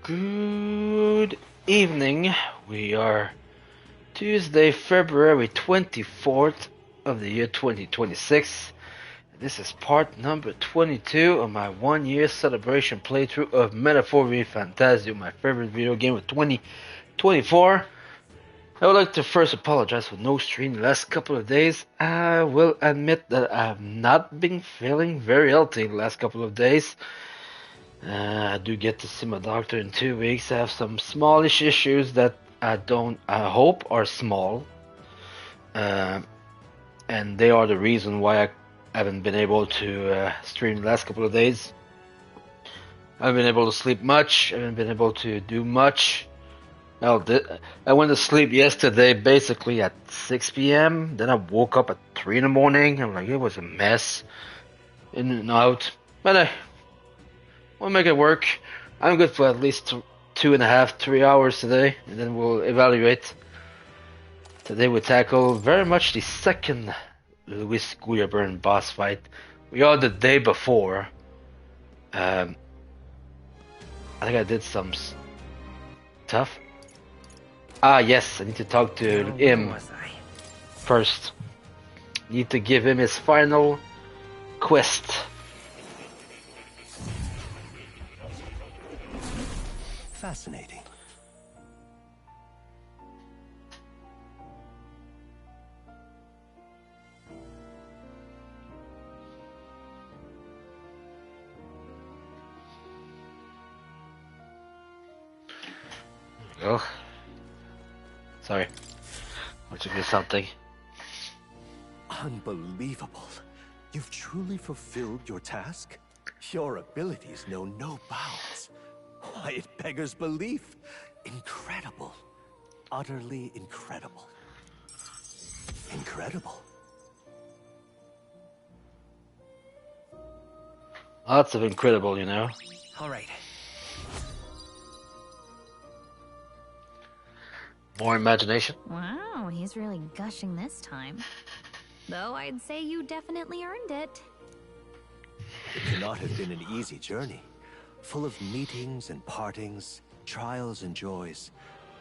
Good evening. We are Tuesday, February 24th of the year 2026. This is part number 22 of my 1 year celebration playthrough of Metaphor ReFantazio, my favorite video game of 2024. I would like to first apologize for no stream the last couple of days. I will admit that I have not been feeling very healthy the last couple of days. I do get to see my doctor in 2 weeks. I have some smallish issues that I hope are small. And they are the reason why I haven't been able to stream the last couple of days. I haven't been able to sleep much. I haven't been able to do much. I went to sleep yesterday basically at 6 p.m. Then I woke up at 3 in the morning. I'm like, it was a mess. In and out. But we'll make it work. I'm good for at least 2.5, 3 hours today. And then we'll evaluate. Today we tackle very much the second Louis Guyaburn boss fight. We are the day before. I think I did some stuff. Yes, I need to talk to him first. Need to give him his final quest. Fascinating. Oh. Sorry. Want to do something. Unbelievable. You've truly fulfilled your task? Your abilities know no bounds. Why, it beggars belief. Incredible. Utterly incredible. Incredible. Lots of incredible, you know. All right. More imagination. Wow, he's really gushing this time. Though I'd say you definitely earned it. It cannot have been an easy journey. Full of meetings and partings, trials and joys,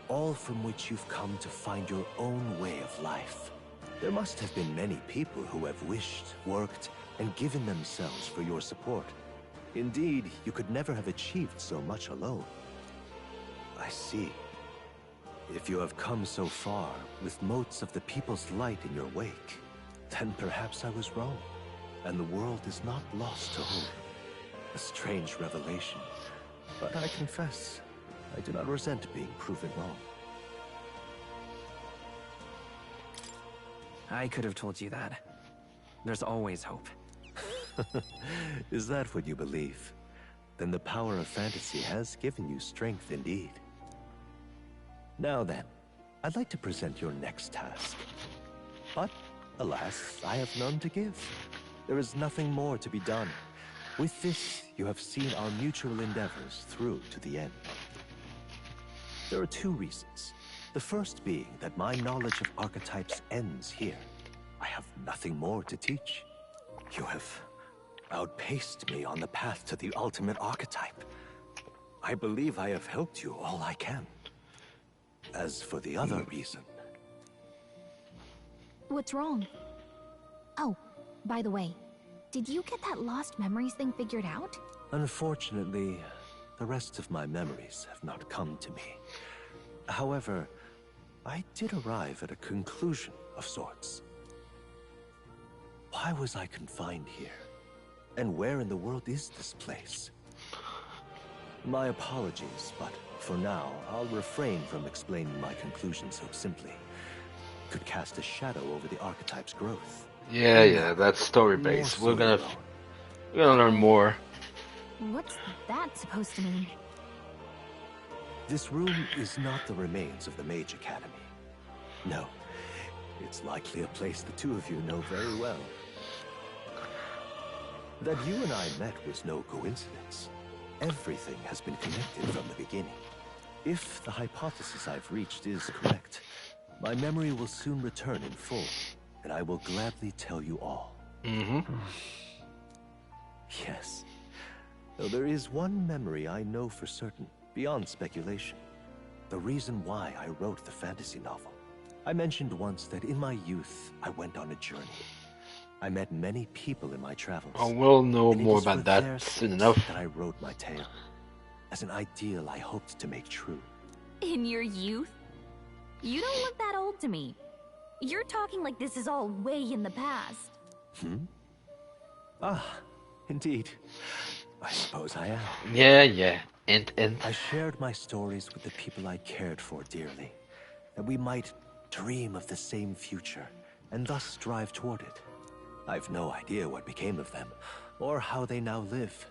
all from which you've come to find your own way of life. There must have been many people who have wished, worked, and given themselves for your support. Indeed, you could never have achieved so much alone. I see. If you have come so far, with motes of the people's light in your wake, then perhaps I was wrong, and the world is not lost to hope. A strange revelation, but I confess, I do not resent being proven wrong. I could have told you that. There's always hope. Is that what you believe? Then the power of fantasy has given you strength indeed. Now then, I'd like to present your next task. But, alas, I have none to give. There is nothing more to be done. With this, you have seen our mutual endeavors through to the end. There are two reasons. The first being that my knowledge of archetypes ends here. I have nothing more to teach. You have outpaced me on the path to the ultimate archetype. I believe I have helped you all I can. As for the other reason... What's wrong? Oh, by the way, did you get that lost memories thing figured out? Unfortunately, the rest of my memories have not come to me. However, I did arrive at a conclusion of sorts. Why was I confined here? And where in the world is this place? My apologies, but for now, I'll refrain from explaining my conclusion so simply. It could cast a shadow over the archetype's growth. Yeah, that's story based. We're gonna learn more. What's that supposed to mean? This room is not the remains of the Mage Academy. No, it's likely a place the two of you know very well. That you and I met was no coincidence. Everything has been connected from the beginning. If the hypothesis I've reached is correct, my memory will soon return in full, and I will gladly tell you all. Yes. Though there is one memory I know for certain. beyond speculation, the reason why I wrote the fantasy novel. I mentioned once that in my youth, I went on a journey. I met many people in my travels. Oh, we'll know and it more is for about their that soon sakes enough. that I wrote my tale, as an ideal I hoped to make true. In your youth? You don't look that old to me. You're talking like this is all way in the past. Ah, indeed. I suppose I am. Yeah. And. I shared my stories with the people I cared for dearly, that we might dream of the same future, and thus strive toward it. I've no idea what became of them, or how they now live,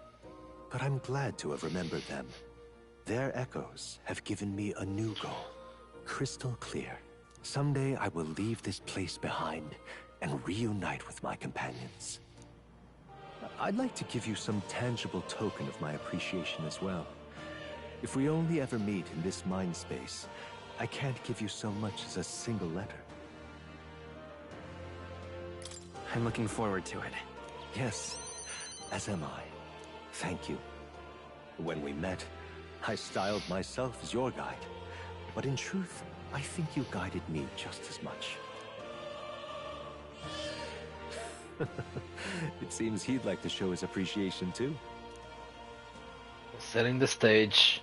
but I'm glad to have remembered them. Their echoes have given me a new goal, crystal clear. Someday I will leave this place behind and reunite with my companions. I'd like to give you some tangible token of my appreciation as well. If we only ever meet in this mind space, I can't give you so much as a single letter. I'm looking forward to it. Yes, as am I. Thank you. When we met, I styled myself as your guide. But in truth, I think you guided me just as much. It seems he'd like to show his appreciation too. Setting the stage.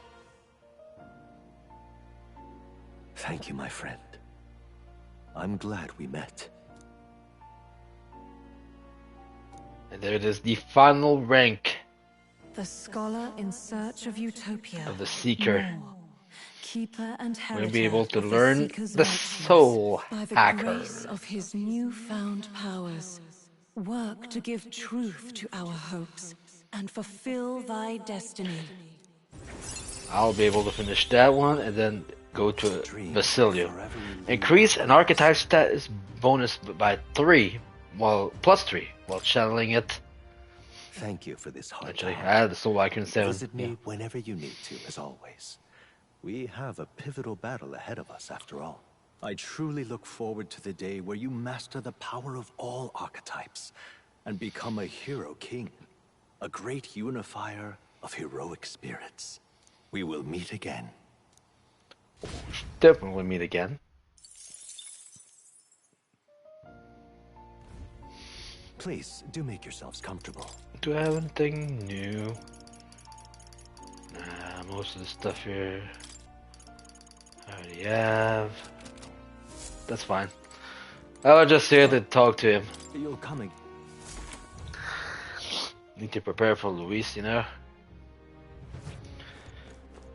Thank you, my friend. I'm glad we met. And there it is, the final rank The scholar in search of utopia. of the Seeker. More. Keeper and heritor We'll be able to of the learn Seeker's the virtues. Soul By the Hacker. grace of his newfound powers, work to give truth to our hopes and fulfill thy destiny. I'll be able to finish that one and then go to Basilio. Increase an archetype status bonus by 3, well, plus 3, while channeling it. Thank you for this heart. Actually, I had the Soul Icon 7. Visit me whenever you need to, as always. We have a pivotal battle ahead of us, after all. I truly look forward to the day where you master the power of all archetypes and become a hero king, a great unifier of heroic spirits. We will meet again. Definitely meet again. Please, do make yourselves comfortable. Do I have anything new? Nah, most of the stuff here I already have. That's fine. I'll just here to talk to him. You're coming. Need to prepare for Luis, you know.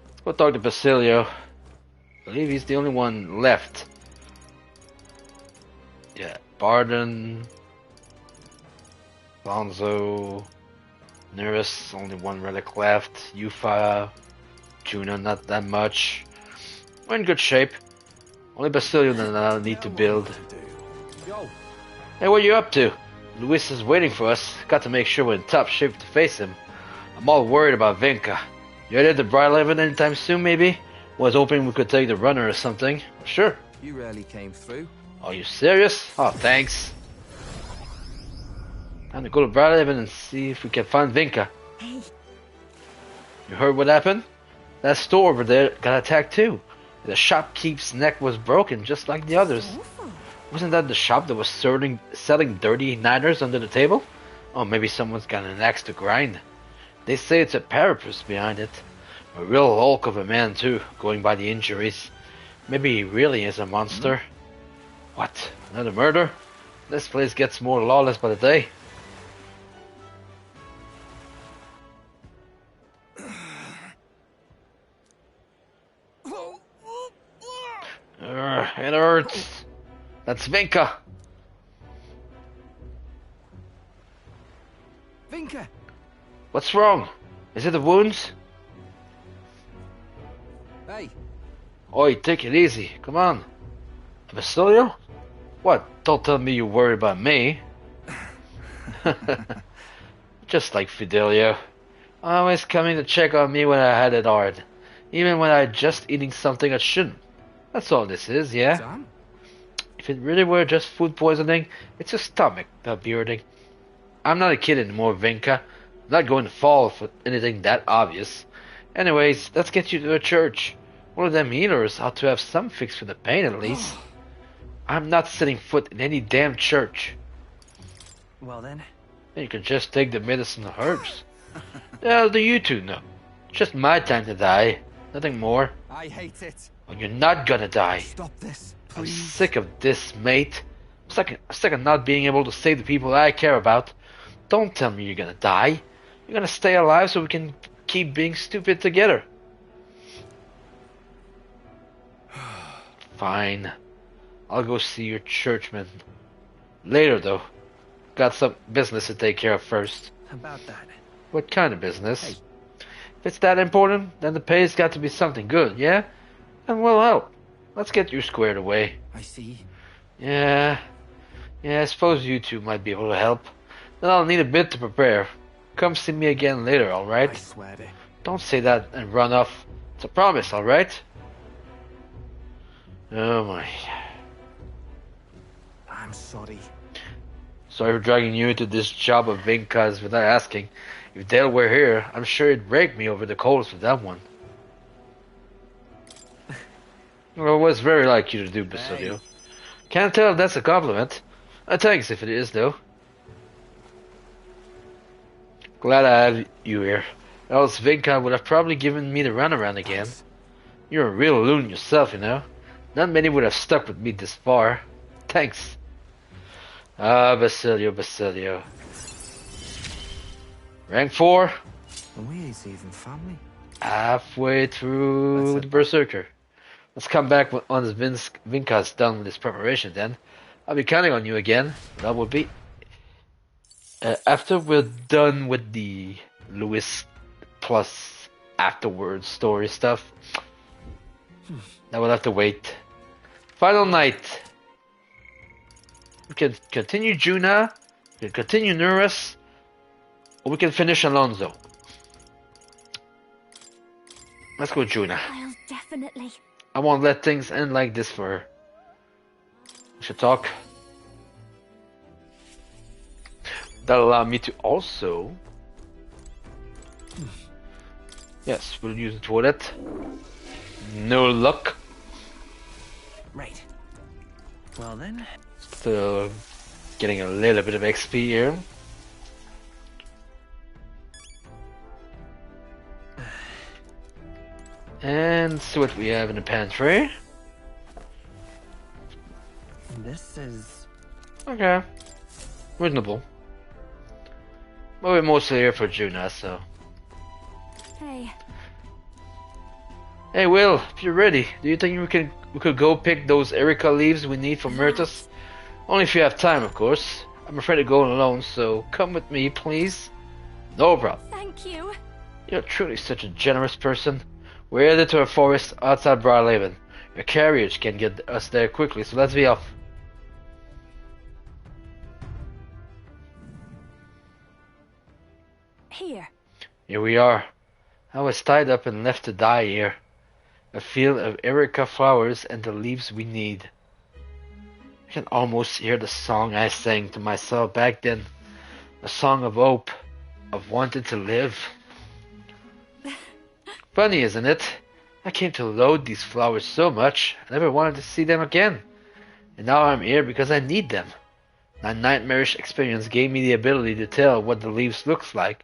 Let's go talk to Basilio. I believe he's the only one left. Yeah, Barden, Alonso, Nerus, only one relic left. Yufa, Juno, not that much. We're in good shape. Only Basilio that I need to build. Hey, what are you up to? Luis is waiting for us. Got to make sure we're in top shape to face him. I'm all worried about Vinka. You headed to Brighthaven anytime soon, maybe? Was hoping we could take the runner or something. Sure. You rarely came through. Are you serious? Oh, thanks. Time to go to Brighthaven and see if we can find Vinka. Hey. You heard what happened? That store over there got attacked too. The shopkeep's neck was broken, just like the others. Wasn't that the shop that was selling dirty niners under the table? Oh, maybe someone's got an axe to grind. They say it's a parapus behind it. A real hulk of a man too, going by the injuries. Maybe he really is a monster. What? Another murder? This place gets more lawless by the day. It hurts. That's Vinka. Vinka! What's wrong? Is it the wounds? Hey, Oi, take it easy. Come on. Basilio? What? Don't tell me you worry about me. Just like Fidelio. Always coming to check on me when I had it hard. Even when I just eating something I shouldn't. That's all this is, yeah? Sam? If it really were just food poisoning, it's your stomach bearding. I'm not a kid anymore, Vinka. I'm not going to fall for anything that obvious. Anyways, let's get you to a church. One of them healers ought to have some fix for the pain at least. I'm not setting foot in any damn church. Well then. You can just take the medicine herbs. How do you two know? It's just my time to die. Nothing more. I hate it. Well, you're not gonna die. Stop this, I'm please. sick of this, mate. I'm sick of not being able to save the people I care about. Don't tell me you're gonna die. You're gonna stay alive so we can keep being stupid together. Fine. I'll go see your churchman. Later, though. Got some business to take care of first. About that. What kind of business? Hey. If it's that important, then the pay's got to be something good, yeah? And we'll help. Let's get you squared away. I see. Yeah, I suppose you two might be able to help. Then I'll need a bit to prepare. Come see me again later, I alright? swear to. Don't say that and run off. It's a promise, alright? Oh my. I'm sorry. Sorry for dragging you into this job of Vinkas without asking. If Dale were here, I'm sure he'd rake me over the coals for that one. Well, it was very like you to do, Basilio. Can't tell if that's a compliment. Thanks if it is, though. Glad I have you here. Else Vinka would have probably given me the runaround again. You're a real loon yourself, you know. Not many would have stuck with me this far. Thanks. Ah, Basilio. Rank 4. We ain't even family. Halfway through the Berserker. Let's come back once Vinka's done with his preparation then. I'll be counting on you again. That will be after we're done with the Lewis plus afterwards story stuff. That will have to wait. Final night. We can continue Juna, we can continue Nuris, or we can finish Alonso. Let's go Juna. I'll definitely. I won't let things end like this for her. We should talk. That'll allow me to also... Yes, we'll use the toilet. No luck. Right. Well then. Still getting a little bit of XP here. And see what we have in the pantry. This is. Okay. Reasonable. But we're mostly here for Juna, so. Hey, Hey Will, if you're ready, do you think we could go pick those Erica leaves we need for Myrtus? Only if you have time, of course. I'm afraid of going alone, so come with me, please. No problem. thank you. You're truly such a generous person. We're headed to a forest outside Briarhaven. Your carriage can get us there quickly, so let's be off. Here. Here we are. I was tied up and left to die here. A field of Erica flowers and the leaves we need. I can almost hear the song I sang to myself back then. A song of hope, of wanting to live. Funny, isn't it? I came to loathe these flowers so much, I never wanted to see them again. And now I'm here because I need them. My nightmarish experience gave me the ability to tell what the leaves looks like.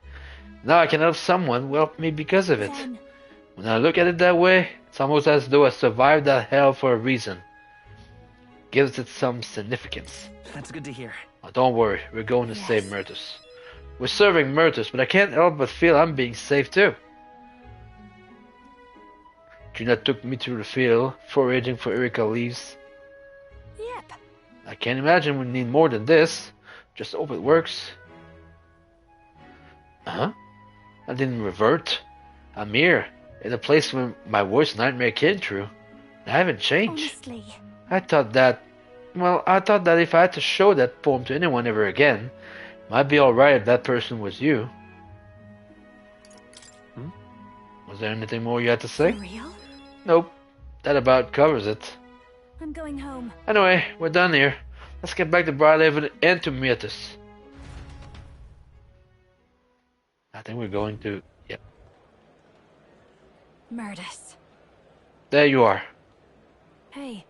Now I can help someone who helped me because of it. Zen. When I look at it that way, it's almost as though I survived that hell for a reason. Gives it some significance. That's good to hear. Oh, don't worry, we're going to save Myrtus. We're serving Myrtus, but I can't help but feel I'm being saved too. Gina took me through the field, foraging for Erica leaves. Yep. I can't imagine we need more than this. Just hope it works. Huh? I didn't revert. I'm here, in a place where my worst nightmare came true. I haven't changed. Honestly. I thought that if I had to show that poem to anyone ever again, it might be alright if that person was you. Was there anything more you had to say? For real? Nope. That about covers it. I'm going home. Anyway, we're done here. Let's get back to Briarhaven and to Myrtus. I think we're going to... Yep. Murdus. There you are. Hey.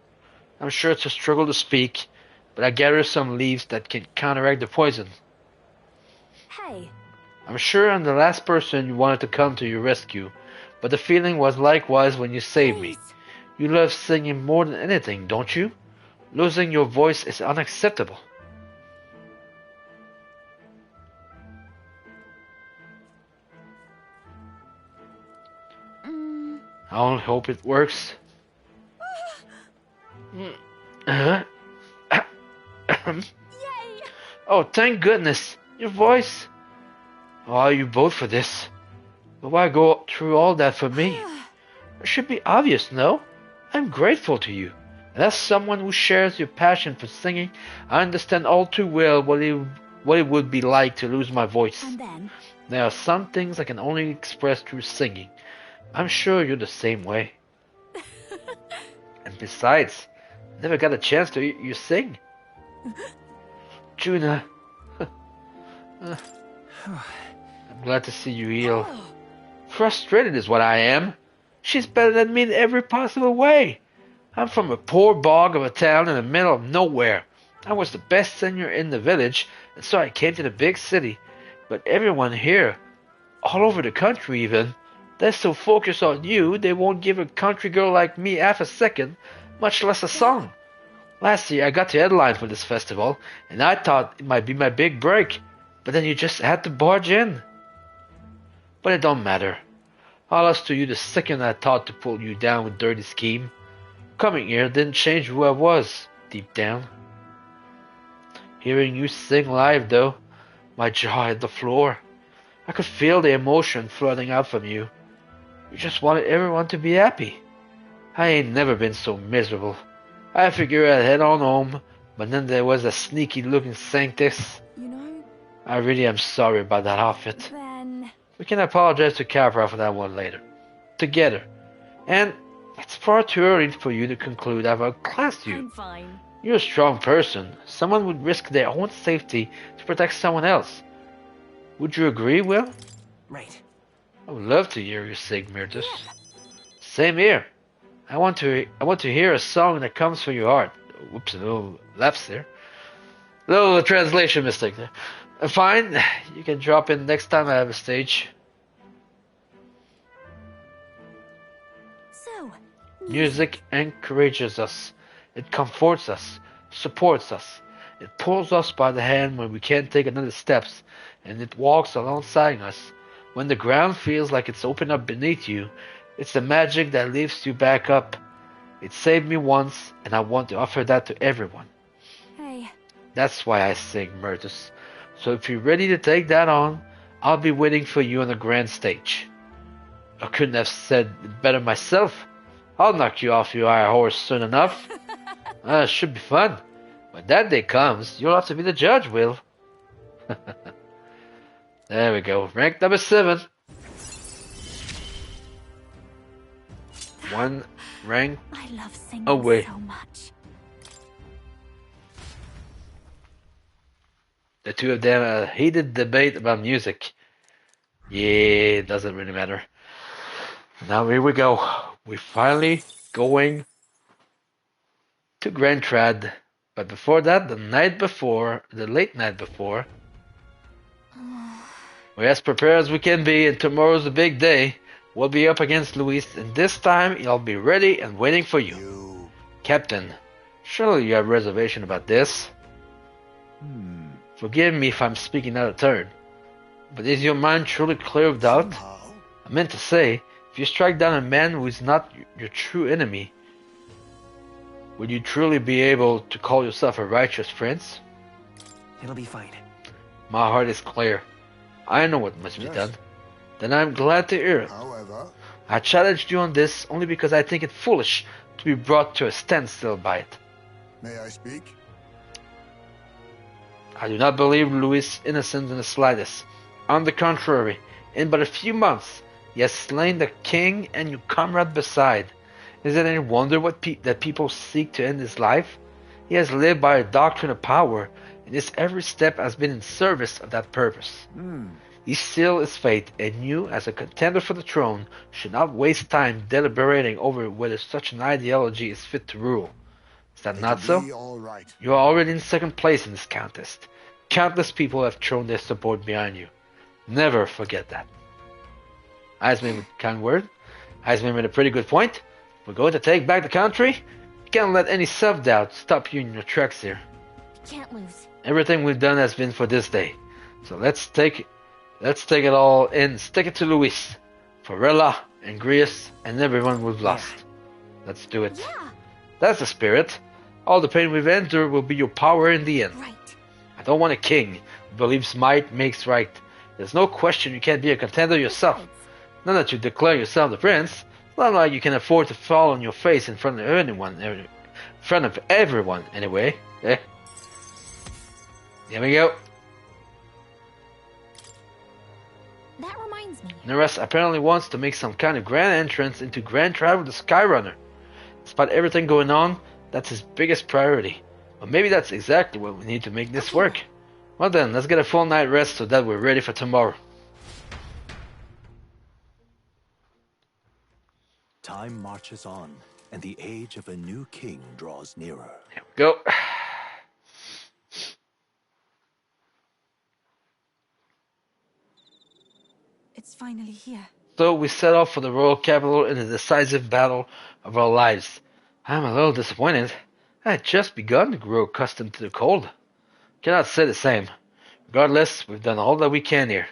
I'm sure it's a struggle to speak, but I gathered some leaves that can counteract the poison. Hey. I'm sure I'm the last person you wanted to come to your rescue, but the feeling was likewise when you saved me. Please. You love singing more than anything, don't you? Losing your voice is unacceptable. I only hope it works. Uh-huh. Oh, thank goodness. Your voice. Oh, are you both for this? But why go through all that for me? It should be obvious, no? I'm grateful to you. And as someone who shares your passion for singing, I understand all too well what it would be like to lose my voice. And then? There are some things I can only express through singing. I'm sure you're the same way. And besides, I never got a chance to hear you sing. Juna, I'm glad to see you heal. Frustrated is what I am. She's better than me in every possible way. I'm from a poor bog of a town in the middle of nowhere. I was the best singer in the village, and so I came to the big city. But everyone here, all over the country even, they're so focused on you, they won't give a country girl like me half a second, much less a song. Last year I got to headline for this festival, and I thought it might be my big break, but then you just had to barge in. But it don't matter. I lost to you the second I thought to pull you down with dirty scheme. Coming here didn't change who I was, deep down. Hearing you sing live, though, my jaw hit the floor. I could feel the emotion flooding out from you. You just wanted everyone to be happy. I ain't never been so miserable. I figured I'd head on home, but then there was a sneaky-looking Sanctus. You know, I really am sorry about that outfit. then... We can apologize to Capra for that one later. Together. And it's far too early for you to conclude I've outclassed you. I'm fine. You're a strong person. Someone would risk their own safety to protect someone else. Would you agree, Will? Right. I would love to hear you sing, Myrtus. Same here. I want to hear a song that comes from your heart. Whoops, a little lapse there. Little translation mistake there. Fine, you can drop in next time I have a stage. So, Music encourages us. It comforts us, supports us. It pulls us by the hand when we can't take another steps, and it walks alongside us. When the ground feels like it's opened up beneath you, it's the magic that lifts you back up. It saved me once, and I want to offer that to everyone. hey, That's why I sing, Myrtus. So if you're ready to take that on, I'll be waiting for you on the grand stage. I couldn't have said it better myself. I'll knock you off your high horse soon enough. It should be fun. When that day comes, you'll have to be the judge, Will. There we go. Rank number 7. One rank I love singing away. so much. The two of them had a heated debate about music. Yeah, it doesn't really matter. Now here we go. We're finally going to Grand Trad. But before that, the late night before, we're as prepared as we can be, and tomorrow's a big day. We'll be up against Luis, and this time he'll be ready and waiting for you. Captain, surely you have reservation about this? Forgive me if I'm speaking out of turn, but is your mind truly clear of doubt? I meant to say, if you strike down a man who is not your true enemy, would you truly be able to call yourself a righteous prince? It'll be fine. My heart is clear. I know what must be done. Then I'm glad to hear it. However, I challenged you on this only because I think it foolish to be brought to a standstill by it. may I speak? I do not believe Louis' innocent in the slightest. On the contrary, in but a few months, he has slain the king and your comrade beside. Is it any wonder that people seek to end his life? He has lived by a doctrine of power, and his every step has been in service of that purpose. He sealed his fate, and you, as a contender for the throne, should not waste time deliberating over whether such an ideology is fit to rule. Is that not so? Be all right. You are already in second place in this contest. Countless people have thrown their support behind you. Never forget that. Iceman with a kind word. Iceman made a pretty good point. We're going to take back the country. You can't let any self-doubt stop you in your tracks here. Can't lose. Everything we've done has been for this day. So let's take it all and stick it to Luis, Forella, and Grius, and everyone we've lost. Let's do it. Yeah. That's the spirit. All the pain we've endured will be your power in the end. Right. I don't want a king who believes might makes right. There's no question you can't be a contender yourself. Not that you declare yourself the prince. It's not like you can afford to fall on your face in front of anyone, in front of everyone, anyway. Eh? Here we go. That reminds me. Neres apparently wants to make some kind of grand entrance into Grand Tribe of the Skyrunner. Despite everything going on, that's his biggest priority. But maybe that's exactly what we need to make this work. Well then, let's get a full night rest so that we're ready for tomorrow. Time marches on, and the age of a new king draws nearer. Here we go. It's finally here. So we set off for the royal capital in a decisive battle of our lives. I'm a little disappointed. I had just begun to grow accustomed to the cold. Cannot say the same. Regardless, we've done all that we can here.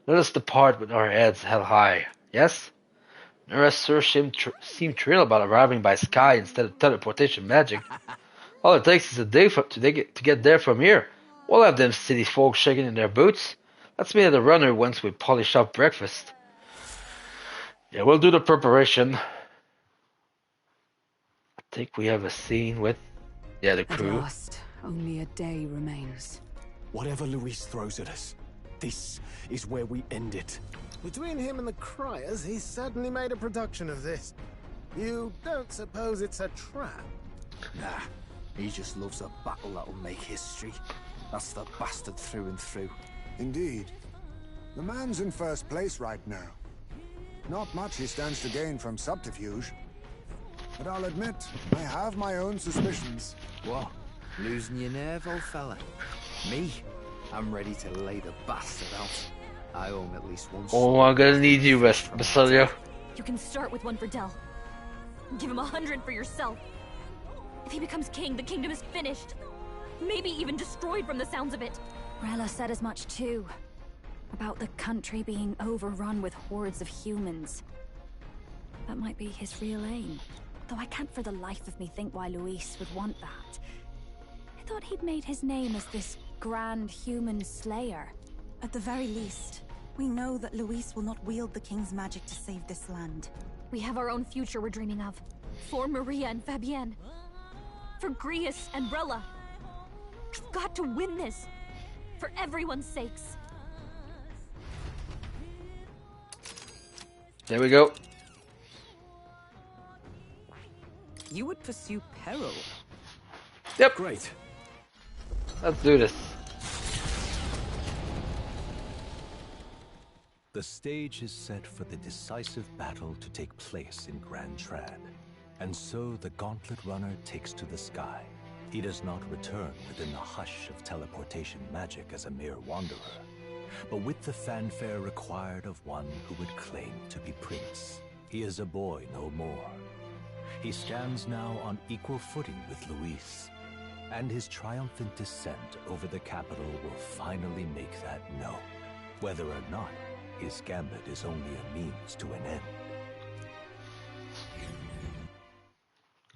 Let us depart with our heads held high. Yes? Neres sure seemed thrilled about arriving by sky instead of teleportation magic. All it takes is a day to get there from here. We'll have them city folk shaking in their boots. Let's meet at the runner once we polish up breakfast. Yeah, we'll do the preparation. I think we have a scene with, the crew. At last, only a day remains. Whatever Luis throws at us, this is where we end it. Between him and the Criers, he's certainly made a production of this. You don't suppose it's a trap? Nah, he just loves a battle that'll make history. That's the bastard through and through. Indeed. The man's in first place right now. Not much he stands to gain from subterfuge. But I'll admit, I have my own suspicions. What? Losing your nerve, old fella? Me? I'm ready to lay the bastard out. I owe him at least one. Oh, I'm gonna need you, Basilio. You can start with one for Del. Give him 100 for yourself. If he becomes king, the kingdom is finished. Maybe even destroyed from the sounds of it. Rella said as much too. About the country being overrun with hordes of humans. That might be his real aim. Though I can't for the life of me think why Luis would want that. I thought he'd made his name as this grand human slayer. At the very least, we know that Luis will not wield the king's magic to save this land. We have our own future we're dreaming of. For Maria and Fabienne. For Grius and Rella. We've got to win this. For everyone's sakes. There we go. You would pursue peril. Yep. Great. Let's do this. The stage is set for the decisive battle to take place in Grand Trad. And so the Gauntlet Runner takes to the sky. He does not return within the hush of teleportation magic as a mere wanderer, but with the fanfare required of one who would claim to be prince. He is a boy no more. He stands now on equal footing with Luis, and his triumphant descent over the capital will finally make that known, whether or not his gambit is only a means to an end.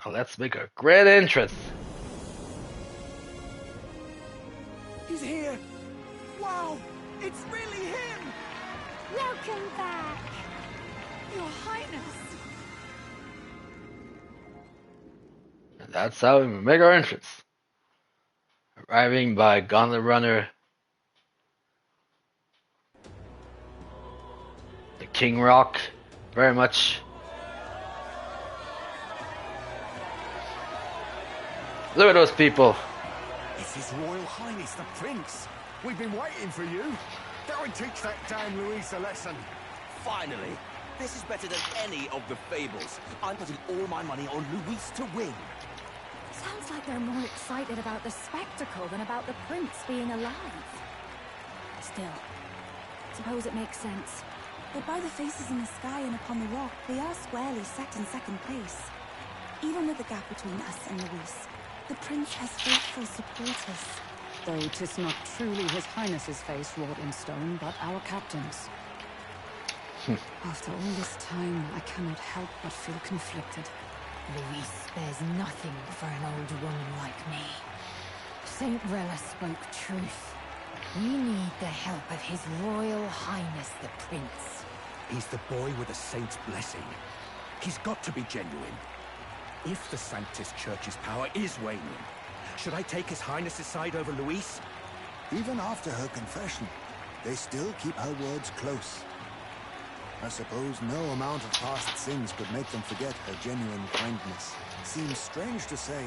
Oh, let's make a great entrance. He's here! Wow! It's really him! Welcome back! Your Highness! And that's how we make our entrance. Arriving by Gauntlet Runner. The King Rock. Very much. Look at those people. It's His Royal Highness the Prince! We've been waiting for you! Go and teach that damn Luis a lesson. Finally! This is better than any of the fables. I'm putting all my money on Luis to win. Sounds like they're more excited about the spectacle than about the prince being alive. Still, suppose it makes sense. But by the faces in the sky and upon the rock, we are squarely set in second place. Even with the gap between us and Luis, the prince has faithful supporters. Though 'tis not truly His Highness's face wrought in stone, but our captain's. After all this time, I cannot help but feel conflicted. Luis spares nothing for an old woman like me. Saint Rella spoke truth. We need the help of His Royal Highness the Prince. He's the boy with a saint's blessing. He's got to be genuine. If the Sanctus Church's power is waning, should I take His Highness's side over Luis? Even after her confession, they still keep her words close. I suppose no amount of past sins could make them forget her genuine kindness. Seems strange to say,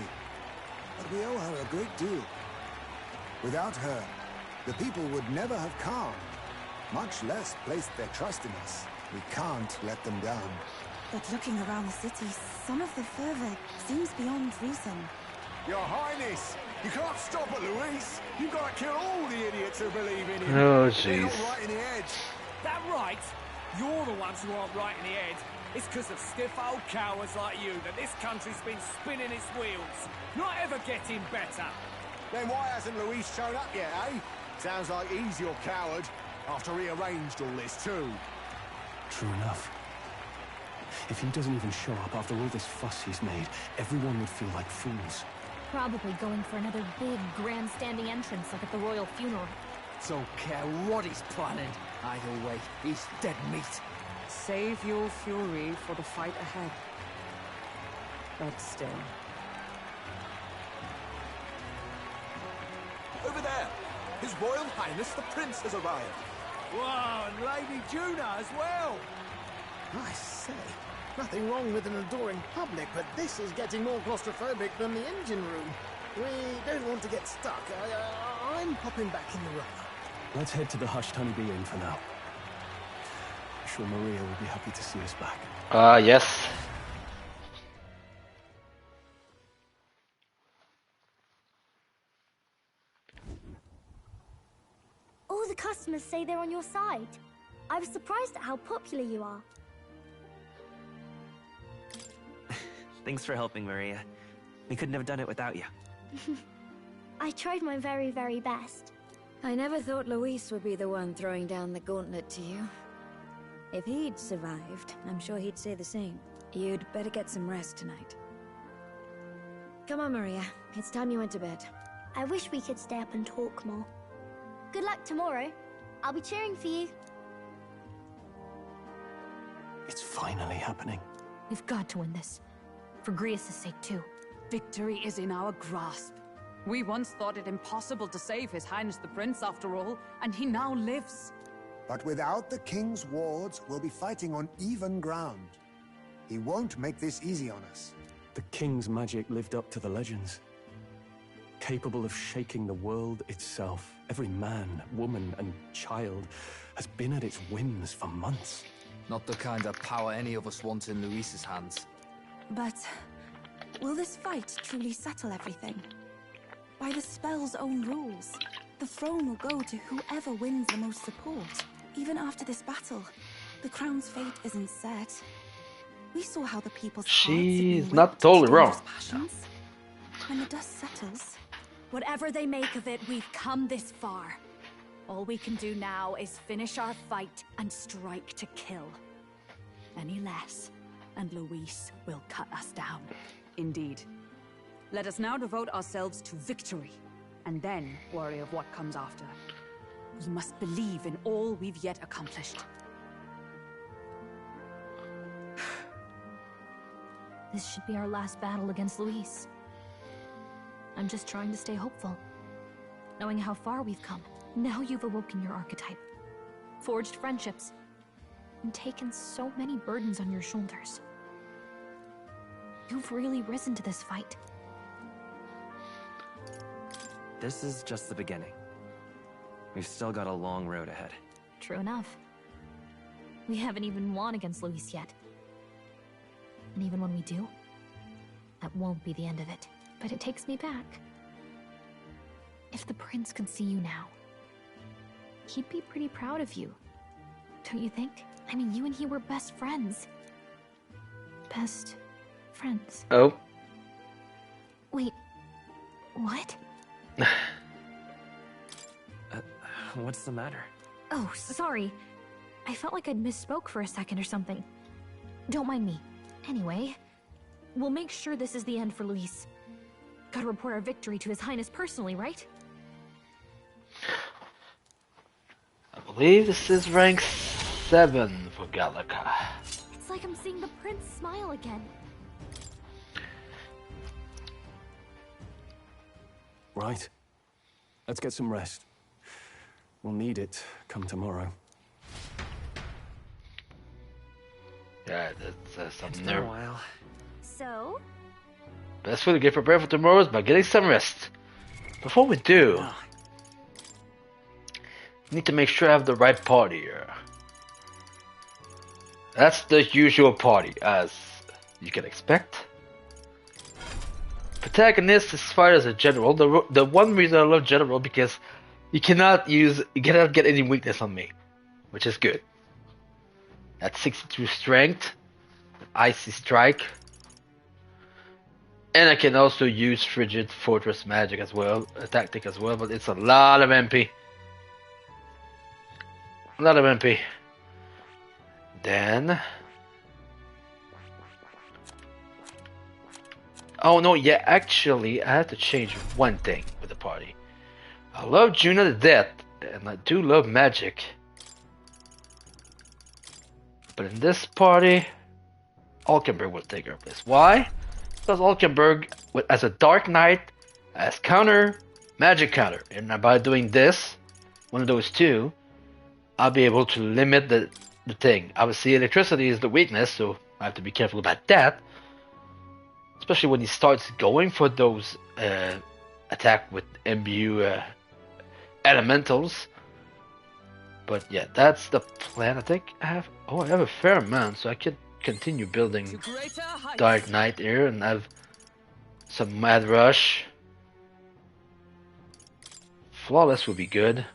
but we owe her a great deal. Without her, the people would never have calmed, much less placed their trust in us. We can't let them down. But looking around the city, some of the fervor seems beyond reason. Your Highness, you can't stop at Luis. You've got to kill all the idiots who believe in him. Oh, They're jeez. not right in the head. That right? You're the ones who aren't right in the head. It's because of stiff old cowards like you that this country's been spinning its wheels. Not ever getting better. Then why hasn't Luis shown up yet, eh? Sounds like he's your coward, after he arranged all this too. True enough. If he doesn't even show up after all this fuss he's made, everyone would feel like fools. Probably going for another big, grandstanding entrance like at the royal funeral. Don't care what he's planning. Either way, he's dead meat. Save your fury for the fight ahead. But still. Over there! His Royal Highness the Prince has arrived. Whoa, and Lady Juna as well. I say, nothing wrong with an adoring public, but this is getting more claustrophobic than the engine room. We don't want to get stuck. I'm popping back in the rock. Let's head to the Hushed Honeybee Inn for now. I'm sure Maria will be happy to see us back. Yes. All the customers say they're on your side. I was surprised at how popular you are. Thanks for helping, Maria. We couldn't have done it without you. I tried my very, very best. I never thought Luis would be the one throwing down the gauntlet to you. If he'd survived, I'm sure he'd say the same. You'd better get some rest tonight. Come on, Maria. It's time you went to bed. I wish we could stay up and talk more. Good luck tomorrow. I'll be cheering for you. It's finally happening. We've got to win this. For Grius' sake, too. Victory is in our grasp. We once thought it impossible to save His Highness the Prince after all, and he now lives. But without the king's wards, we'll be fighting on even ground. He won't make this easy on us. The king's magic lived up to the legends. Capable of shaking the world itself. Every man, woman, and child has been at its whims for months. Not the kind of power any of us want in Luis's hands. But will this fight truly settle everything? By the spell's own rules, the throne will go to whoever wins the most support. Even after this battle, the crown's fate isn't set. We saw how the people's She's not totally wrong. Passions. When the dust settles, whatever they make of it, we've come this far. All we can do now is finish our fight and strike to kill. Any less, and Luis will cut us down. Indeed. Let us now devote ourselves to victory, and then worry of what comes after. We must believe in all we've yet accomplished. This should be our last battle against Luis. I'm just trying to stay hopeful. Knowing how far we've come. Now you've awoken your archetype. Forged friendships. And taken so many burdens on your shoulders. You've really risen to this fight. This is just the beginning. We've still got a long road ahead. True enough. We haven't even won against Luis yet. And even when we do, that won't be the end of it. But it takes me back. If the prince could see you now, he'd be pretty proud of you. Don't you think? I mean, you and he were best friends. Best friends. Oh. Wait, what? What's the matter? Oh, sorry. I felt like I'd misspoke for a second or something. Don't mind me. Anyway, we'll make sure this is the end for Luis. Gotta report our victory to His Highness personally, right? I believe this is rank 7 for Gallica. It's like I'm seeing the prince smile again. Right. Let's get some rest. We'll need it come tomorrow. Yeah, that's something there. Been a while. So? Best way to get prepared for tomorrow is by getting some rest. Before we do, need to make sure I have the right party here. That's the usual party, as you can expect. Protagonist is fired as a general. The one reason I love general because you cannot get any weakness on me, which is good. At 62 strength, icy strike, and I can also use frigid fortress magic as well, a tactic as well. But it's a lot of MP. A lot of MP. Then. Oh no, yeah, actually, I have to change one thing with the party. I love Juna to death, and I do love magic. But in this party, Alkenberg will take her place. Why? Because Alkenberg, as a Dark Knight, has counter, magic counter. And by doing this, one of those two, I'll be able to limit the thing. Obviously, electricity is the weakness, so I have to be careful about that. Especially when he starts going for those attack with imbue elementals. But yeah, that's the plan. I think I have a fair amount, so I could continue building Dark Knight here and have some Mad Rush. Flawless would be good.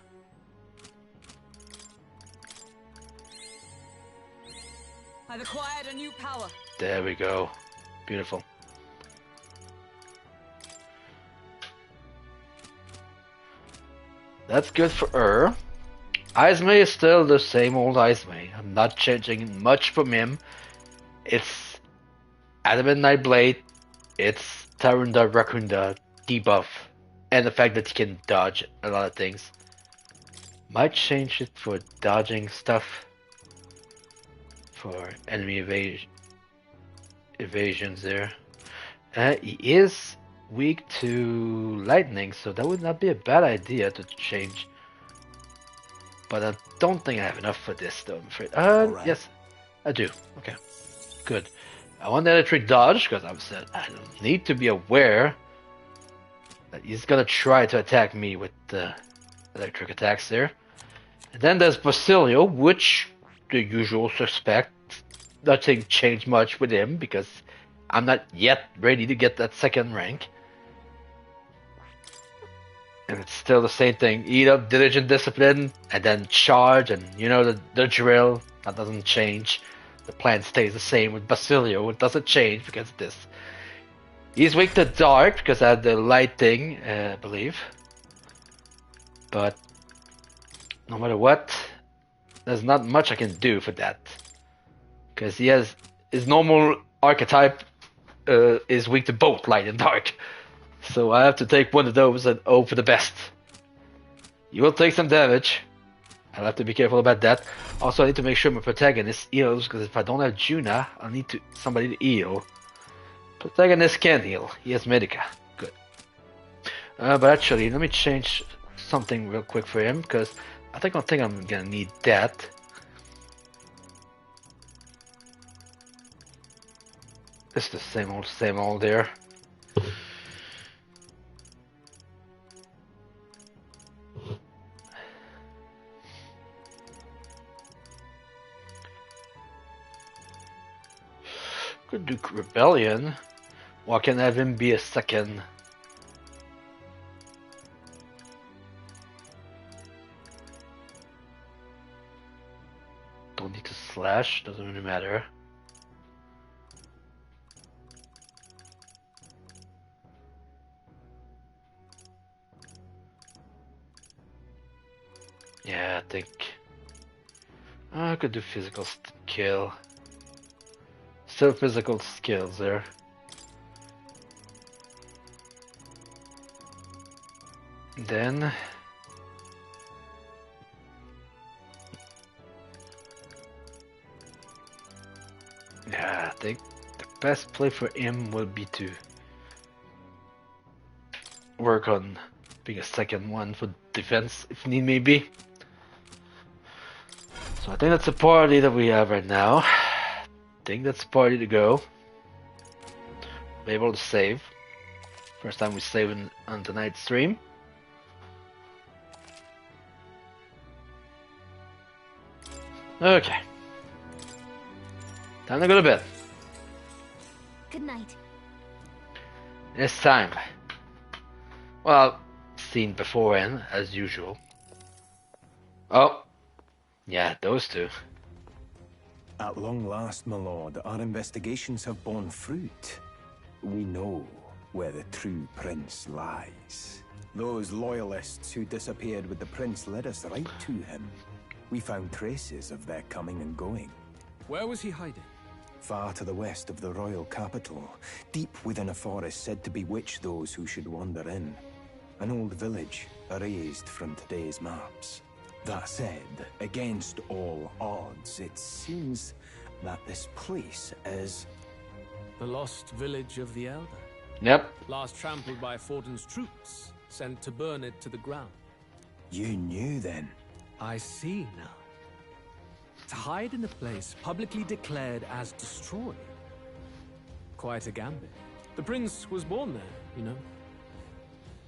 I've acquired a new power. There we go. Beautiful. That's good for her. Izme is still the same old Izme. I'm not changing much from him. It's Adamant Nightblade, it's Tarunda Rakunda debuff, and the fact that he can dodge a lot of things. Might change it for dodging stuff. For enemy evasions there. He is weak to lightning, so that would not be a bad idea to change. But I don't think I have enough for this, though, I'm afraid. Right. Yes, I do. Okay, good. I want the electric dodge, because I need to be aware that he's gonna try to attack me with the electric attacks there. And then there's Basilio, which the usual suspect. Nothing changed much with him, because I'm not yet ready to get that second rank. And it's still the same thing. Eat up diligent discipline, and then charge, and you know the drill. That doesn't change. The plan stays the same with Basilio. It doesn't change because of this. He's weak to dark because I have the light thing, I believe. But no matter what, there's not much I can do for that. Because he has his normal archetype is weak to both light and dark. So I have to take one of those and hope for the best. You will take some damage. I'll have to be careful about that. Also, I need to make sure my protagonist heals, because if I don't have Juna, I'll need somebody to heal. Protagonist can heal. He has Medica. Good. But actually, let me change something real quick for him, because I think I'm gonna need that. It's the same old there. Could do rebellion. Why can't have him be a second? Don't need to slash, doesn't really matter. Yeah, I think I could do physical skill. Still physical skills there. Then yeah, I think the best play for him would be to work on being a second one for defense if need may be. So I think that's the party that we have right now. I think that's the party to go. Be able to save. First time we save on tonight's stream. Okay. Time to go to bed. Good night. It's time. Well, seen beforehand, as usual. Oh. Yeah, those two. At long last, my lord, our investigations have borne fruit. We know where the true prince lies. Those loyalists who disappeared with the prince led us right to him. We found traces of their coming and going. Where was he hiding? Far to the west of the royal capital, deep within a forest said to bewitch those who should wander in. An old village, erased from today's maps. That said, against all odds, it seems that this place is... The lost village of the Elder. Yep. Last trampled by Fortin's troops, sent to burn it to the ground. You knew then? I see now. To hide in a place publicly declared as destroyed. Quite a gambit. The prince was born there, you know.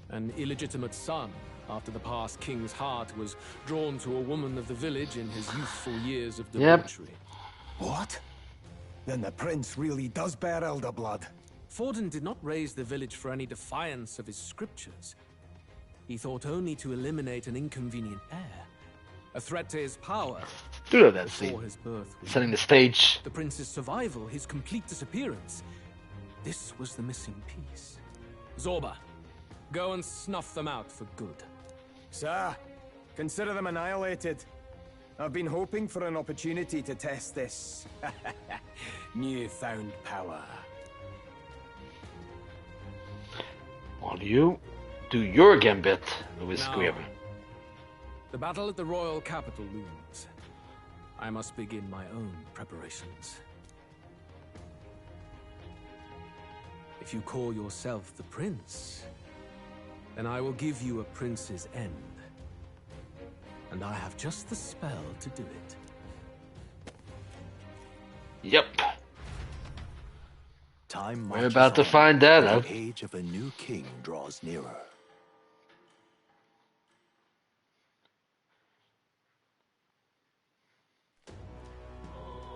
An illegitimate son, after the past king's heart was drawn to a woman of the village in his youthful years of debauchery. What? Then the prince really does bear elder blood. Fortin did not raise the village for any defiance of his scriptures. He thought only to eliminate an inconvenient heir. A threat to his power. Do that scene. Before his birth. Setting the stage. The prince's survival, his complete disappearance. This was the missing piece. Zorba, go and snuff them out for good. Sir, consider them annihilated. I've been hoping for an opportunity to test this newfound power. While you do your gambit with Squib. The battle at the royal capital looms. I must begin my own preparations. If you call yourself the prince, then I will give you a prince's end. And I have just the spell to do it. Yep. Time We're about to find that out. The age of a new king draws nearer.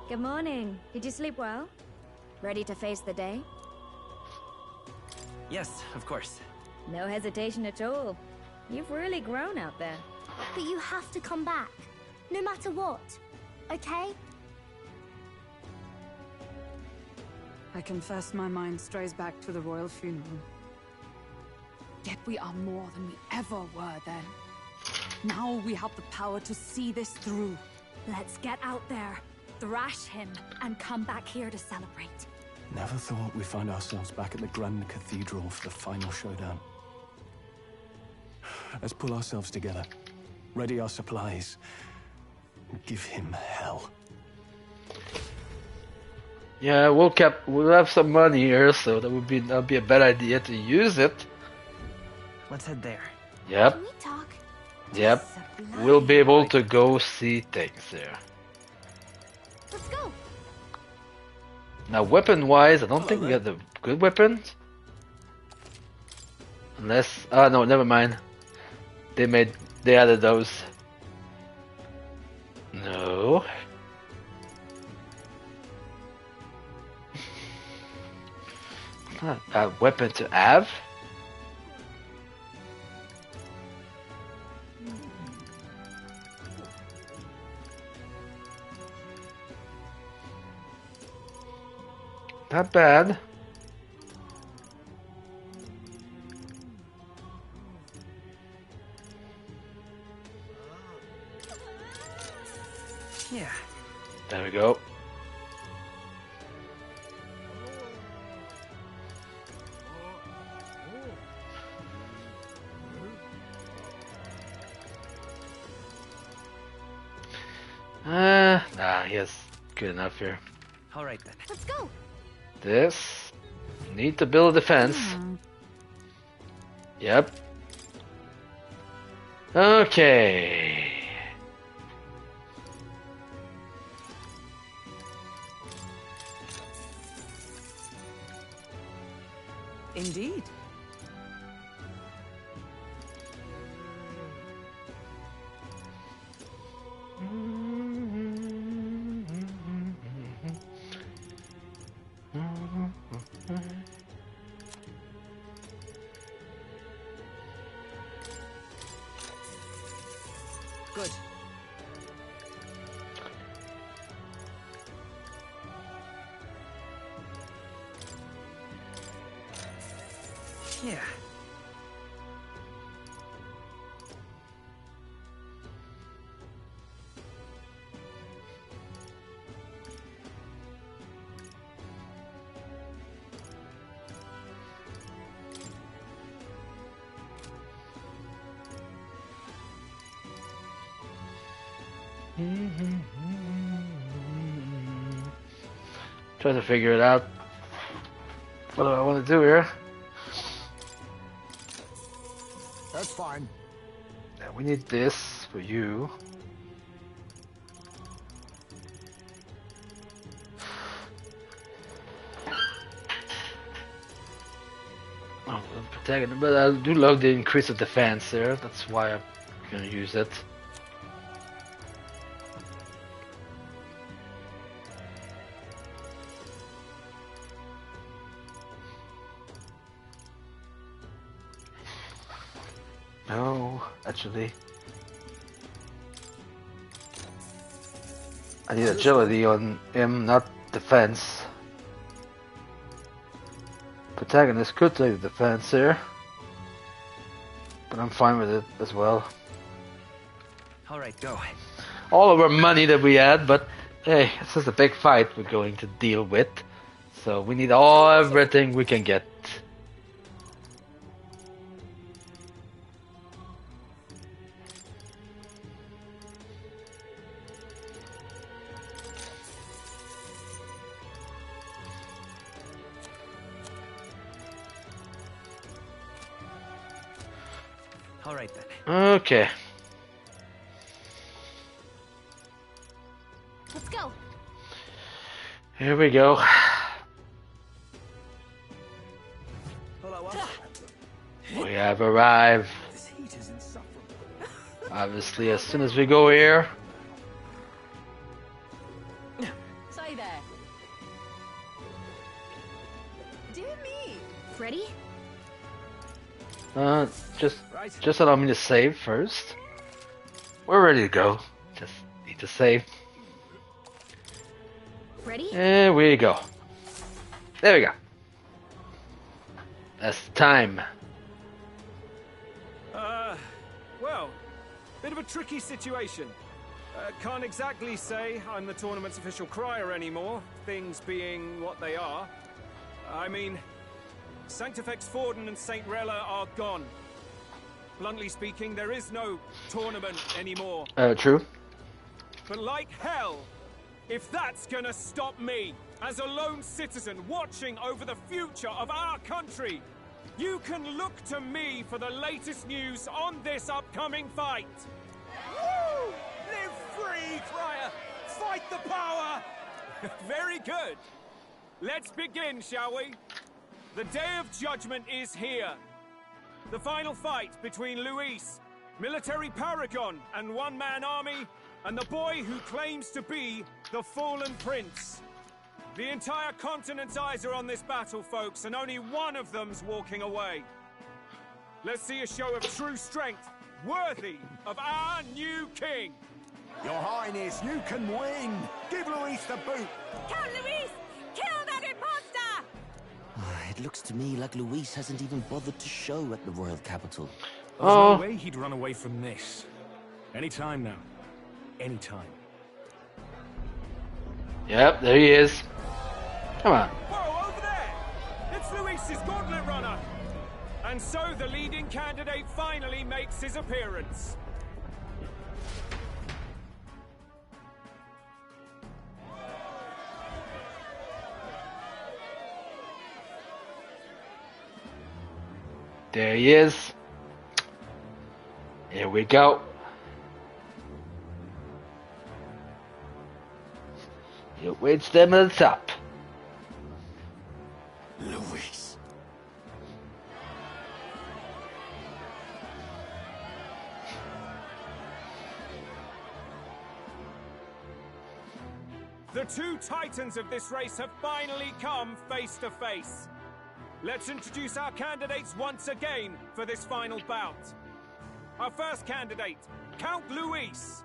Good morning. Did you sleep well? Ready to face the day? Yes, of course. No hesitation at all. You've really grown out there. But you have to come back, no matter what, okay? I confess my mind strays back to the royal funeral. Yet we are more than we ever were then. Now we have the power to see this through. Let's get out there, thrash him, and come back here to celebrate. Never thought we'd find ourselves back at the Grand Cathedral for the final showdown. Let's pull ourselves together, ready our supplies, and give him hell. Yeah, we'll have some money here, so that'll be a bad idea to use it. Let's head there. Yep. Can we talk? Yep. We'll be able to go see things there. Let's go. Now, weapon-wise, I don't think we got the good weapons. Unless, no, never mind. They added those. No. Not a bad weapon to have. Not bad. Yeah. There we go. Nah, yes, good enough here. All right then. Let's go. This need to build a defense. Yep. Okay. Indeed. Good. Yeah. Trying to figure it out. What do I want to do here? That's fine. Yeah, we need this for you. Oh, protagonist, but I do love the increase of defense there. That's why I'm gonna use it. No, actually, I need agility on him, not defense. Protagonist could take the defense here, but I'm fine with it as well. All right, go. All of our money that we had, but hey, it's just a big fight we're going to deal with, so we need everything we can get. All right then. Okay. Let's go. Here we go. We have arrived. This heat is insufferable. Obviously, as soon as we go here. Say there. Dear me. Ready? Just allow me to save first. We're ready to go. Just need to save. Ready? There we go. There we go. That's time. Well, bit of a tricky situation. Can't exactly say I'm the tournament's official crier anymore, things being what they are. I mean, Sanctifex Forden and St. Rella are gone. Bluntly speaking, there is no tournament anymore. True. But like hell, if that's gonna stop me, as a lone citizen watching over the future of our country, you can look to me for the latest news on this upcoming fight. Woo! Live free, crier! Fight the power! Very good. Let's begin, shall we? The Day of Judgment is here. The final fight between Luis, military paragon and one-man army, and the boy who claims to be the fallen prince. The entire continent's eyes are on this battle, folks, and only one of them's walking away. Let's see a show of true strength, worthy of our new king. Your Highness, you can win! Give Luis the boot! Count Luis! Kill that imposter! It looks to me like Luis hasn't even bothered to show at the royal capital. There's no way he'd run away from this. Any time now. Any time. Yep, there he is. Come on. Whoa, over there! It's Luis's gauntlet runner! And so the leading candidate finally makes his appearance. There he is. Here we go. He awaits them at the top. Luis. The two titans of this race have finally come face to face. Let's introduce our candidates once again for this final bout. Our first candidate, Count Luis.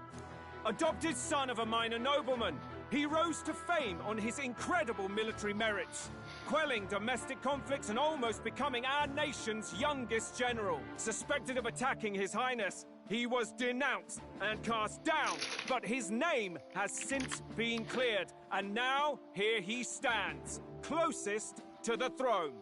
Adopted son of a minor nobleman, he rose to fame on his incredible military merits, quelling domestic conflicts and almost becoming our nation's youngest general. Suspected of attacking His Highness, he was denounced and cast down, but his name has since been cleared, and now here he stands, closest to the throne.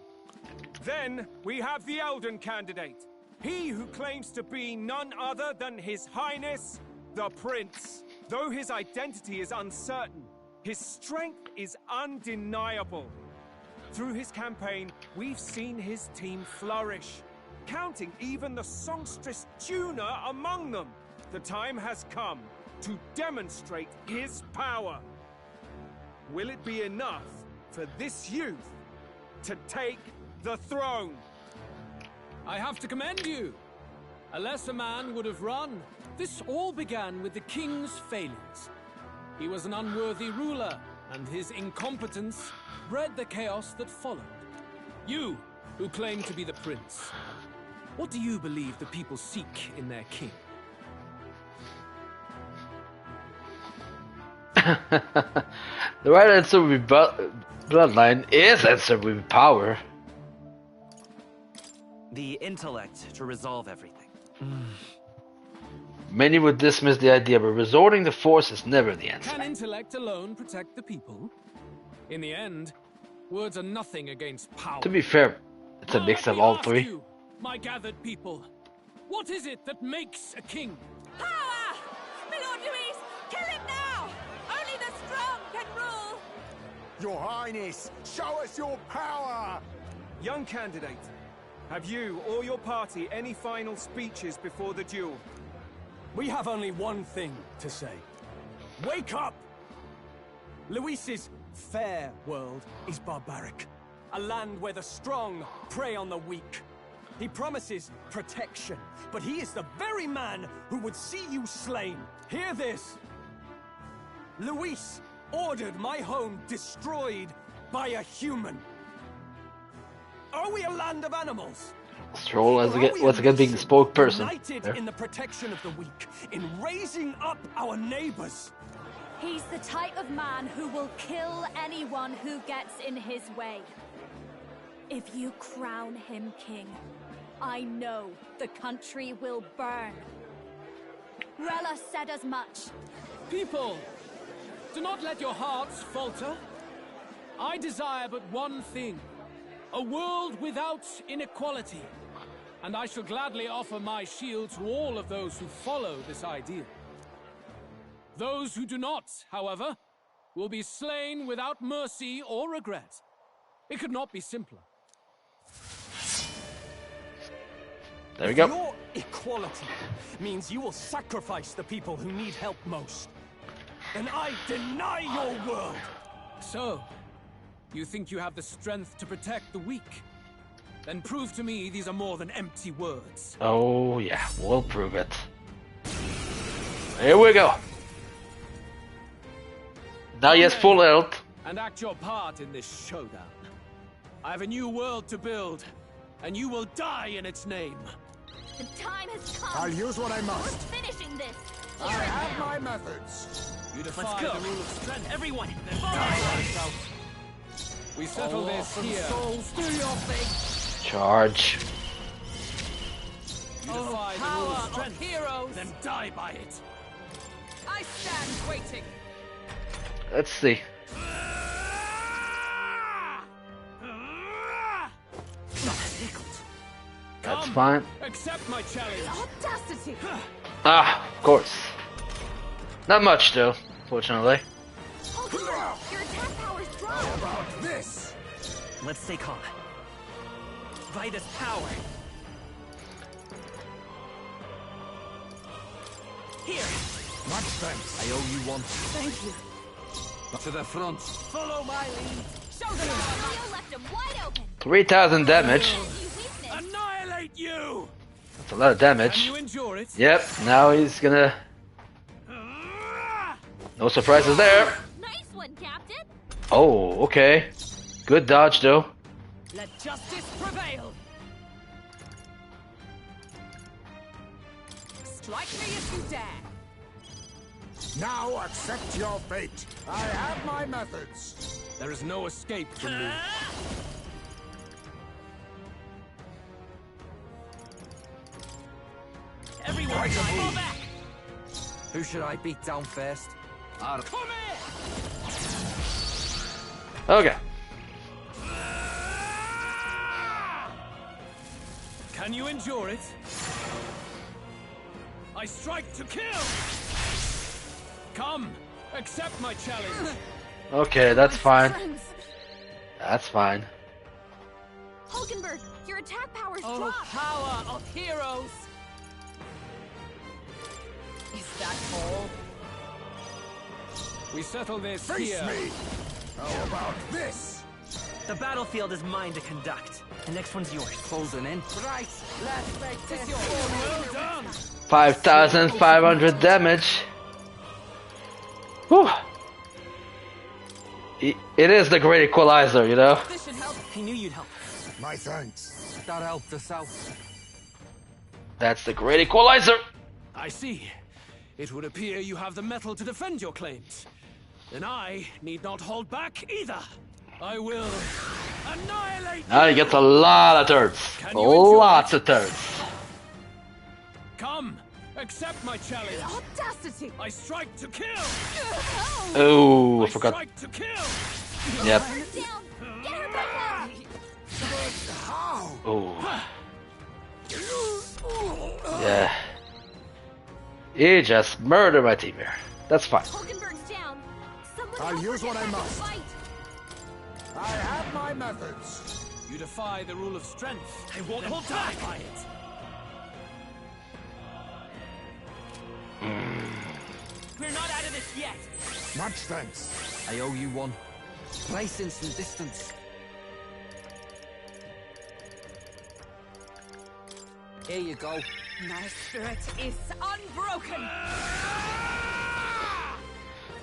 Then we have the Elden candidate, he who claims to be none other than His Highness, the Prince. Though his identity is uncertain, his strength is undeniable. Through his campaign, we've seen his team flourish, counting even the songstress Tuna among them. The time has come to demonstrate his power. Will it be enough for this youth to take the throne? I have to commend you. A lesser man would have run. This all began with the king's failings. He was an unworthy ruler, and his incompetence bred the chaos that followed. You, who claim to be the prince, what do you believe the people seek in their king? The right answer would be bloodline is answer would be power. The intellect to resolve everything. Many would dismiss the idea, but resorting to force is never the answer. Can intellect alone protect the people? In the end, words are nothing against power. To be fair, it's a mix of all three. You, my gathered people, what is it that makes a king? Power! My Lord Luis, kill him now! Only the strong can rule! Your Highness, show us your power! Young candidate, have you or your party any final speeches before the duel? We have only one thing to say. Wake up! Luis's fair world is barbaric. A land where the strong prey on the weak. He promises protection, but he is the very man who would see you slain. Hear this! Luis ordered my home destroyed by a human. Are we a land of animals? Stroll as once again being the spokesperson. United in the protection of the weak, in raising up our neighbors. He's the type of man who will kill anyone who gets in his way. If you crown him king, I know the country will burn. Rella said as much. People, do not let your hearts falter. I desire but one thing. A world without inequality. And I shall gladly offer my shield to all of those who follow this ideal. Those who do not, however, will be slain without mercy or regret. It could not be simpler. There we go. Your equality means you will sacrifice the people who need help most. And I deny your world! So, you think you have the strength to protect the weak? Then prove to me these are more than empty words. Oh yeah, we'll prove it. Here we go. Now he has full health. and act your part in this showdown. I have a new world to build, and you will die in its name. The time has come. I'll use what I must. We're finishing this. I have my methods. You defy Let's go. the rule of strength. Everyone, Then follow die me. thyself. We settle this here. Souls, do your thing. Charge. You defy the rule of strength. Heroes. Then die by it. I stand waiting. Let's see. That's Come, fine. accept my challenge. Audacity. Ah, of course. Not much though, fortunately. Your attack power's dropped. How about this? Let's stay calm. Vitus power. Here. Much thanks. I owe you one. Thank you. To the front. Follow my lead. Show them Leo left him wide open. 3,000 damage. Annihilate you. That's a lot of damage. Can you endure it? Yep, now he's gonna... No surprises there. Nice one, Captain. Oh, okay. Good dodge though. Let justice prevail. Strike me if you dare. Now accept your fate. I have my methods. There is no escape from me. Everyone, fall back. Who should I beat down first? Come here. Okay. Can you endure it? I strike to kill. Come, accept my challenge. Okay, that's fine. That's fine. Hulkenberg, your attack power's Oh, dropped. power of heroes. Is that all? We settle this Face here. me. How about this? The battlefield is mine to conduct. The next one's yours. Closing in. Right, let's make this your Well done. 5,500 damage. Whew. It is the great equalizer, you know? This should help. I knew you'd help. My thanks. That helped us out. That's the great equalizer. I see. It would appear you have the metal to defend your claims. Then I need not hold back either. I will annihilate Now he gets a lot of turds. Lots of turds. Come, accept my challenge. Audacity. I strike to kill. Oh, I forgot. Strike to kill. Yep. Down. Get her back up. Oh. Yeah. He just murdered my team here. That's fine. Hulkenberg's down. Someone I'll help use her what get I back to must. fight. I have my methods. You defy the rule of strength. I won't Then hold die back. by it. We're not out of this yet. Much thanks. I owe you one. Place instant distance. Here you go. My spirit is unbroken.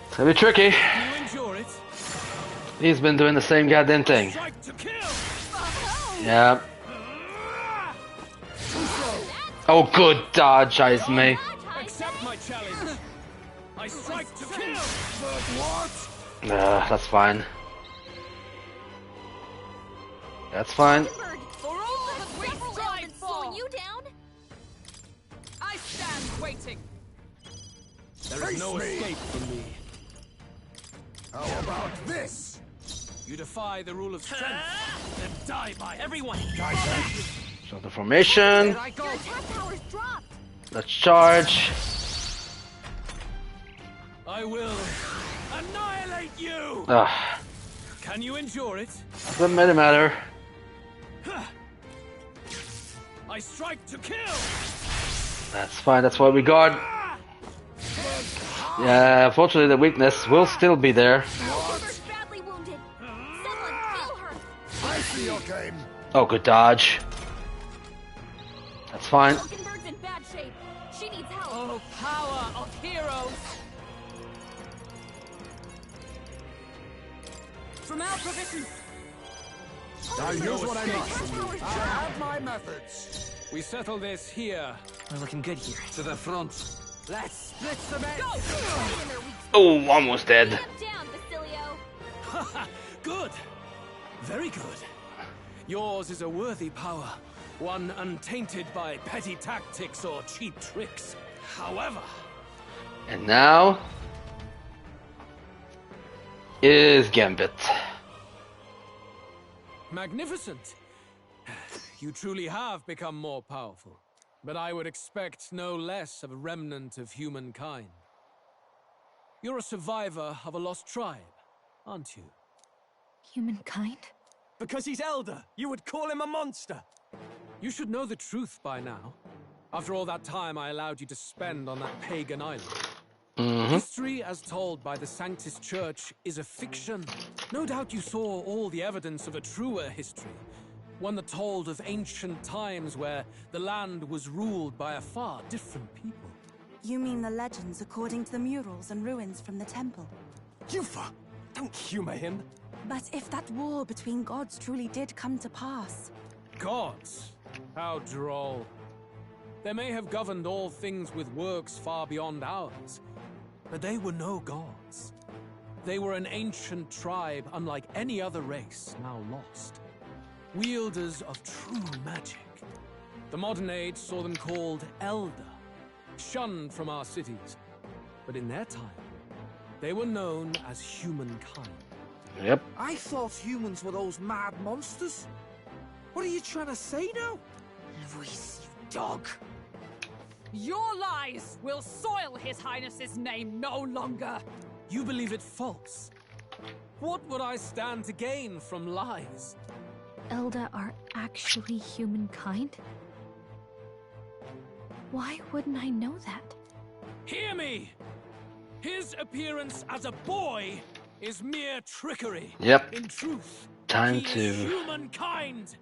It's gonna be tricky. Can you endure it? He's been doing the same goddamn thing. Strike to kill. Yeah. Oh, good dodge, Izme. Accept my challenge. I strike to kill. But what? That's fine. That's fine. Hulkenberg, for all the several elements slowing you down. I stand waiting. There is Face no me. escape from me. How about this? You defy the rule of strength. Then die by it. Everyone, So the formation. I go. Your attack power's dropped. Let's charge. I will annihilate you. Ah, Can you endure it? doesn't really matter. I strike to kill. That's fine. That's what we got. Yeah, unfortunately the weakness will still be there. Hulkenberg's badly wounded. Someone kill her. I see your game. Oh, good dodge. That's fine. Hulkenberg's in bad shape. She needs help. Oh, power of heroes. From our provision. Now here's what I must. I have my methods. We settle this here. We're looking good here. To the front. Let's split the men. Oh, almost dead. Down, Basilio. Good. Very good. Yours is a worthy power. One untainted by petty tactics or cheap tricks. However... And now... is Gambit. Magnificent. You truly have become more powerful. But I would expect no less of a remnant of humankind. You're a survivor of a lost tribe, aren't you? Humankind? Because he's elder, you would call him a monster. You should know the truth by now. After all that time I allowed you to spend on that pagan island. History as told by the Sanctus Church is a fiction. No doubt you saw all the evidence of a truer history. One that told of ancient times where the land was ruled by a far different people. You mean the legends according to the murals and ruins from the temple? Yufa! Don't humor him. But if that war between gods truly did come to pass... Gods? How droll. They may have governed all things with works far beyond ours, but they were no gods. They were an ancient tribe unlike any other race, now lost. Wielders of true magic. The modern age saw them called Elder, shunned from our cities. But in their time, they were known as humankind. Yep. I thought humans were those mad monsters. What are you trying to say now? Luis, you dog. Your lies will soil His Highness's name no longer. You believe it false. What would I stand to gain from lies? Elda are actually humankind? Why wouldn't I know that? Hear me! His appearance as a boy is mere trickery. Yep. In truth, Time he to... is humankind.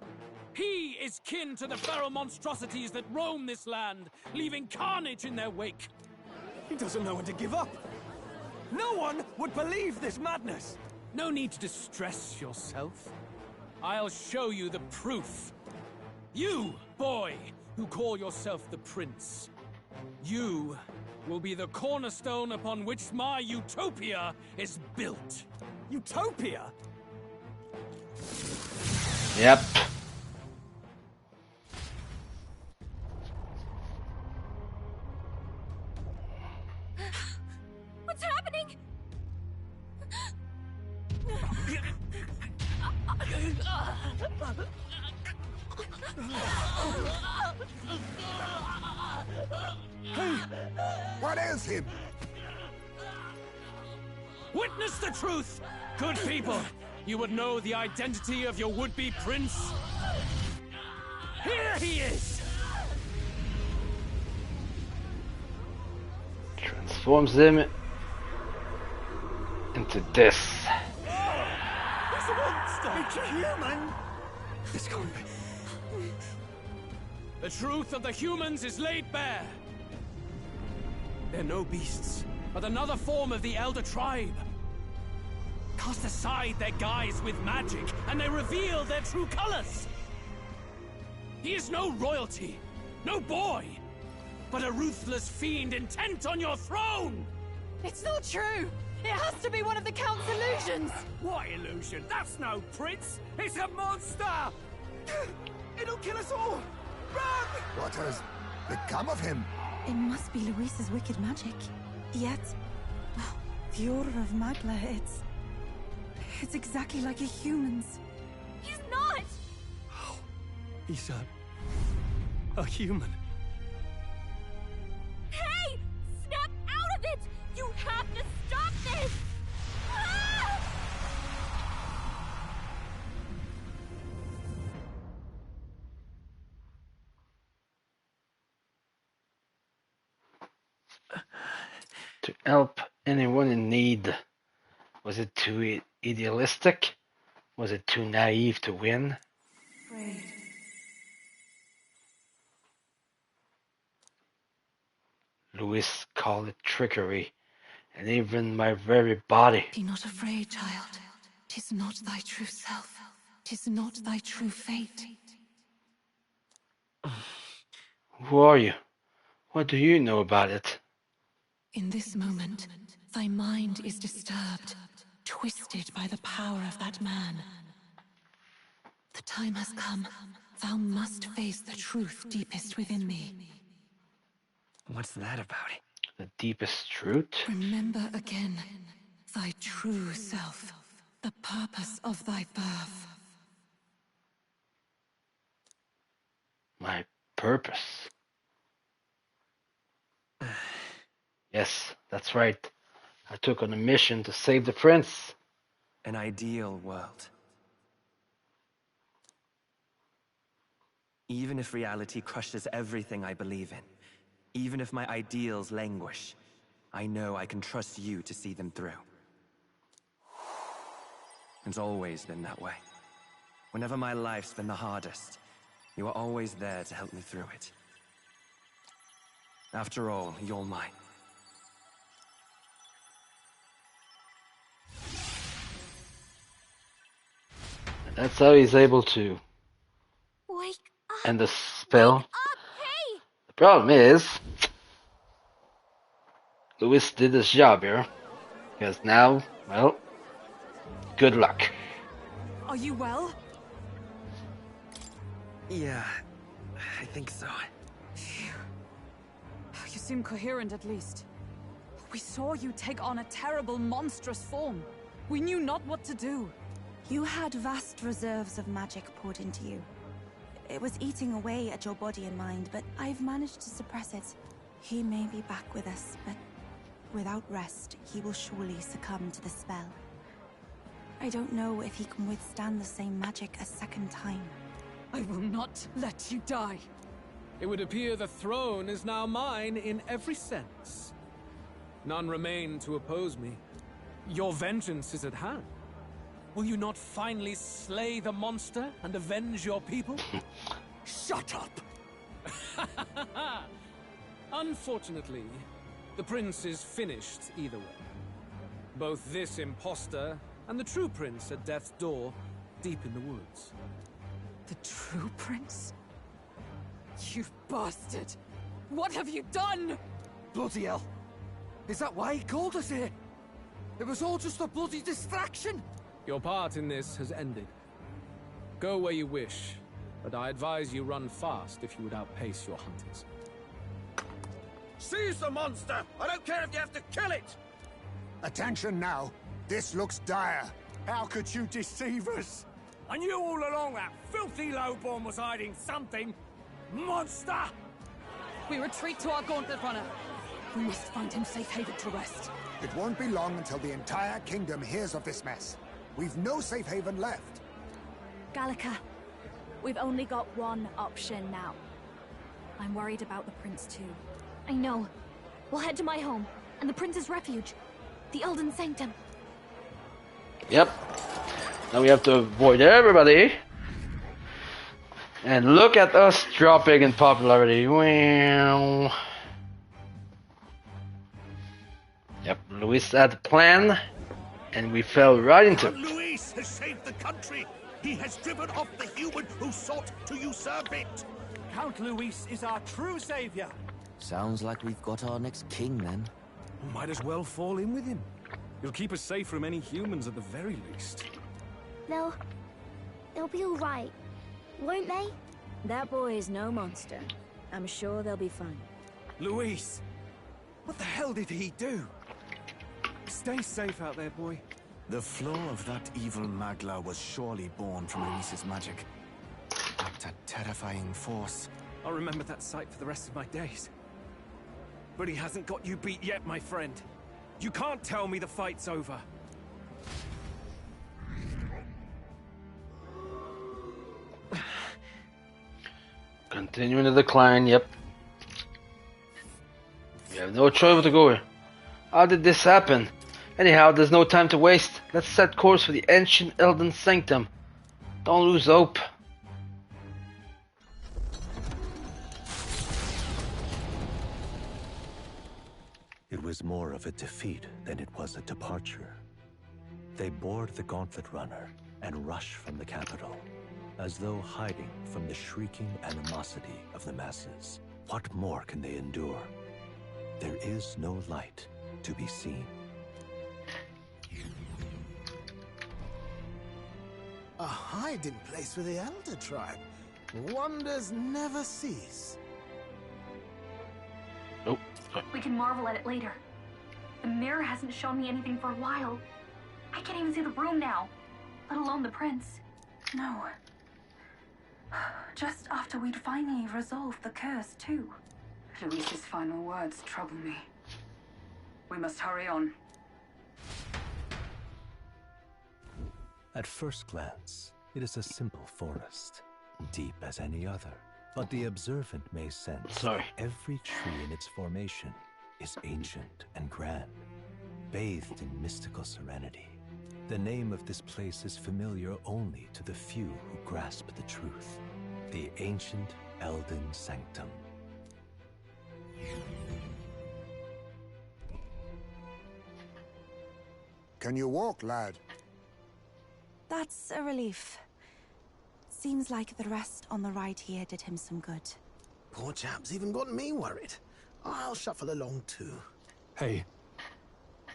He is kin to the feral monstrosities that roam this land, leaving carnage in their wake. He doesn't know when to give up. No one would believe this madness. No need to distress yourself. I'll show you the proof. You, boy, who call yourself the prince. You will be the cornerstone upon which my utopia is built. Utopia? Yep. What's happening? Hey! What is him? Witness the truth! Good people, you would know the identity of your would-be prince. Here he is! Transforms him into this. He's a monster! It's a human! It's gone. The truth of the humans is laid bare. They're no beasts, but another form of the Elder Tribe. Cast aside their guise with magic, and they reveal their true colors. He is no royalty, no boy, but a ruthless fiend intent on your throne! It's not true! It has to be one of the Count's illusions! What illusion? That's no prince! It's a monster! It'll kill us all! Run! What has become of him? It must be Luis's wicked magic. Yet, the aura of Magla, it's exactly like a human's. He's not! He's a human. Hey! Snap out of it! You have to stop this! Ah! To help anyone in need. Was it too idealistic? Was it too naive to win? Luis called it trickery, and even my very body. Be not afraid, child. 'Tis not thy true self. 'Tis not thy true fate. Who are you? What do you know about it? In this moment, thy mind is disturbed, twisted by the power of that man. The time has come. Thou must face the truth deepest within thee. What's that about? The deepest truth? Remember again thy true self, the purpose of thy birth. My purpose? Yes, that's right. I took on a mission to save the prince. An ideal world. Even if reality crushes everything I believe in, even if my ideals languish, I know I can trust you to see them through. It's always been that way. Whenever my life's been the hardest, you are always there to help me through it. After all, you're mine. And that's how he's able to Wake up! end the spell. Hey! The problem is, Louis did his job here. Because now, well, good luck. Are you well? Yeah, I think so. You seem coherent at least. We saw you take on a terrible, monstrous form. We knew not what to do. You had vast reserves of magic poured into you. It was eating away at your body and mind, but I've managed to suppress it. He may be back with us, but without rest, he will surely succumb to the spell. I don't know if he can withstand the same magic a second time. I will not let you die. It would appear the throne is now mine in every sense. None remain to oppose me. Your vengeance is at hand. Will you not finally slay the monster and avenge your people? Shut up! Unfortunately, the prince is finished either way. Both this imposter and the true prince at death's door, deep in the woods. The true prince? You bastard! What have you done? Bloody hell! Is that why he called us here? It was all just a bloody distraction! Your part in this has ended. Go where you wish, but I advise you run fast if you would outpace your hunters. Seize the monster! I don't care if you have to kill it! Attention now. This looks dire. How could you deceive us? I knew all along that filthy lowborn was hiding something. Monster! We retreat to our gauntlet runner. We must find him safe haven to rest. It won't be long until the entire kingdom hears of this mess. We've no safe haven left. Gallica, we've only got one option now. I'm worried about the prince too. I know. We'll head to my home, and the prince's refuge. The Elden Sanctum. Yep. Now we have to avoid everybody. And look at us dropping in popularity. Wow. Yep, Luis had a plan, and we fell right into it. Luis has saved the country. He has driven off the human who sought to usurp it. Count Luis is our true savior. Sounds like we've got our next king, then. Might as well fall in with him. He'll keep us safe from any humans at the very least. They'll be all right, won't they? That boy is no monster. I'm sure they'll be fine. Luis! What the hell did he do? Stay safe out there, boy. The flow of that evil Magla was surely born from Luis's magic. What a terrifying force. I'll remember that sight for the rest of my days. But he hasn't got you beat yet, my friend. You can't tell me the fight's over. Continuing to decline, yep. We have no choice but to go here. How did this happen? Anyhow, there's no time to waste. Let's set course for the ancient Elden Sanctum. Don't lose hope. It was more of a defeat than it was a departure. They board the Gauntlet Runner and rush from the capital, as though hiding from the shrieking animosity of the masses. What more can they endure? There is no light to be seen. A hiding place for the Elder Tribe. Wonders never cease. Oh. We can marvel at it later. The mirror hasn't shown me anything for a while. I can't even see the room now, let alone the prince. No. Just after we'd finally resolved the curse, too. Luis's final words trouble me. We must hurry on. At first glance, it is a simple forest, deep as any other. But the observant may sense that every tree in its formation is ancient and grand, bathed in mystical serenity. The name of this place is familiar only to the few who grasp the truth. The ancient Elden Sanctum. Can you walk, lad? That's a relief. Seems like the rest on the ride here did him some good. Poor chap's even got me worried. I'll shuffle along too. Hey,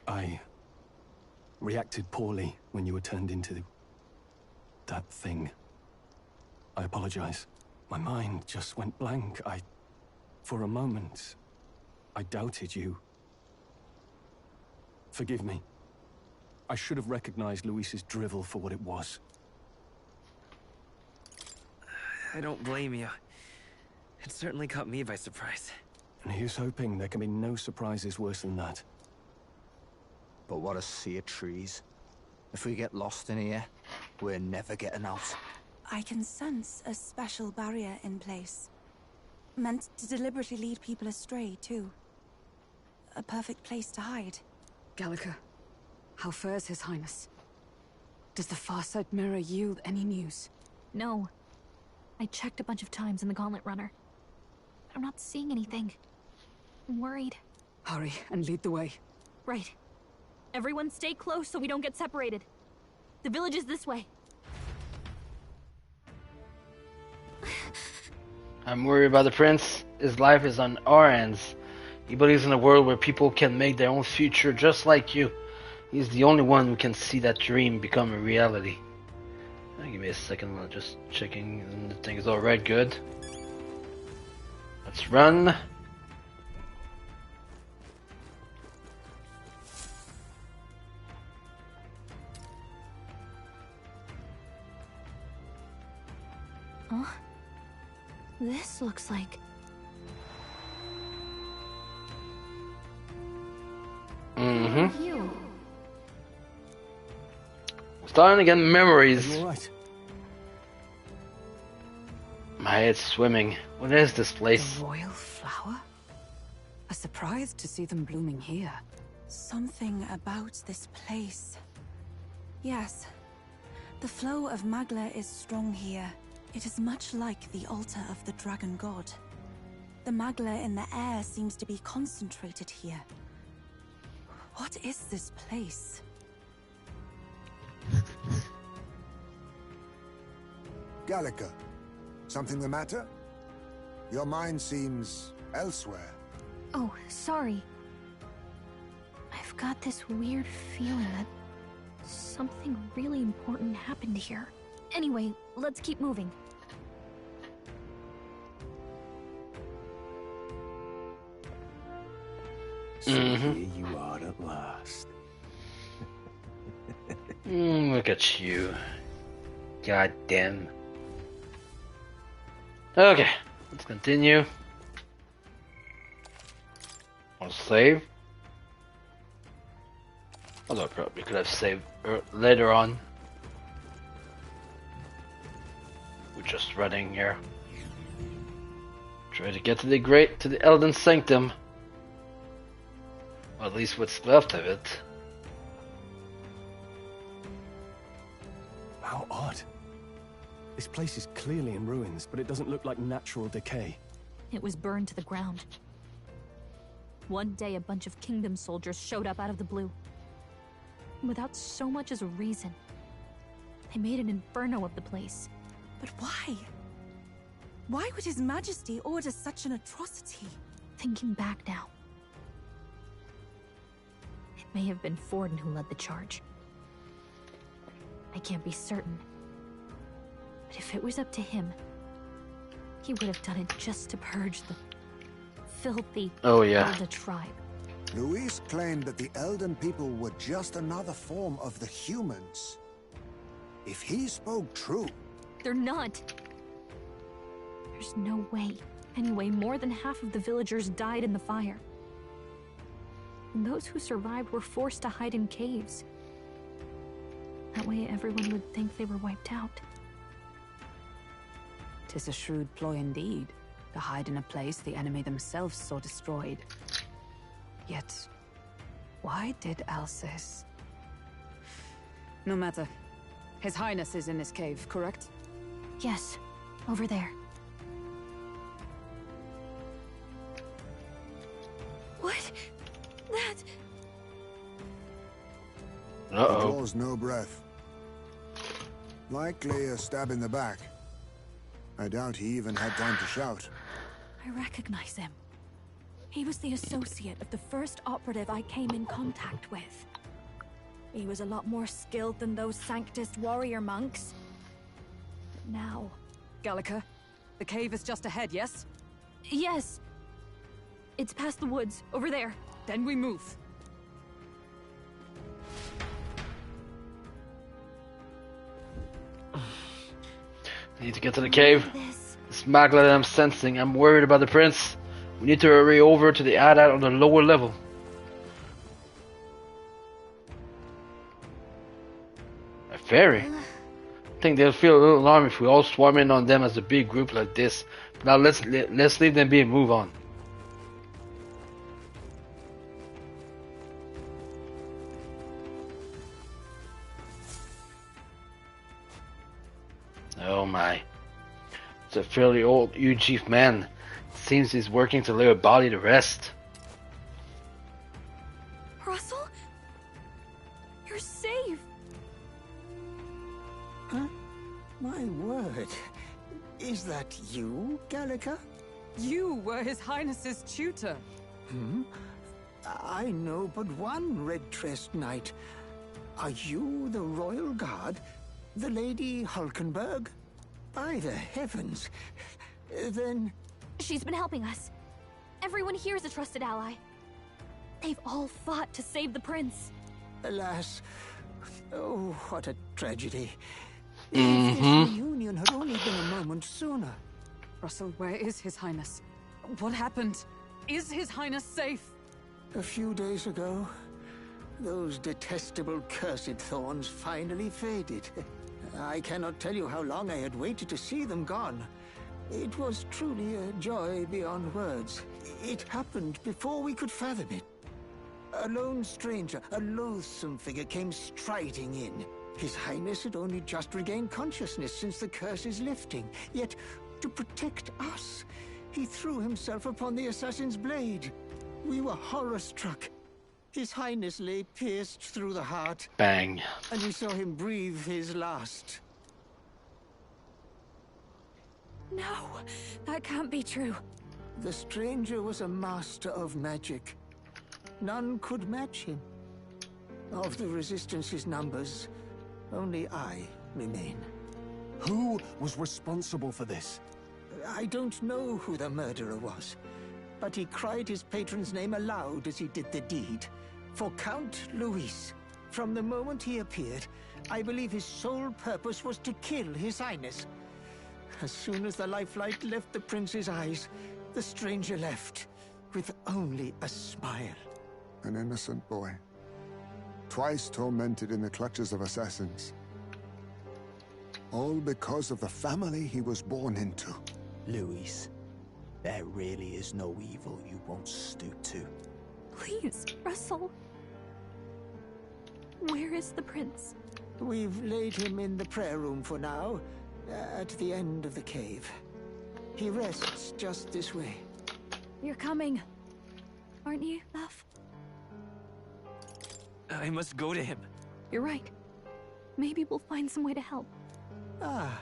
I reacted poorly when you were turned into that thing. I apologize. My mind just went blank. For a moment, I doubted you. Forgive me. I should have recognized Luis's drivel for what it was. I don't blame you. It certainly caught me by surprise. And here's hoping there can be no surprises worse than that. But what a sea of trees. If we get lost in here, we're never getting out. I can sense a special barrier in place. Meant to deliberately lead people astray, too. A perfect place to hide. Gallica, how fares His Highness? Does the Farsight Mirror yield any news? No. I checked a bunch of times in the Gauntlet Runner. I'm not seeing anything. I'm worried. Hurry and lead the way. Right. Everyone stay close so we don't get separated. The village is this way. I'm worried about the prince. His life is on our hands. He believes in a world where people can make their own future just like you. He's the only one who can see that dream become a reality. Give me a second, I'm just checking and the thing is alright, good. Let's run. Huh? This looks like... Mm-hmm. You. Starting to get memories. Are you all right? My head's swimming. What is this place? The royal flower? A surprise to see them blooming here. Something about this place. Yes. The flow of Magla is strong here. It is much like the altar of the dragon god. The Magla in the air seems to be concentrated here. What is this place? Gallica, something the matter? Your mind seems elsewhere. Oh, sorry. I've got this weird feeling that something really important happened here. Anyway, let's keep moving. So here you are at last. Look at you. God damn. Okay, let's continue. I'll save. Although I probably could have saved later on. We're just running here. Try to get to the Elden Sanctum. Or at least what's left of it. How odd. This place is clearly in ruins, but it doesn't look like natural decay. It was burned to the ground. One day a bunch of kingdom soldiers showed up out of the blue. without so much as a reason. They made an inferno of the place. But why? Why would His Majesty order such an atrocity? Thinking back now, it may have been Forden who led the charge. I can't be certain. But if it was up to him, he would have done it just to purge the filthy Elder tribe. Luis claimed that the Elden people were just another form of the humans. If he spoke true... They're not. There's no way. Anyway, more than half of the villagers died in the fire. And those who survived were forced to hide in caves. That way everyone would think they were wiped out. 'Tis a shrewd ploy indeed, to hide in a place the enemy themselves saw destroyed. Yet, why did Alcest? No matter. His Highness is in this cave, correct? Yes, over there. What? That... He draws no breath. Likely a stab in the back. I doubt he even had time to shout. I recognize him. He was the associate of the first operative I came in contact with. He was a lot more skilled than those Sanctist warrior monks. But now... Gallica, the cave is just ahead, yes? Yes. It's past the woods, over there. Then we move. I need to get to the cave. This magla that I'm sensing, I'm worried about the prince. We need to hurry over to the Adat on the lower level. A fairy? I think they'll feel a little alarmed if we all swarm in on them as a big group like this. Now let's leave them be and move on. Oh my. It's a fairly old chief man. Seems he's working to lay a body to rest. Russell? You're safe! Huh? My word. Is that you, Gallica? You were His Highness's tutor. Hmm? I know but one red-tressed knight. Are you the royal guard? The Lady Hulkenberg? By the heavens. Then... She's been helping us. Everyone here is a trusted ally. They've all fought to save the prince. Alas. Oh, what a tragedy. If this reunion had only been a moment sooner. Russell, where is His Highness? What happened? Is His Highness safe? A few days ago, those detestable cursed thorns finally faded. I cannot tell you how long I had waited to see them gone. It was truly a joy beyond words. It happened before we could fathom it. A lone stranger, a loathsome figure came striding in. His Highness had only just regained consciousness since the curse's lifting. Yet, to protect us, he threw himself upon the assassin's blade. We were horror-struck. His Highness lay pierced through the heart. Bang. And we saw him breathe his last. No, that can't be true. The stranger was a master of magic. None could match him. Of the Resistance's numbers, only I remain. Who was responsible for this? I don't know who the murderer was, but he cried his patron's name aloud as he did the deed. For Count Luis, from the moment he appeared, I believe his sole purpose was to kill His Highness. As soon as the lifelight left the prince's eyes, the stranger left, with only a smile. An innocent boy. Twice tormented in the clutches of assassins. All because of the family he was born into. Luis, there really is no evil you won't stoop to. Please, Russell. Where is the prince? We've laid him in the prayer room for now, at the end of the cave. He rests just this way. You're coming, aren't you, love? I must go to him. You're right. Maybe we'll find some way to help. Ah,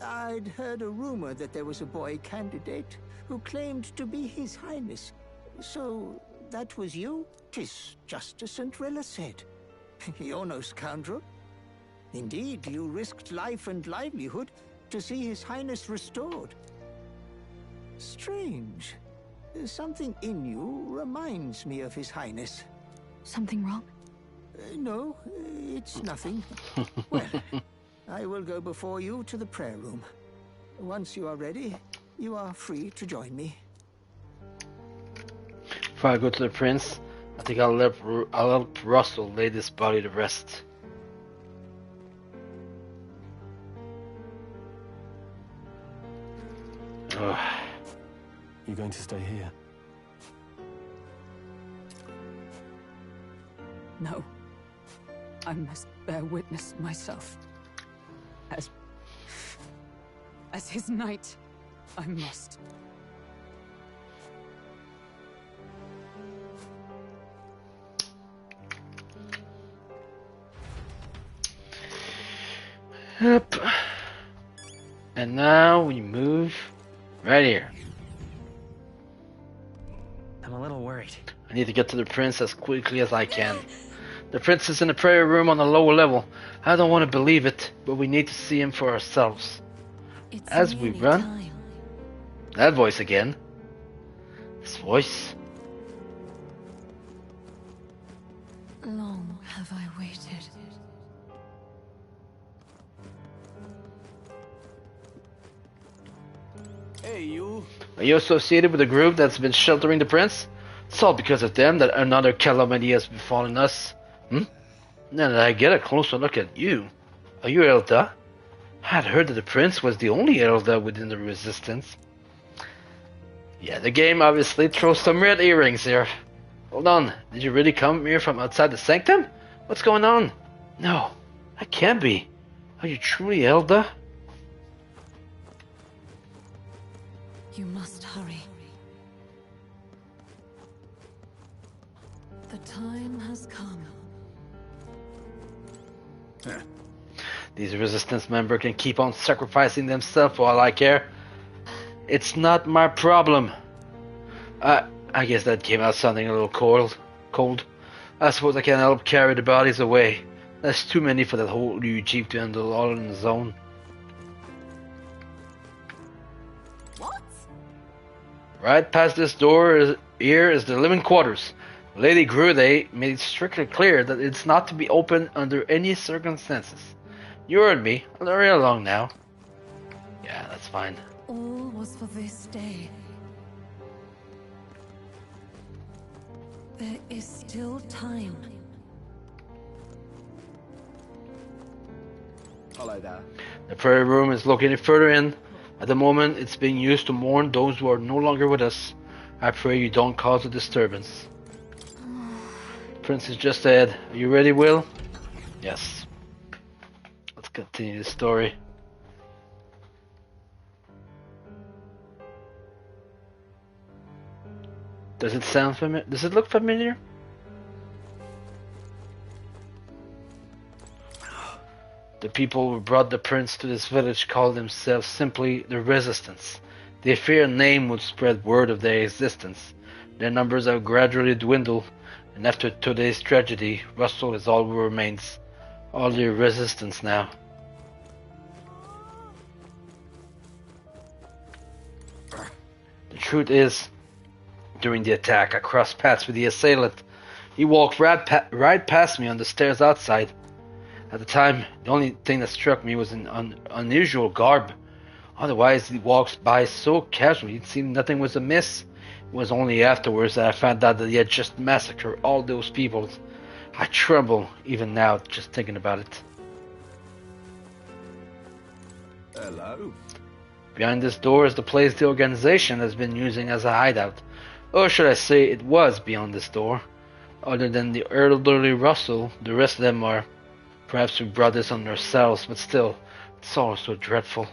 I'd heard a rumor that there was a boy candidate who claimed to be His Highness. So, that was you? 'Tis just as St. Rilla said. You're no scoundrel. Indeed, you risked life and livelihood to see His Highness restored. Strange. Something in you reminds me of His Highness. Something wrong? No, it's nothing. Well, I will go before you to the prayer room. Once you are ready, you are free to join me. Before I go to the prince, I think I'll help Russell lay this body to rest. Ugh. You going to stay here? No. I must bear witness myself. As his knight, I must. Yep. And now we move right here. I'm a little worried. I need to get to the prince as quickly as I can. The prince is in the prayer room on the lower level. I don't want to believe it, but we need to see him for ourselves. As we run... That voice again. This voice. Long have I waited. Hey, you. Are you associated with a group that's been sheltering the prince? It's all because of them that another calamity has befallen us. Now that I get a closer look at you, are you Elda? I had heard that the prince was the only Elda within the resistance. Yeah, the game obviously throws some red earrings here. Hold on, did you really come here from outside the sanctum? What's going on? No, that can't be. Are you truly Elda? You must hurry. The time has come. These resistance members can keep on sacrificing themselves for all I care. It's not my problem. I guess that came out sounding a little cold. I suppose I can help carry the bodies away. There's too many for that whole new chief to handle all on his own. What? Right past this door here is the living quarters. Lady Grude made it strictly clear that it's not to be opened under any circumstances. You heard me. I'll hurry along now. Yeah, that's fine. All was for this day. There is still time. Hello there. The prayer room is located further in. At the moment, it's being used to mourn those who are no longer with us. I pray you don't cause a disturbance. Prince is just ahead. Are you ready, Will? Yes. Let's continue the story. Does it sound familiar? Does it look familiar? The people who brought the prince to this village called themselves simply the Resistance. They feared a name would spread word of their existence. Their numbers have gradually dwindled, and after today's tragedy, Russell is all who remains. All the Resistance now. The truth is, during the attack, I crossed paths with the assailant. He walked right past me on the stairs outside. At the time, the only thing that struck me was an unusual garb. Otherwise, he walks by so casually, it seemed nothing was amiss. It was only afterwards that I found out that he had just massacred all those people. I tremble, even now, just thinking about it. Hello. Behind this door is the place the organization has been using as a hideout. Or should I say, it was beyond this door. Other than the elderly Russell, the rest of them are... Perhaps we brought this on ourselves, but still, it's all so dreadful.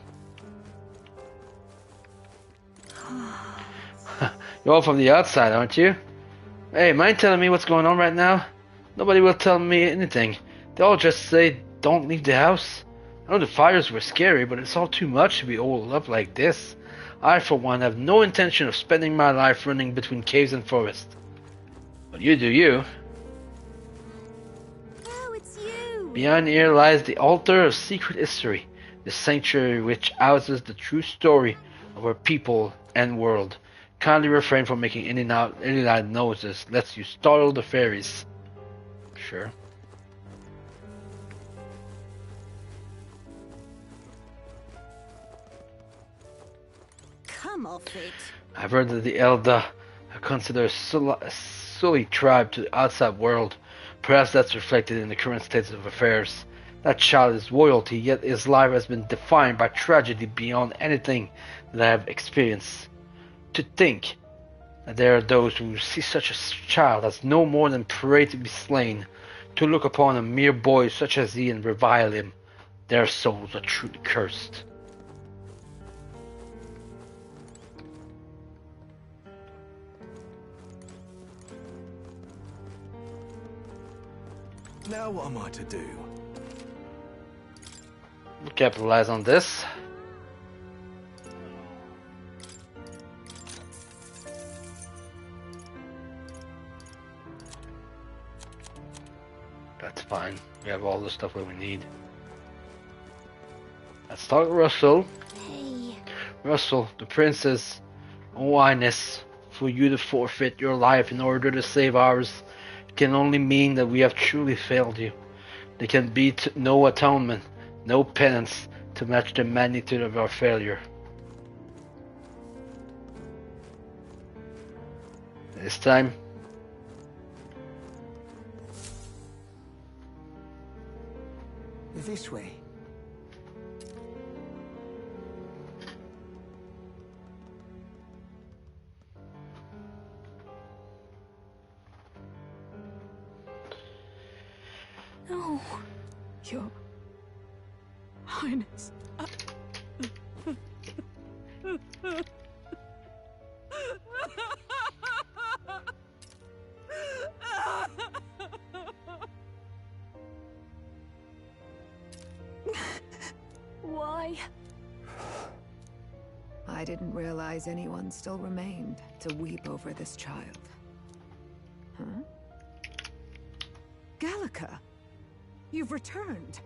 You're all from the outside, aren't you? Hey, mind telling me what's going on right now? Nobody will tell me anything. They all just say, don't leave the house. I know the fires were scary, but it's all too much to be holed up like this. I, for one, have no intention of spending my life running between caves and forests. But you do you. Oh, it's you! Behind here lies the altar of secret history, the sanctuary which houses the true story of our people and world. Kindly refrain from making any loud noises, lest you startle the fairies. Sure. Come off it. I've heard that the Elda are considered a sully tribe to the outside world. Perhaps that's reflected in the current state of affairs. That child is royalty, yet his life has been defined by tragedy beyond anything that I have experienced. To think that there are those who see such a child as no more than prey to be slain, to look upon a mere boy such as he and revile him, their souls are truly cursed. Now what am I to do? We'll capitalize on this. That's fine. We have all the stuff that we need. Let's talk to Russell. Hey. Russell, the princess, oh highness, for you to forfeit your life in order to save ours can only mean that we have truly failed you. There can be no atonement, no penance to match the magnitude of our failure. This time, This way. No, Your Highness. Why? I didn't realize anyone still remained to weep over this child. Huh? Gallica! You've returned!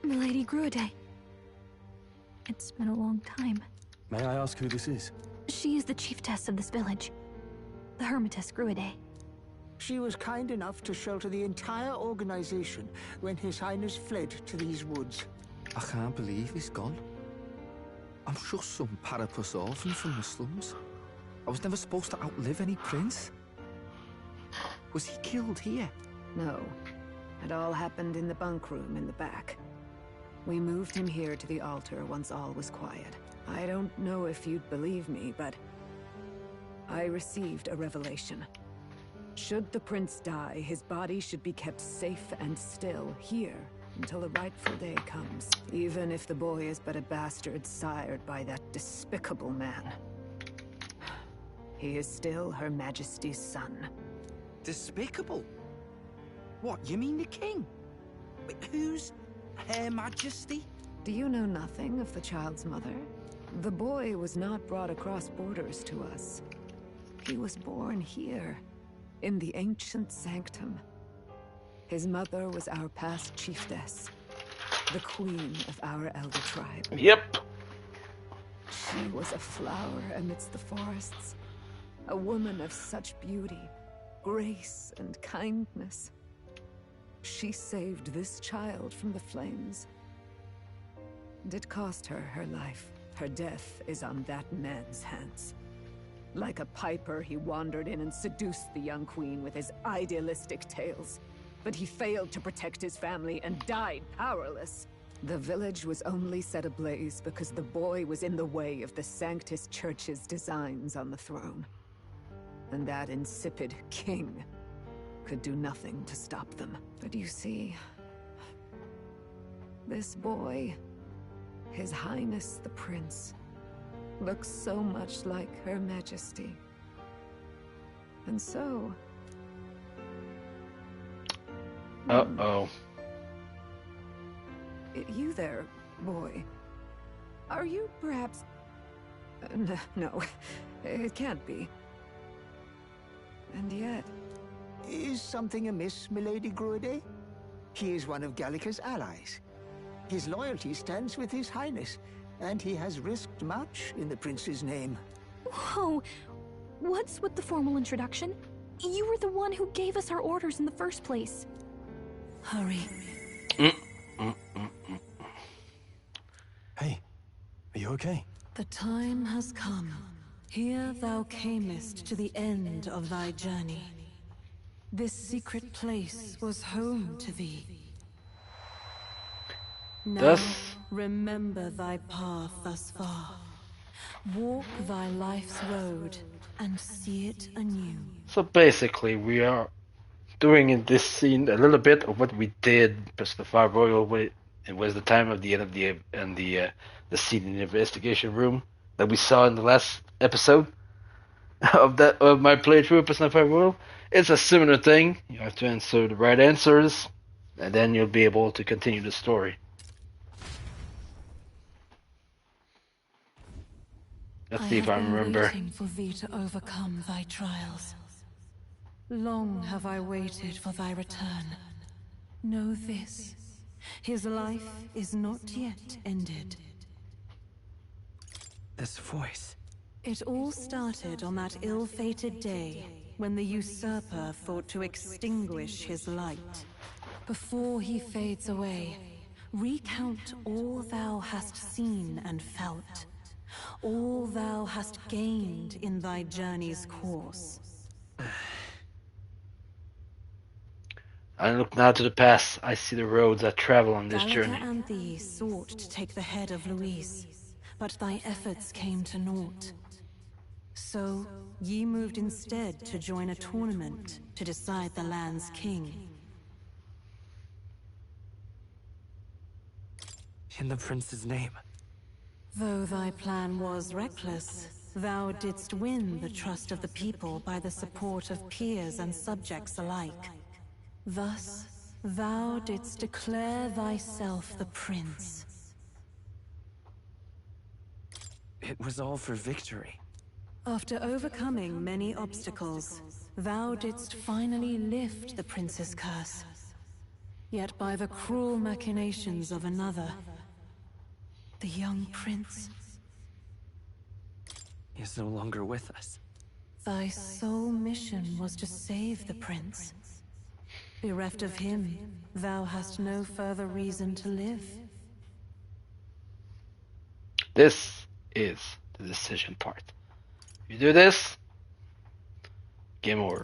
Milady Gruade. It's been a long time. May I ask who this is? She is the chiefess of this village. The Hermitess Gruade. She was kind enough to shelter the entire organization when His Highness fled to these woods. I can't believe he's gone. I'm just some parapus orphan from the slums. I was never supposed to outlive any prince. Was he killed here? No. It all happened in the bunk room in the back. We moved him here to the altar once all was quiet. I don't know if you'd believe me, but I received a revelation. Should the prince die, his body should be kept safe and still here until the rightful day comes, even if the boy is but a bastard sired by that despicable man. He is still Her Majesty's son. Despicable? What, you mean the king? Wait, who's Her Majesty? Do you know nothing of the child's mother? The boy was not brought across borders to us. He was born here, in the ancient sanctum. His mother was our past chiefess, the queen of our elder tribe. Yep. She was a flower amidst the forests, a woman of such beauty, grace, and kindness. She saved this child from the flames. And it cost her her life. Her death is on that man's hands. Like a piper, he wandered in and seduced the young queen with his idealistic tales. But he failed to protect his family and died powerless. The village was only set ablaze because the boy was in the way of the Sanctus Church's designs on the throne. And that insipid king could do nothing to stop them. But you see, this boy, His Highness the Prince, looks so much like Her Majesty. And so... Uh-oh. You there, boy. Are you perhaps... no, it can't be. And yet... Is something amiss, Milady Gruede? He is one of Gallica's allies. His loyalty stands with His Highness, and he has risked much in the Prince's name. Whoa! What's with the formal introduction? You were the one who gave us our orders in the first place. Hurry. Hey, are you okay? The time has come. Here thou camest to the end of thy journey. This secret place was home to thee. Now remember thy path thus far. Walk thy life's road and see it anew. So basically, we are doing in this scene a little bit of what we did plus the Fire Royal way. It was the time of the end of the scene in the investigation room that we saw in the last episode of my playthrough of Persona 5 Royal. It's a similar thing. You have to answer the right answers, and then you'll be able to continue the story. Let's see if I remember. Waiting for thee to overcome thy trials. Long have I waited for thy return. Know this, his life is not yet ended. This voice. It all started on that ill-fated day when the usurper thought to extinguish his light. Before he fades away, recount all thou hast seen and felt, all thou hast gained in thy journey's course. I look now to the past. I see the roads I travel on this journey. Gallica and thee sought to take the head of Luis, but thy efforts came to naught. So, ye moved instead to join a tournament to decide the land's king. In the prince's name. Though thy plan was reckless, thou didst win the trust of the people by the support of peers and subjects alike. Thus, thou didst declare thyself the prince. It was all for victory. After overcoming many obstacles, thou didst finally lift the prince's curse. Yet by the cruel machinations of another, the young prince... He is no longer with us. Thy sole mission was to save the prince. Bereft of him, thou hast no further reason to live. This is the decision part. You do this, game over.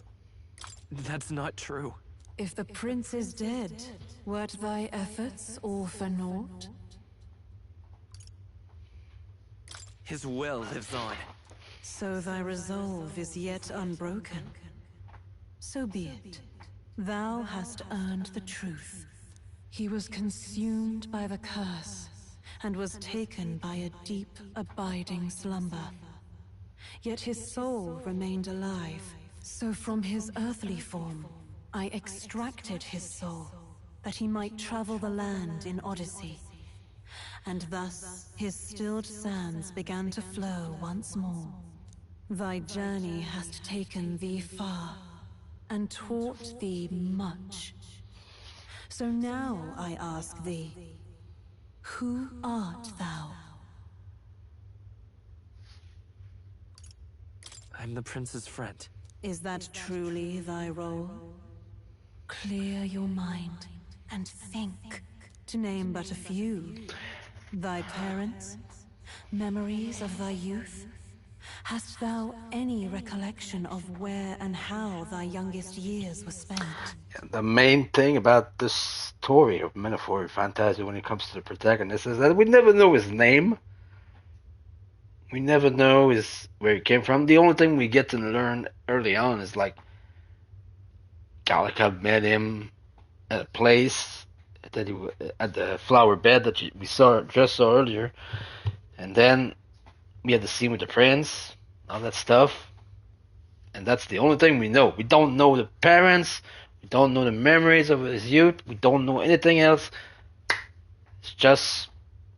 That's not true. If the prince is dead, wert thy efforts all for naught? His will lives on. So thy resolve is yet unbroken. So be it. Thou hast earned the truth. He was consumed by the curse, and was taken by a deep, abiding slumber. Yet his soul remained alive, so from his earthly form, I extracted his soul, that he might travel the land in Odyssey. And thus, his stilled sands began to flow once more. Thy journey hast taken thee far, and taught thee much. So now I ask thee, who art thou? I'm the prince's friend. Is that truly thy role? Clear your mind and think, to name but a few. Thy parents, memories of thy youth? Hast thou any recollection of where and how thy youngest years were spent? The main thing about this story of Metaphor ReFantazio when it comes to the protagonist is that we never know his name. We never know where he came from. The only thing we get to learn early on is like Gallica met him at a place that he at the flower bed that we just saw earlier, and then we had the scene with the prince, all that stuff, and that's the only thing we know. We don't know the parents, we don't know the memories of his youth, we don't know anything else. It's It's just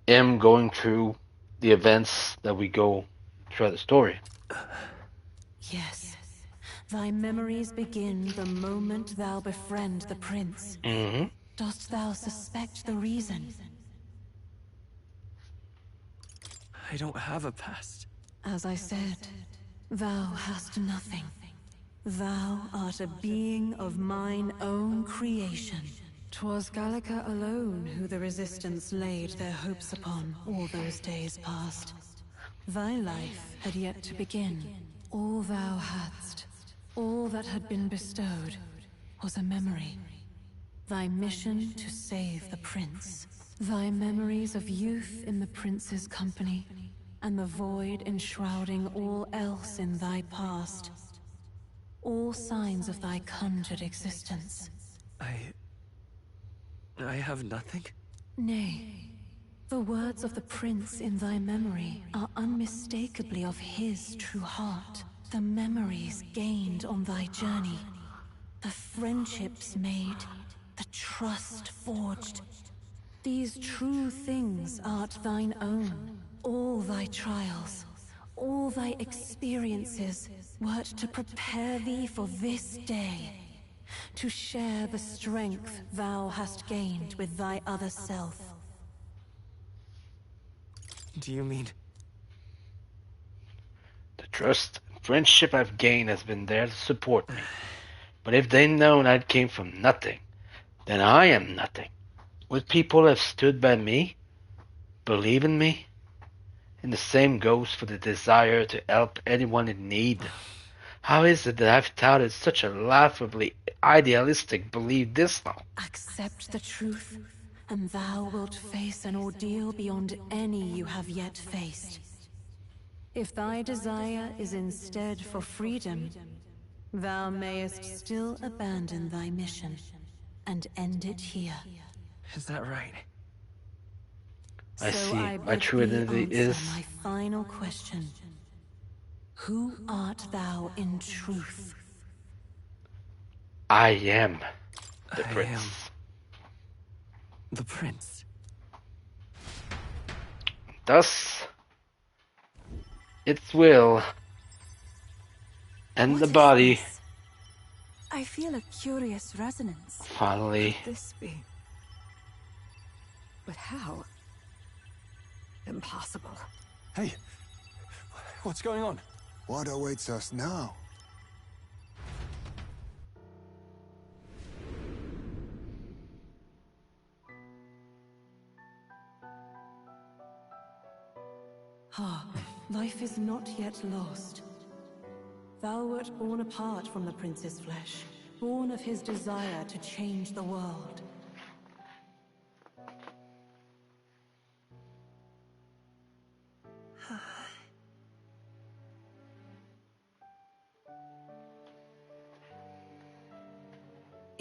him going through the events that we go throughout the story. Yes. Thy memories begin the moment thou befriend the prince. Mm-hmm. Dost thou suspect the reason? I don't have a past. As I said, thou hast nothing. Thou art a being of mine own creation. 'Twas Gallica alone who the Resistance laid their hopes upon all those days past. Thy life had yet to begin. All thou hadst, all that had been bestowed, was a memory. Thy mission to save the prince. Thy memories of youth in the prince's company, and the void enshrouding all else in thy past. All signs of thy conjured existence. I have nothing? Nay. The words of the prince in thy memory are unmistakably of his true heart. The memories gained on thy journey. The friendships made. The trust forged. These true things art thine own. All thy trials, all thy experiences, wert to prepare thee for this day. To share the strength thou hast gained with thy other self. Do you mean... The trust and friendship I've gained has been there to support me. But if they'd known I came from nothing, then I am nothing. Would people have stood by me? Believe in me? And the same goes for the desire to help anyone in need. How is it that I've touted such a laughably idealistic belief this long? Accept the truth, and thou wilt face an ordeal beyond any you have yet faced. If thy desire is instead for freedom, thou mayest still abandon thy mission and end it here. Is that right? I So see. I My bid true thee identity answer is... my final question. Who art thou in truth? I am the prince. I am the prince. Thus, its will and What the is body this? I feel a curious resonance. finally... Could this be? But how? Impossible. Hey, what's going on? What awaits us now? Ah, life is not yet lost. Thou wert born apart from the prince's flesh, born of his desire to change the world.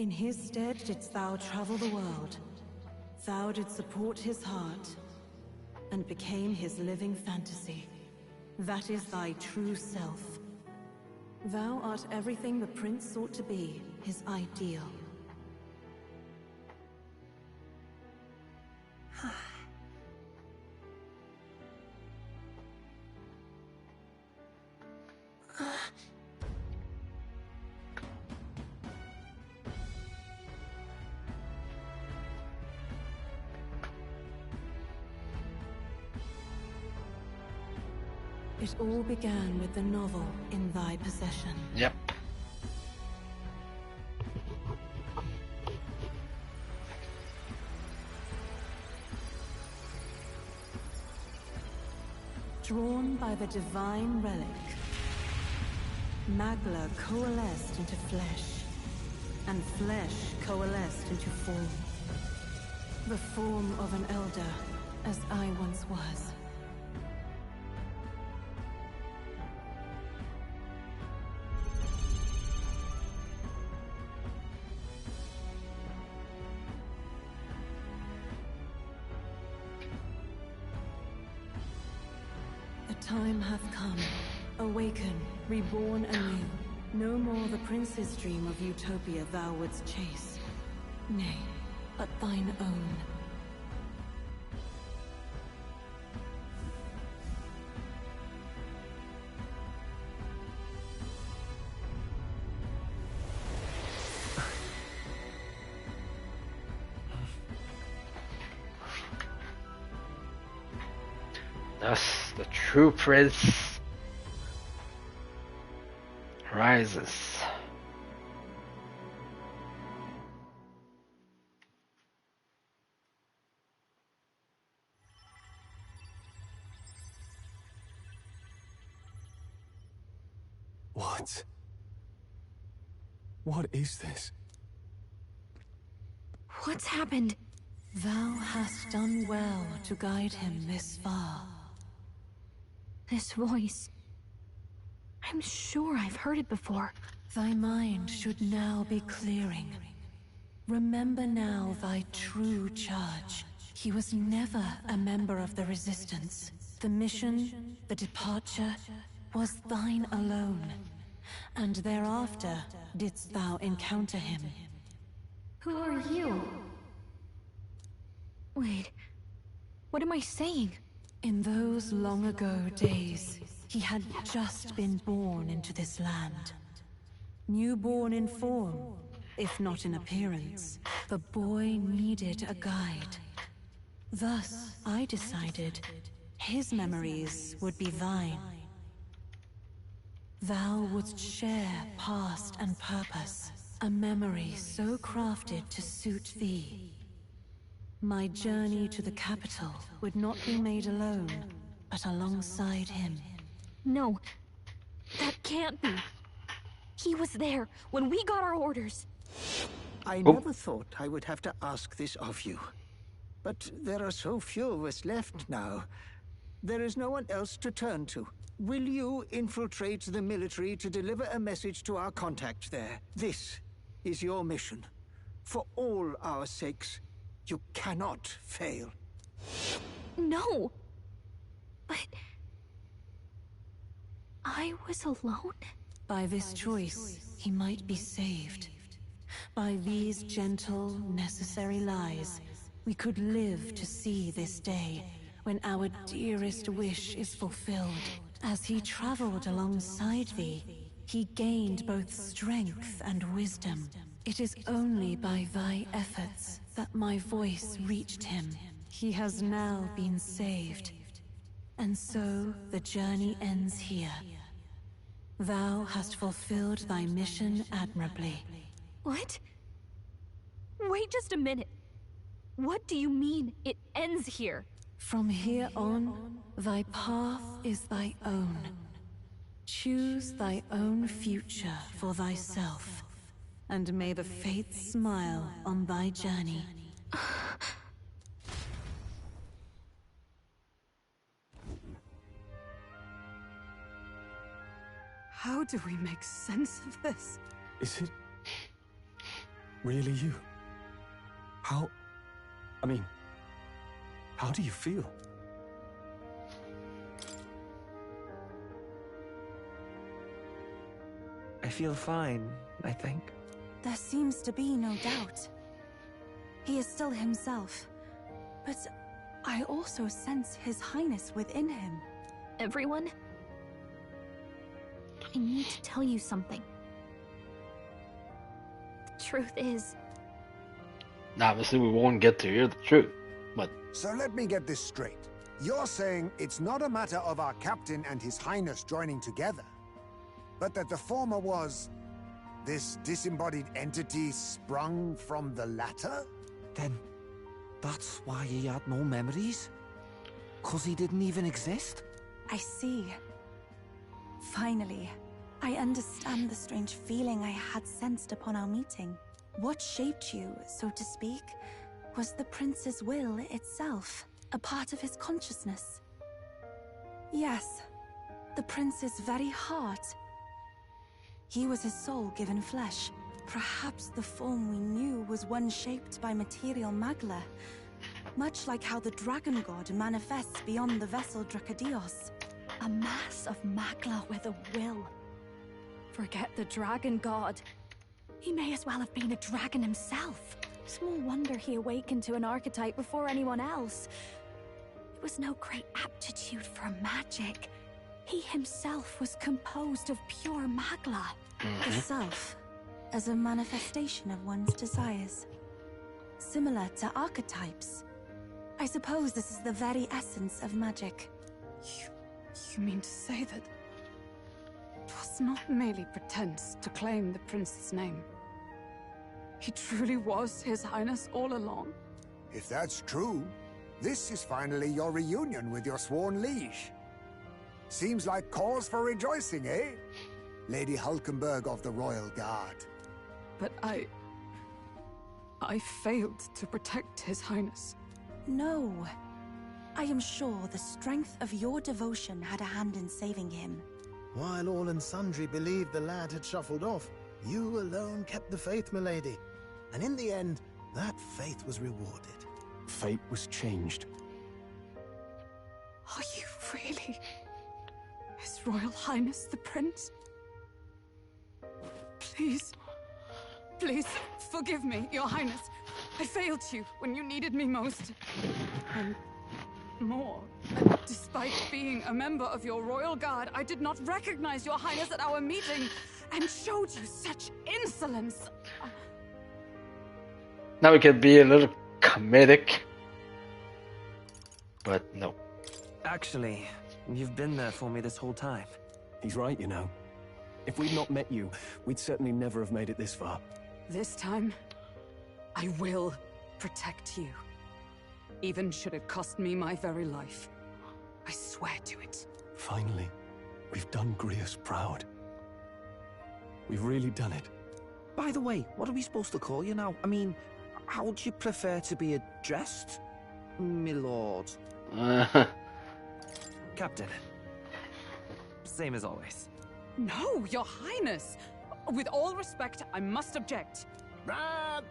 In his stead didst thou travel the world. Thou didst support his heart, and became his living fantasy. That is thy true self. Thou art everything the prince sought to be, his ideal. It all began with the novel in thy possession. Yep. Drawn by the divine relic, Magla coalesced into flesh, and flesh coalesced into form. The form of an elder, as I once was. Time hath come. Awaken, reborn anew. No more the prince's dream of utopia thou wouldst chase. Nay, but thine own. Thus, the true prince rises. What? What is this? What's happened? Thou hast done well to guide him this far. This voice. I'm sure I've heard it before. Thy mind should now be clearing. Remember now thy true charge. He was never a member of the Resistance. The mission, the departure, was thine alone. And thereafter didst thou encounter him. Who are you? Wait, what am I saying? In those long ago days, he had just been born into this land. Newborn in form, if not in appearance, the boy needed a guide. Thus, I decided his memories would be thine. Thou wouldst share past and purpose, a memory so crafted to suit thee. My journey to the capital would not be made alone, but alongside him. No, that can't be. He was there when we got our orders. I never thought I would have to ask this of you. But there are so few of us left now. There is no one else to turn to. Will you infiltrate the military to deliver a message to our contact there? This is your mission. For all our sakes, you cannot fail. No! But... I was alone? By this choice, he might be saved. By these gentle, necessary lies, we could live to see this day, when our dearest wish is fulfilled. As he traveled alongside thee, he gained both strength and wisdom. It is only by thy efforts that my voice reached him. He has now been saved. And so the journey ends here. Thou hast fulfilled thy mission admirably. What? Wait just a minute. What do you mean, it ends here? From here on, thy path is thy own. Choose thy own future for thyself, and may the fates smile on thy journey. How do we make sense of this? Is it really you? How do you feel? I feel fine, I think. There seems to be no doubt. He is still himself, but I also sense His Highness within him. Everyone? I need to tell you something. The truth is... Obviously, we won't get to hear the truth, but... So let me get this straight. You're saying it's not a matter of our captain and His Highness joining together, but that the former was... this disembodied entity sprung from the latter? Then, that's why he had no memories? 'Cause he didn't even exist? I see. Finally, I understand the strange feeling I had sensed upon our meeting. What shaped you, so to speak, was the prince's will itself, a part of his consciousness. Yes, the prince's very heart. He was his soul given flesh. Perhaps the form we knew was one shaped by material magla, much like how the dragon god manifests beyond the vessel Drakadios. A mass of magla with a will. Forget the dragon god. He may as well have been a dragon himself. Small wonder he awakened to an archetype before anyone else. It was no great aptitude for magic. He himself was composed of pure magla. The self, as a manifestation of one's desires. Similar to archetypes. I suppose this is the very essence of magic. You mean to say that it was not merely pretense to claim the prince's name? He truly was His Highness all along? If that's true, this is finally your reunion with your sworn liege. Seems like cause for rejoicing, eh? Lady Hulkenberg of the Royal Guard. But I failed to protect His Highness. No. I am sure the strength of your devotion had a hand in saving him. While all and sundry believed the lad had shuffled off, you alone kept the faith, milady. And in the end, that faith was rewarded. Fate was changed. Are you really His Royal Highness the Prince? Please, please, forgive me, Your Highness. I failed you when you needed me most. And more, despite being a member of your Royal Guard, I did not recognize Your Highness at our meeting and showed you such insolence. Now we could be a little comedic, but no. Actually, you've been there for me this whole time. He's right, you know. If we'd not met you, we'd certainly never have made it this far. This time, I will protect you. Even should it cost me my very life. I swear to it. Finally, we've done Grius proud. We've really done it. By the way, what are we supposed to call you now? I mean, how would you prefer to be addressed, my lord? Captain. Same as always. No, Your Highness! With all respect, I must object.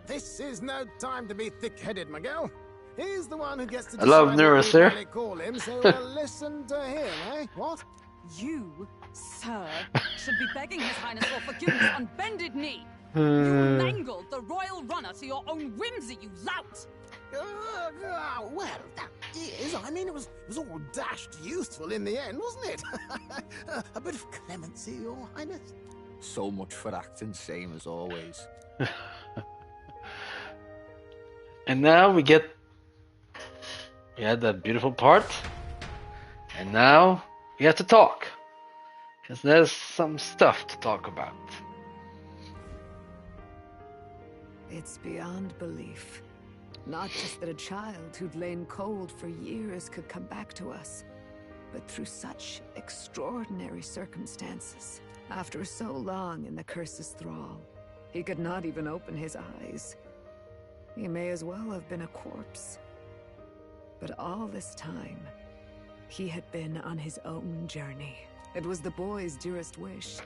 This is no time to be thick-headed, Miguel. He's the one who gets to I love decide what Neuroser. they call him, so listen to him, eh? What? You, sir, should be begging His Highness for forgiveness on bended knee. You Hmm. mangled the royal runner to your own whimsy, you lout! Well, that is, I mean, it was all dashed useful in the end, wasn't it? A bit of clemency, Your Highness. So much for acting same as always. And now we had that beautiful part, and now we have to talk, because there's some stuff to talk about. It's beyond belief. Not just that a child who'd lain cold for years could come back to us, but through such extraordinary circumstances. After so long in the curse's thrall, he could not even open his eyes. He may as well have been a corpse. But all this time, he had been on his own journey. It was the boy's dearest wish.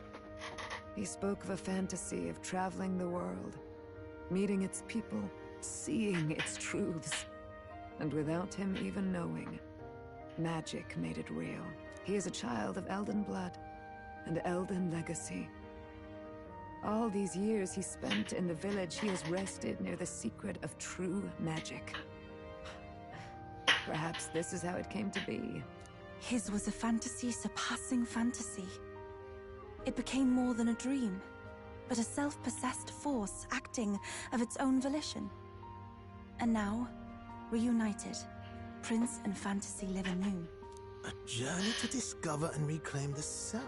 He spoke of a fantasy of traveling the world, meeting its people, seeing its truths. And without him even knowing, magic made it real. He is a child of Elden blood and Elden legacy. All these years he spent in the village, he has rested near the secret of true magic. Perhaps this is how it came to be. His was a fantasy surpassing fantasy. It became more than a dream, but a self-possessed force acting of its own volition. And now, reunited, Prince and fantasy live anew. A journey to discover and reclaim the self,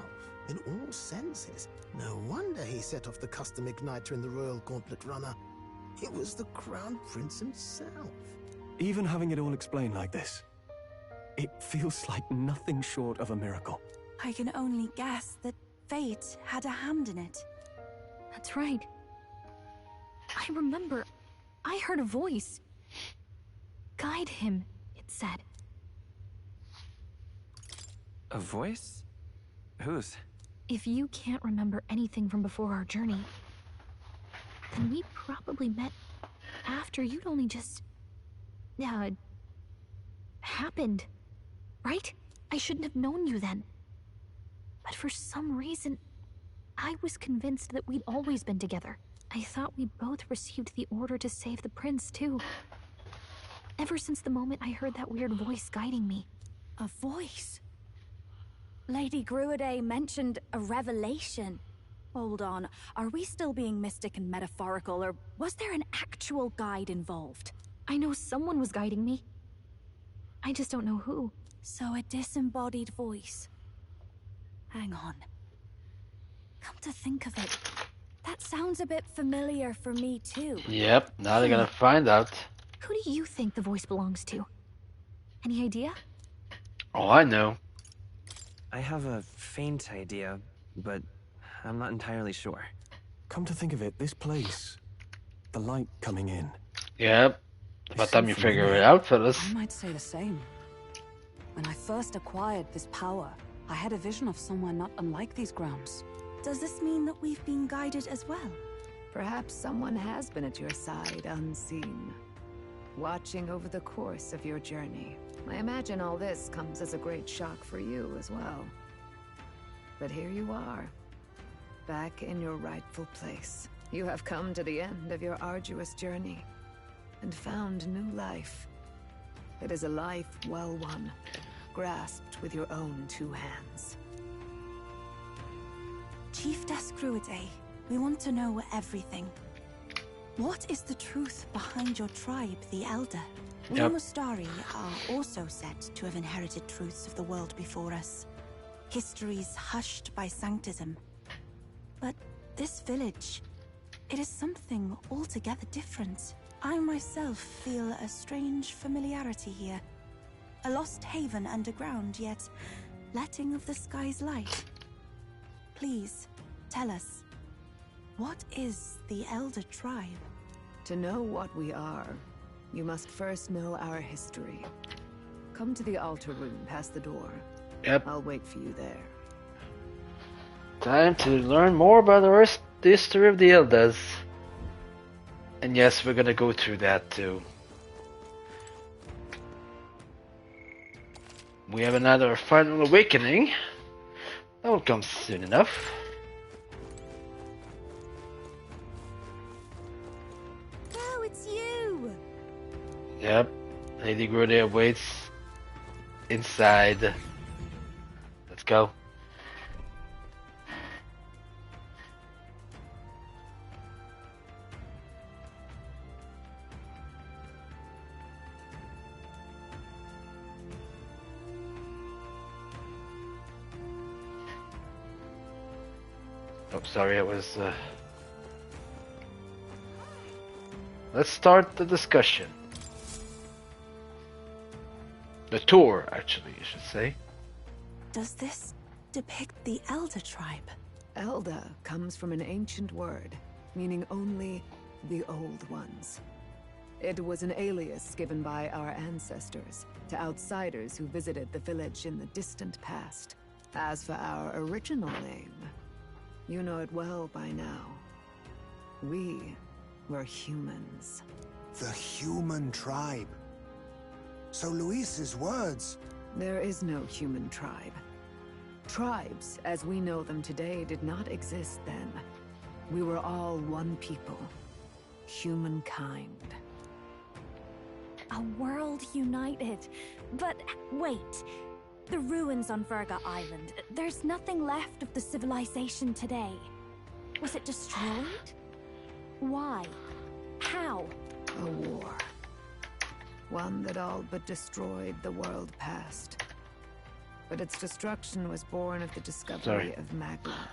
in all senses. No wonder he set off the custom igniter in the Royal Gauntlet Runner. It was the Crown Prince himself. Even having it all explained like this, it feels like nothing short of a miracle. I can only guess that fate had a hand in it. That's right. I remember, I heard a voice. Guide him, it said. A voice? Whose? If you can't remember anything from before our journey, then we probably met after you'd only just... happened. Right? I shouldn't have known you then. But for some reason, I was convinced that we'd always been together. I thought we'd both received the order to save the prince, too. Ever since the moment I heard that weird voice guiding me. A voice? Lady Gruaday mentioned a revelation. Hold on, are we still being mystic and metaphorical, or was there an actual guide involved? I know someone was guiding me. I just don't know who. So a disembodied voice. Hang on. Come to think of it, that sounds a bit familiar for me too. Yep, now they're gonna find out. Who do you think the voice belongs to? Any idea? Oh, I know. I have a faint idea, but I'm not entirely sure. Come to think of it, this place, the light coming in. Yep. By the time you figure it out, fellas. I might say the same. When I first acquired this power, I had a vision of somewhere not unlike these grounds. Does this mean that we've been guided as well? Perhaps someone has been at your side unseen, watching over the course of your journey. I imagine all this comes as a great shock for you as well. But here you are, back in your rightful place. You have come to the end of your arduous journey and found new life. It is a life well won, grasped with your own two hands. Chief Descruide, we want to know everything. What is the truth behind your tribe, the Elder? We Mustari are also said to have inherited truths of the world before us. Histories hushed by sanctism. But this village, it is something altogether different. I myself feel a strange familiarity here. A lost haven underground, yet letting of the sky's light. Please, tell us, what is the Elder Tribe? To know what we are, you must first know our history. Come to the altar room past the door. Yep. I'll wait for you there. Time to learn more about the history of the Elders. And yes, we're gonna go through that too. We have another final awakening. That will come soon enough. Oh, it's you! Yep, Lady Grude waits inside. Let's go. Oh, sorry, it was... Let's start the discussion. The tour, actually, you should say. Does this depict the Elder Tribe? Elda comes from an ancient word, meaning only the Old Ones. It was an alias given by our ancestors to outsiders who visited the village in the distant past. As for our original name, you know it well by now. We were humans. The human tribe. So Luis's words... There is no human tribe. Tribes, as we know them today, did not exist then. We were all one people. Humankind. A world united. But wait. The ruins on Virga Island. There's nothing left of the civilization today. Was it destroyed? Why? How? A war. One that all but destroyed the world past. But its destruction was born of the discovery of Magla.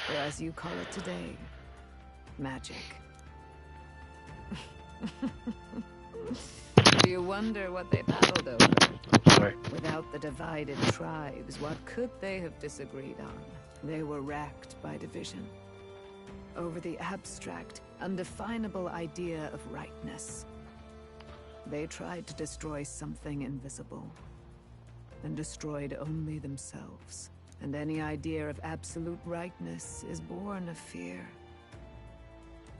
Or as you call it today, magic. Do you wonder what they battled over? Without the divided tribes, what could they have disagreed on? They were racked by division. Over the abstract, undefinable idea of rightness. They tried to destroy something invisible, and destroyed only themselves. And any idea of absolute rightness is born of fear.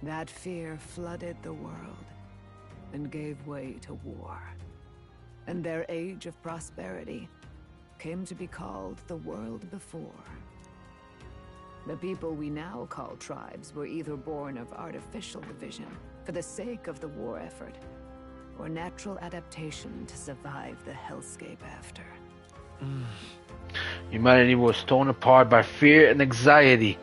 That fear flooded the world, and gave way to war. And their age of prosperity came to be called the world before. The people we now call tribes were either born of artificial division for the sake of the war effort, or natural adaptation to survive the hellscape after. Humanity was torn apart by fear and anxiety,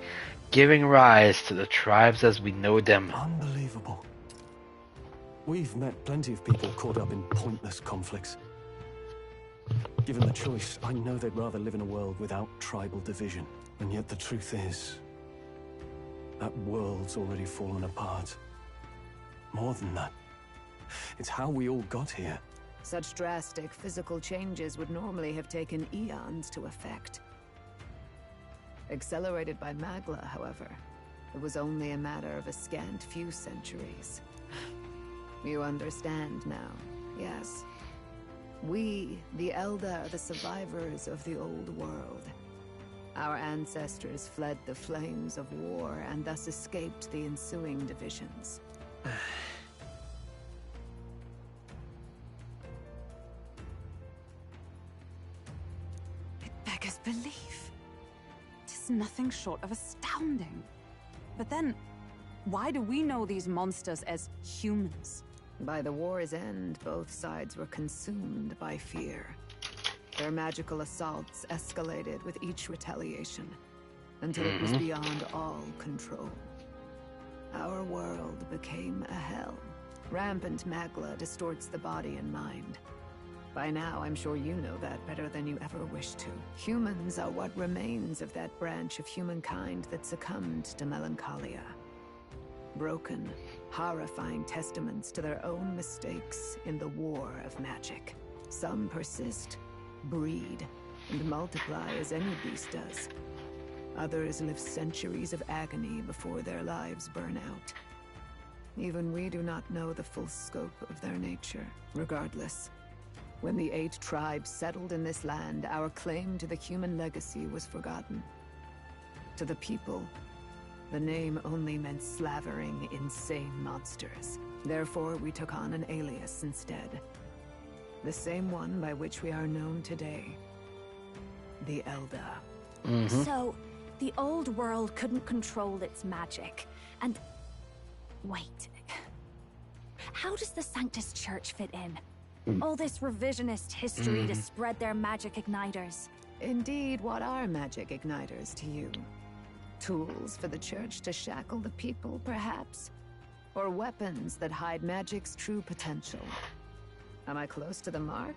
giving rise to the tribes as we know them. Unbelievable. We've met plenty of people caught up in pointless conflicts. Given the choice, I know they'd rather live in a world without tribal division. And yet the truth is, that world's already fallen apart. More than that, it's how we all got here. Such drastic physical changes would normally have taken eons to effect. Accelerated by Magla, however, it was only a matter of a scant few centuries. You understand now, yes? We, the Elder, are the survivors of the old world. Our ancestors fled the flames of war and thus escaped the ensuing divisions. It beggars belief. It is nothing short of astounding. But then, why do we know these monsters as humans? By the war's end, both sides were consumed by fear. Their magical assaults escalated with each retaliation, until it was beyond all control. Our world became a hell. Rampant Magla distorts the body and mind. By now, I'm sure you know that better than you ever wished to. Humans are what remains of that branch of humankind that succumbed to melancholia. Broken, horrifying testaments to their own mistakes in the war of magic. Some persist, breed, and multiply as any beast does. Others live centuries of agony before their lives burn out. Even we do not know the full scope of their nature. Regardless, when the 8 tribes settled in this land, our claim to the human legacy was forgotten. To the people, the name only meant slavering, insane monsters. Therefore, we took on an alias instead. The same one by which we are known today. The Elder. So, the old world couldn't control its magic, and... Wait. How does the Sanctus Church fit in? All this revisionist history to spread their magic igniters. Indeed, what are magic igniters to you? Tools for the Church to shackle the people, perhaps? Or weapons that hide magic's true potential? Am I close to the mark?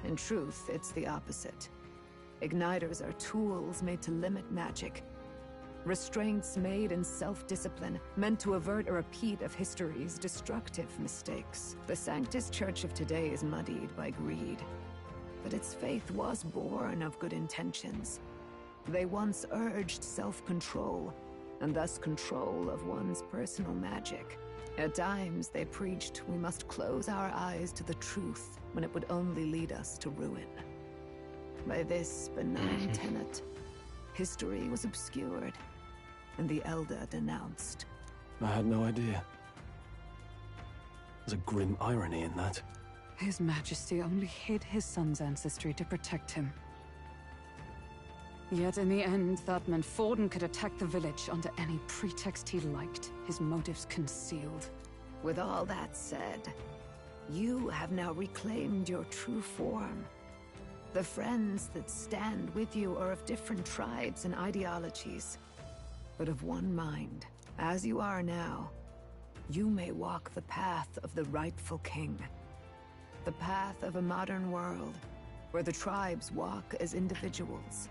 In truth, it's the opposite. Igniters are tools made to limit magic. Restraints made in self-discipline, meant to avert a repeat of history's destructive mistakes. The Sanctus Church of today is muddied by greed. But its faith was born of good intentions. They once urged self-control, and thus control of one's personal magic. At times, they preached we must close our eyes to the truth when it would only lead us to ruin. By this benign tenet, history was obscured, and the Elder denounced. I had no idea. There's a grim irony in that. His Majesty only hid his son's ancestry to protect him. Yet in the end, that meant Forden could attack the village under any pretext he liked, his motives concealed. With all that said, you have now reclaimed your true form. The friends that stand with you are of different tribes and ideologies, but of one mind. As you are now, you may walk the path of the rightful king. The path of a modern world, where the tribes walk as individuals,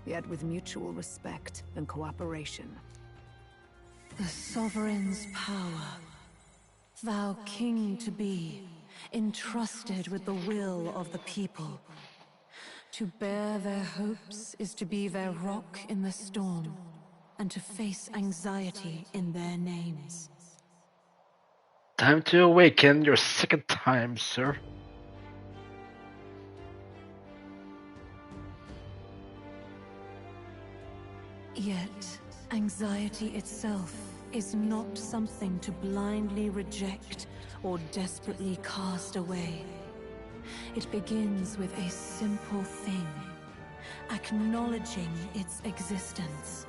yet with mutual respect and cooperation. The sovereign's power, thou king to be, entrusted with the will of the people. To bear their hopes is to be their rock in the storm, and to face anxiety in their names. Time to awaken your second time, sir. Yet, anxiety itself is not something to blindly reject or desperately cast away. It begins with a simple thing, acknowledging its existence.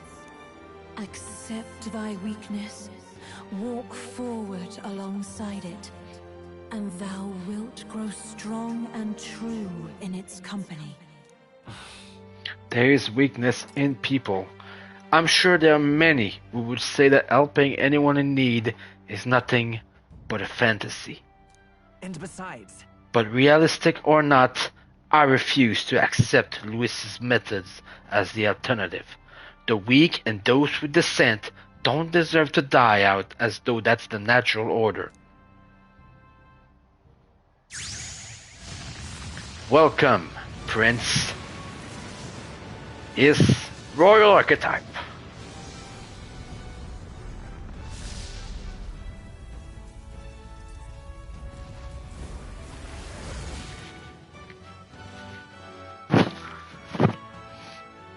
Accept thy weakness, walk forward alongside it, and thou wilt grow strong and true in its company. There is weakness in people. I'm sure there are many who would say that helping anyone in need is nothing but a fantasy. And besides... But realistic or not, I refuse to accept Luis's methods as the alternative. The weak and those with dissent don't deserve to die out as though that's the natural order. Welcome, Prince. Is Royal Archetype.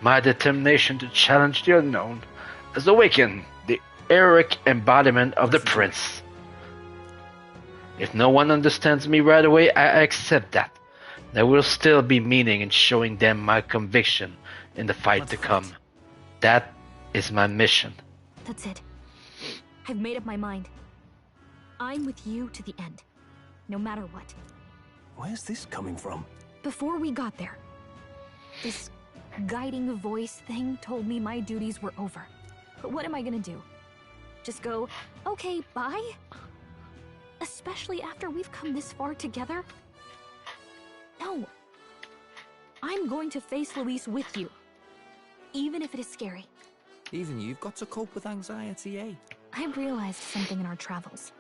My determination to challenge the unknown has awakened the heroic embodiment of the Prince. If no one understands me right away, I accept that. There will still be meaning in showing them my conviction in the fight to come. That is my mission. That's it. I've made up my mind. I'm with you to the end, no matter what. Where's this coming from? Before we got there, this guiding voice thing told me my duties were over. But what am I gonna do? Just go, okay, bye? Especially after we've come this far together? No. I'm going to face Luis with you. Even if it is scary. Even you've got to cope with anxiety, eh? I realized something in our travels.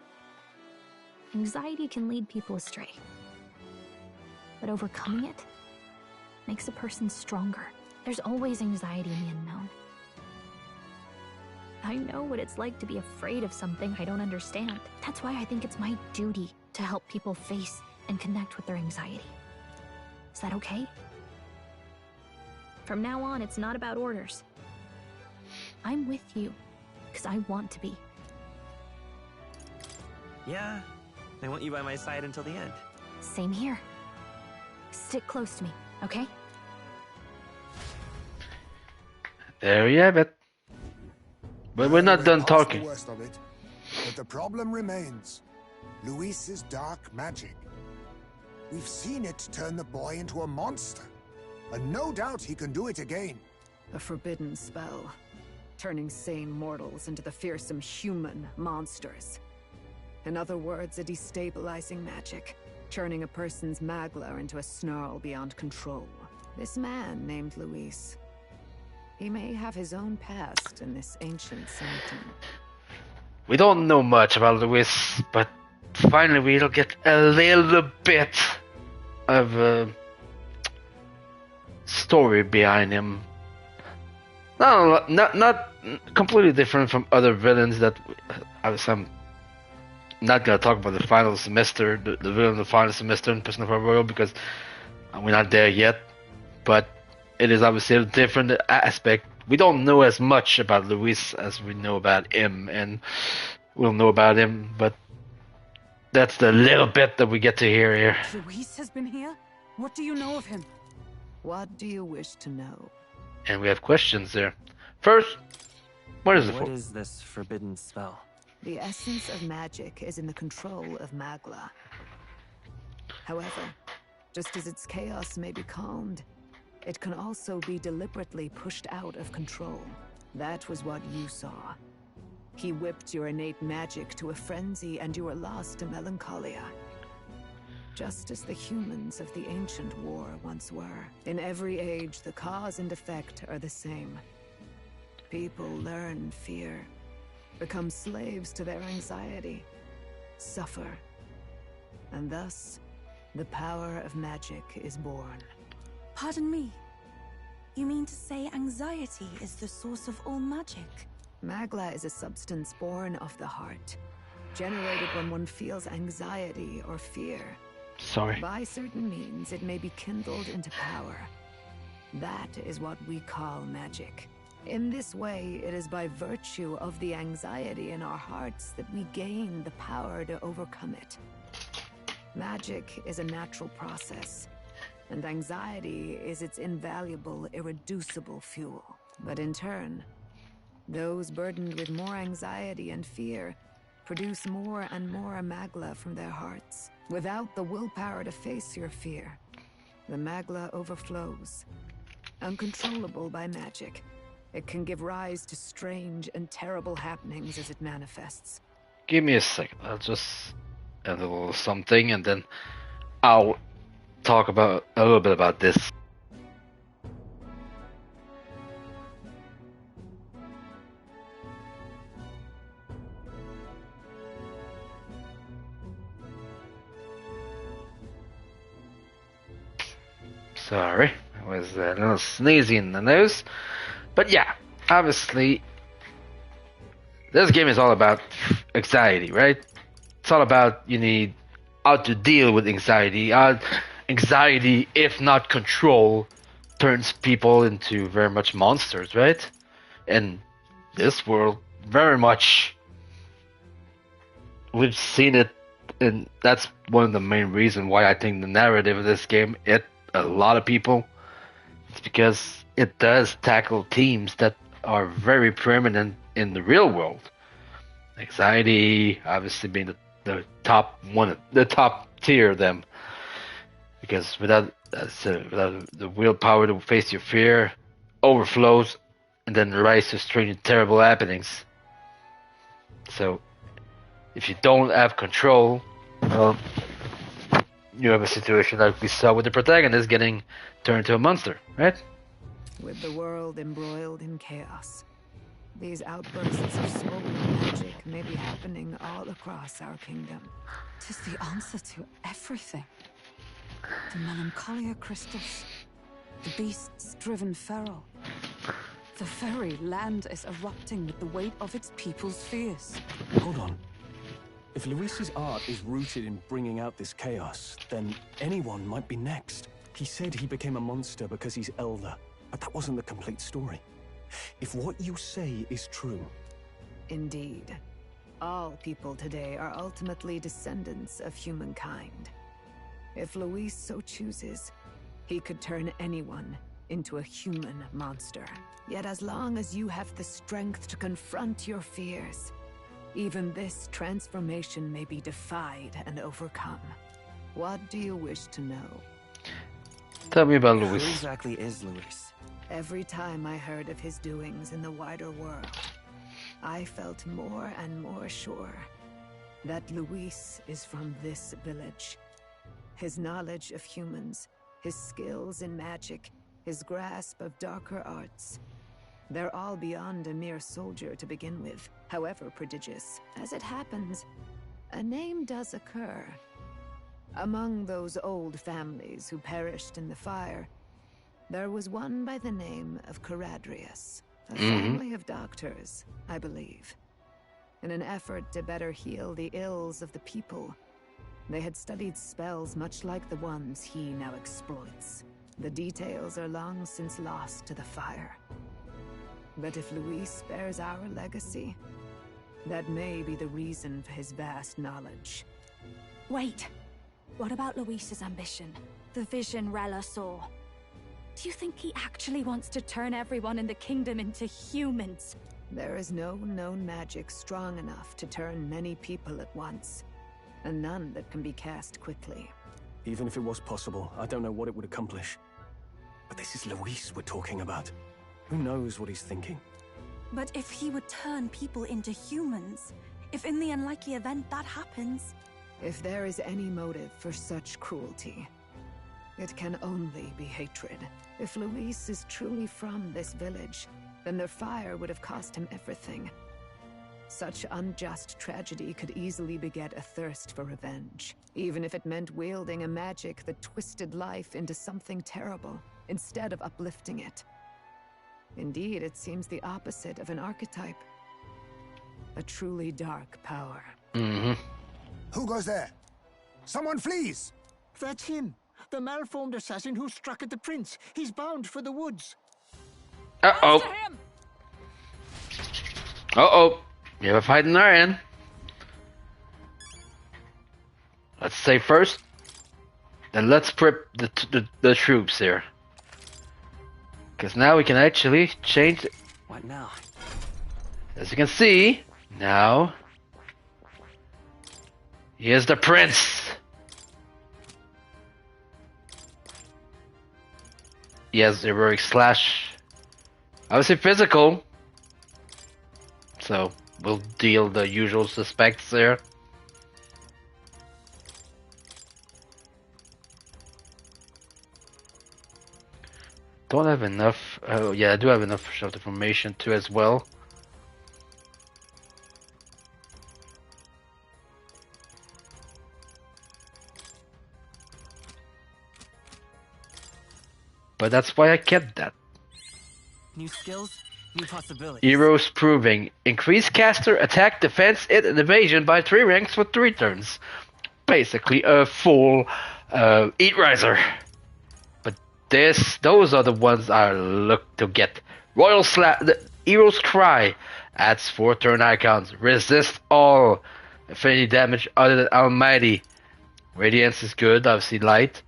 Anxiety can lead people astray. But overcoming it makes a person stronger. There's always anxiety in the unknown. I know what it's like to be afraid of something I don't understand. That's why I think it's my duty to help people face and connect with their anxiety. Is that okay? From now on, it's not about orders. I'm with you, because I want to be. Yeah, I want you by my side until the end. Same here. Stick close to me, okay? There you have it. But we're not done talking. The worst of it, but the problem remains. Luis's dark magic. We've seen it turn the boy into a monster. And no doubt he can do it again. A forbidden spell, turning sane mortals into the fearsome human monsters. In other words, a destabilizing magic, turning a person's magla into a snarl beyond control. This man named Luis. He may have his own past in this ancient sanctum. We don't know much about Luis, but finally we'll get a little bit of a story behind him. Not completely different from other villains that I'm not gonna talk about the final semester, the villain of the final semester in Person of Our Royal, because we're not there yet. But it is obviously a different aspect. We don't know as much about Luis as we know about him, and we'll know about him, but that's the little bit that we get to hear here. Luis has been here? What do you know of him? What do you wish to know? And we have questions there. First, what is it for? What is this forbidden spell? The essence of magic is in the control of Magla. However, just as its chaos may be calmed, it can also be deliberately pushed out of control. That was what you saw. He whipped your innate magic to a frenzy and you were lost to melancholia. Just as the humans of the ancient war once were. In every age, the cause and effect are the same. People learn fear, become slaves to their anxiety, suffer. And thus, the power of magic is born. Pardon me. You mean to say anxiety is the source of all magic? Magla is a substance born of the heart, generated when one feels anxiety or fear. Sorry. By certain means, it may be kindled into power. That is what we call magic. In this way, it is by virtue of the anxiety in our hearts that we gain the power to overcome it. Magic is a natural process, and anxiety is its invaluable, irreducible fuel. But in turn, those burdened with more anxiety and fear produce more and more magla from their hearts. Without the willpower to face your fear, the magla overflows. Uncontrollable by magic, it can give rise to strange and terrible happenings as it manifests. Give me a second. I'll just add a little something, and then I'll talk about a little bit about this. Sorry, I was a little sneezy in the nose. But yeah, obviously, this game is all about anxiety, right? It's all about you need how to deal with anxiety. Anxiety, if not control, turns people into very much monsters, right? And this world, very much, we've seen it, and that's one of the main reasons why I think the narrative of this game hit a lot of people. It's because it does tackle themes that are very prominent in the real world. Anxiety, obviously, being the top one, the top tier of them, because without the willpower to face your fear, overflows, and then rise to strange and terrible happenings. So, if you don't have control, well, you have a situation like we saw with the protagonist getting turned into a monster, right? With the world embroiled in chaos, these outbursts of smoke and magic may be happening all across our kingdom. 'Tis the answer to everything. The melancholia crystals, the beasts driven feral. The very land is erupting with the weight of its people's fears. Hold on. If Luis's art is rooted in bringing out this chaos, then anyone might be next. He said he became a monster because he's elder, but that wasn't the complete story. If what you say is true... Indeed. All people today are ultimately descendants of humankind. If Luis so chooses, he could turn anyone into a human monster. Yet as long as you have the strength to confront your fears, even this transformation may be defied and overcome. What do you wish to know? Tell me about Who Luis. exactly is Luis? Every time I heard of his doings in the wider world, I felt more and more sure that Luis is from this village. His knowledge of humans, his skills in magic, his grasp of darker arts, they're all beyond a mere soldier to begin with, however prodigious. As it happens, a name does occur. Among those old families who perished in the fire, there was one by the name of Caradrius, a family of doctors, I believe. In an effort to better heal the ills of the people, they had studied spells much like the ones he now exploits. The details are long since lost to the fire. But if Luis bears our legacy, that may be the reason for his vast knowledge. Wait. What about Luis's ambition? The vision Rella saw? Do you think he actually wants to turn everyone in the kingdom into humans? There is no known magic strong enough to turn many people at once, and none that can be cast quickly. Even if it was possible, I don't know what it would accomplish. But this is Luis we're talking about. Who knows what he's thinking? But if he would turn people into humans, if in the unlikely event that happens... If there is any motive for such cruelty, it can only be hatred. If Luis is truly from this village, then their fire would have cost him everything. Such unjust tragedy could easily beget a thirst for revenge, even if it meant wielding a magic that twisted life into something terrible, instead of uplifting it. Indeed, it seems the opposite of an archetype. A truly dark power. Who goes there? Someone flees! That's him. The malformed assassin who struck at the prince. He's bound for the woods. Uh-oh. Uh-oh. You have a fight in our end. Let's save first. Then let's prep the troops here. Because now we can actually change it. What now? As you can see, now... Here's the prince! He has heroic slash. I would say physical. So, we'll deal the usual suspects there. don't have enough. Oh yeah, I do have enough shelter formation too as well. But that's why I kept that. New skills, new possibilities. Heroes proving. Increase caster, attack, defense, hit, and evasion by 3 ranks for 3 turns. Basically a full Eat Riser. But those are the ones I look to get. Royal Slap, the Hero's Cry adds 4 turn icons. Resist all affinity damage other than Almighty. Radiance is good, obviously light.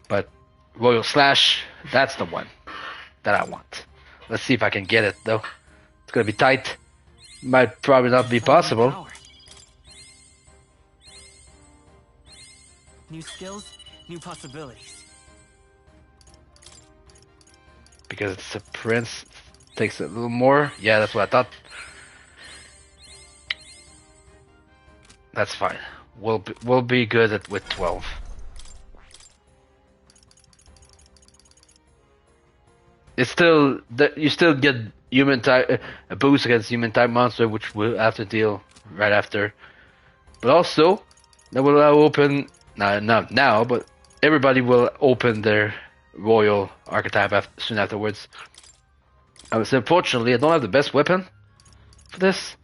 But Royal Slash, that's the one that I want. Let's see if I can get it though. It's gonna be tight. Might probably not be possible. New skills, new possibilities. Because it's a prince, takes a little more. Yeah, that's what I thought. That's fine. We'll be good with 12. It's still you still get human type a boost against human type monster, which we'll have to deal right after. But also that will allow open not now, but everybody will open their royal archetype soon afterwards. Unfortunately, I don't have the best weapon for this.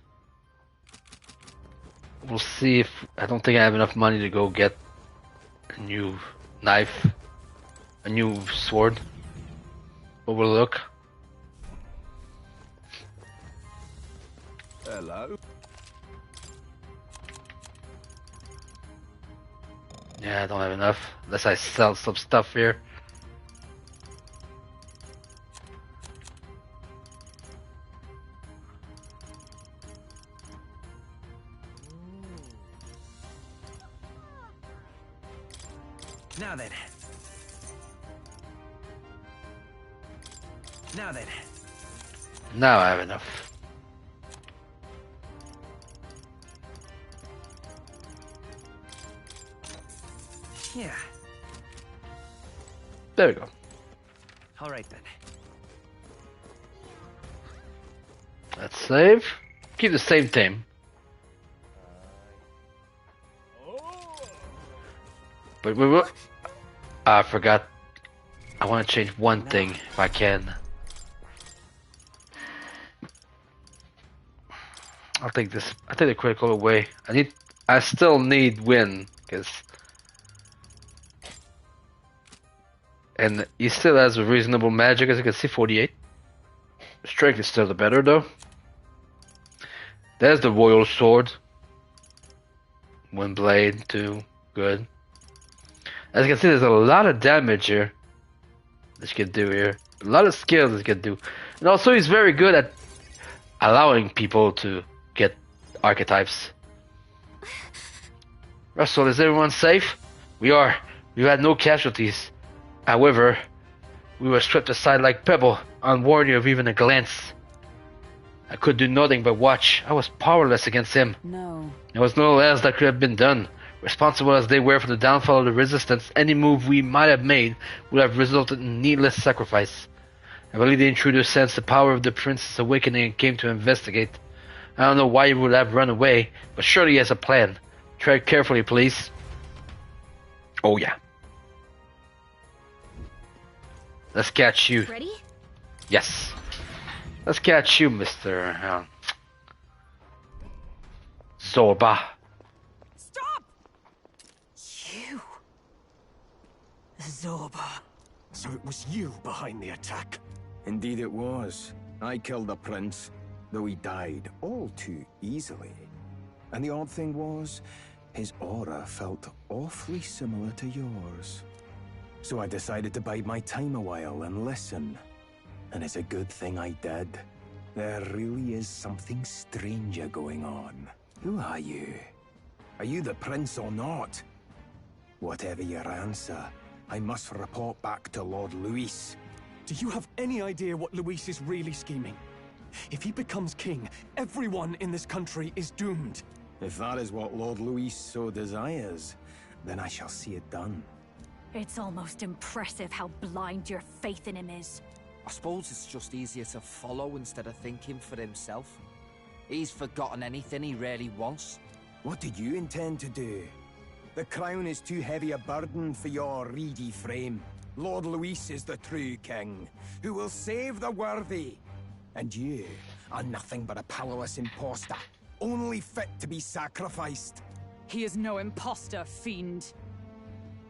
We'll see if I don't think I have enough money to go get a new knife, a new sword. But we'll look. Hello. Yeah, I don't have enough. Unless I sell some stuff here. Now then. Now then. Now I have enough. Yeah. There we go. All right then. Let's save. Keep the same theme. But we will. I forgot. I want to change one thing if I can. I'll take this. I'll take the critical away. I still need win because, and he still has a reasonable magic, as you can see, 48. Strength is still the better though. There's the royal sword. Wind blade too, good. As you can see, there's a lot of damage here that you can do here. A lot of skills that you can do, and also he's very good at allowing people to get archetypes. Russell, is everyone safe? We are. We've had no casualties. However, we were swept aside like pebble, unworthy of even a glance. I could do nothing but watch. I was powerless against him. No. There was no else that could have been done. Responsible as they were for the downfall of the resistance, any move we might have made would have resulted in needless sacrifice. I believe the intruder sensed the power of the prince's awakening and came to investigate. I don't know why he would have run away, but surely he has a plan. Tread carefully, please. Oh yeah. Let's catch you. Ready? Yes. Let's catch you, Mr. Zorba. Stop! You. Zorba. So it was you behind the attack? Indeed it was. I killed the prince, though he died all too easily. And the odd thing was, his aura felt awfully similar to yours. So I decided to bide my time a while and listen. And it's a good thing I did. There really is something stranger going on. Who are you? Are you the prince or not? Whatever your answer, I must report back to Lord Luis. Do you have any idea what Luis is really scheming? If he becomes king, everyone in this country is doomed. If that is what Lord Luis so desires, then I shall see it done. It's almost impressive how blind your faith in him is. I suppose it's just easier to follow instead of thinking for himself. He's forgotten anything he really wants. What do you intend to do? The crown is too heavy a burden for your reedy frame. Lord Luis is the true king, who will save the worthy. And you are nothing but a powerless imposter, only fit to be sacrificed. He is no imposter, fiend.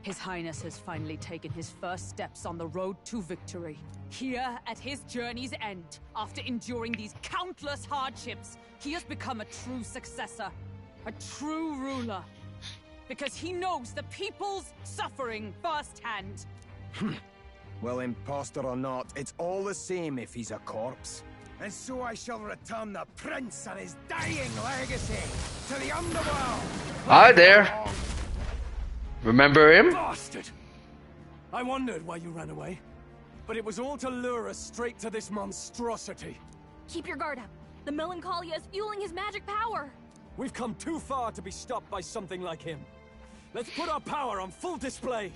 His Highness has finally taken his first steps on the road to victory. Here, at his journey's end, after enduring these countless hardships, he has become a true successor, a true ruler. Because he knows the people's suffering firsthand. Well, imposter or not, it's all the same if he's a corpse. And so I shall return the prince and his dying legacy to the underworld. Hi there. Remember him? Bastard! I wondered why you ran away, but it was all to lure us straight to this monstrosity. Keep your guard up. The Melancholia is fueling his magic power. We've come too far to be stopped by something like him. Let's put our power on full display.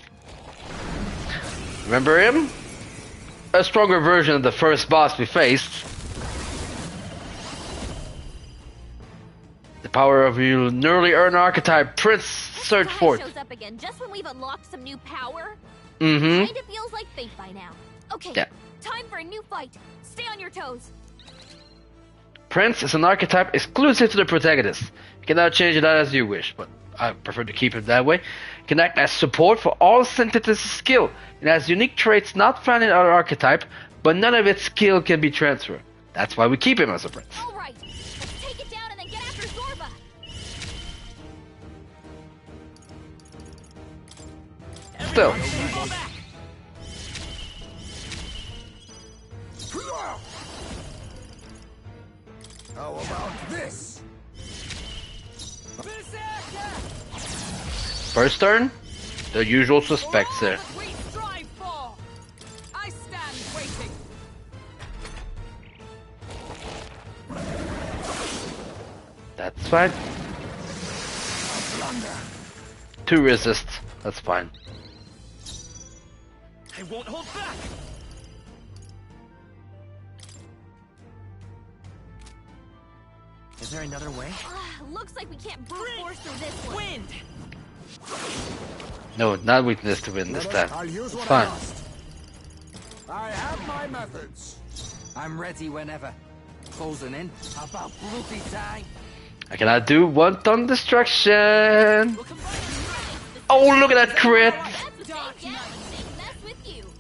Remember him? A stronger version of the first boss we faced. The power of your newly earned archetype, Prince, search for it. Shows up again just when we've unlocked some new power. Mm-hmm. Kinda feels like fate by now. Okay, Yeah. time for a new fight. Stay on your toes. Prince is an archetype exclusive to the protagonist. You can now change it out as you wish, but I prefer to keep it that way. It can act as support for all synthesis skill. It has unique traits not found in other archetype, but none of its skill can be transferred. That's why we keep him as a prince. Alright, let's take it down and then get after Zorba. Still. How about this? First turn, the usual suspects there. We strive for. I stand waiting. That's fine. 2 resist. That's fine. I won't hold back. Is there another way? Looks like we can't brute force through this one. Wind! No, not weakness to win this time. I'll use It's what fine. I must. I have my methods. I'm ready whenever. Closing in. About bloody time. I cannot do one ton destruction. Oh, look at that crit.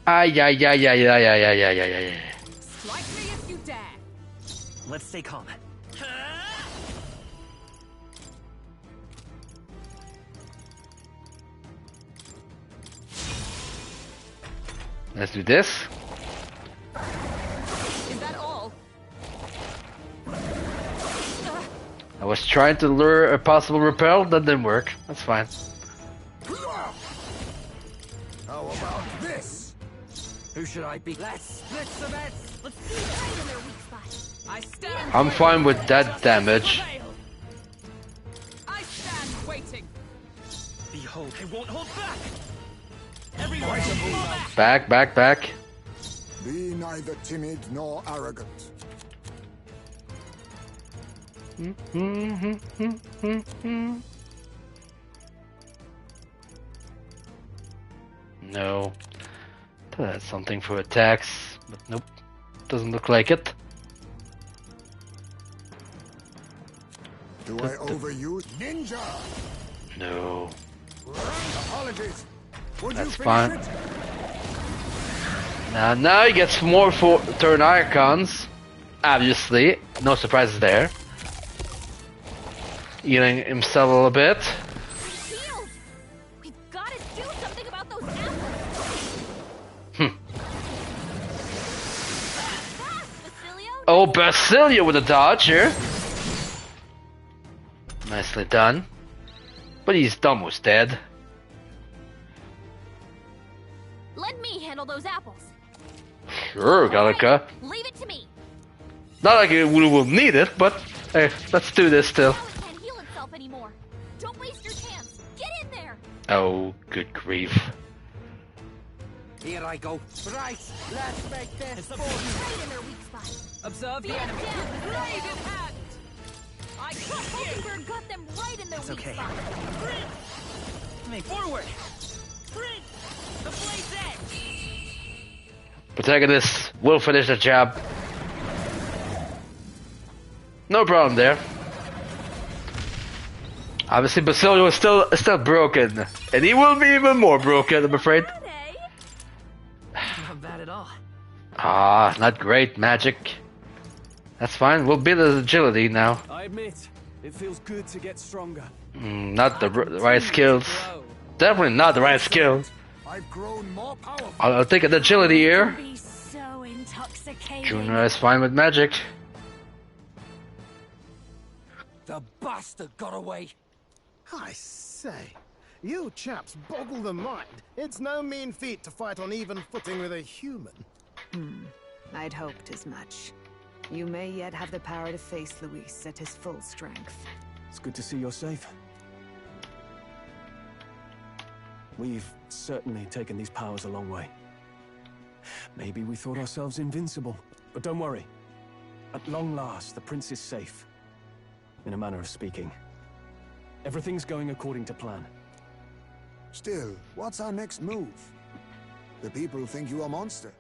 Ay, ay, ay, ay, ay, ay, ay, ay, ay, ay. Strike me if you dare. Let's stay calm. Let's do this. Is that all? I was trying to lure a possible repel, that didn't work. That's fine. How about this? Who should I be? Let's split the bets. Let's see right in their weak spot. I stand. I'm fine with that damage. I stand waiting. Behold, I won't hold back. Everyone Back, back, back. Be neither timid nor arrogant. No. That's something for attacks, but nope. Doesn't look like it. Do I overuse ninja? No. Apologies. Would you That's finish fine. it? Now he gets more for turn icons. Obviously, no surprises there. Healing himself a little bit. Shield! We've got to do something about those apples. Oh, Basilio with a dodge here. Nicely done. But he's almost dead. Let me handle those apples. Sure, Gallica. Leave it to me. Not like we will need it, but hey, let's do this still. Now it can't heal itself anymore. Don't waste your chance. Get in there. Oh, good grief. Here I go. Right, let's make this fun. Right in their weak spot. Observe the Beat enemy. them. Blade in hand. I got you. Hulkenberg got them right in their It's weak okay. spot. Forward. The blade's edge. Protagonist will finish the job. No problem there. Obviously, Basilio is still broken, and he will be even more broken, I'm afraid. Not bad at all. Ah, not great, magic. That's fine. We'll build his agility now. I admit, it feels good to get stronger. Not the right skills. Definitely not the right skills. I've grown more powerful. I'll take an agility here. Be so intoxicating. Junior is fine with magic. The bastard got away. I say, you chaps boggle the mind. It's no mean feat to fight on even footing with a human. I'd hoped as much. You may yet have the power to face Luis at his full strength. It's good to see you're safe. We've certainly taken these powers a long way. Maybe we thought ourselves invincible, but don't worry. At long last, the prince is safe. In a manner of speaking. Everything's going according to plan. Still, what's our next move? The people think you a monster.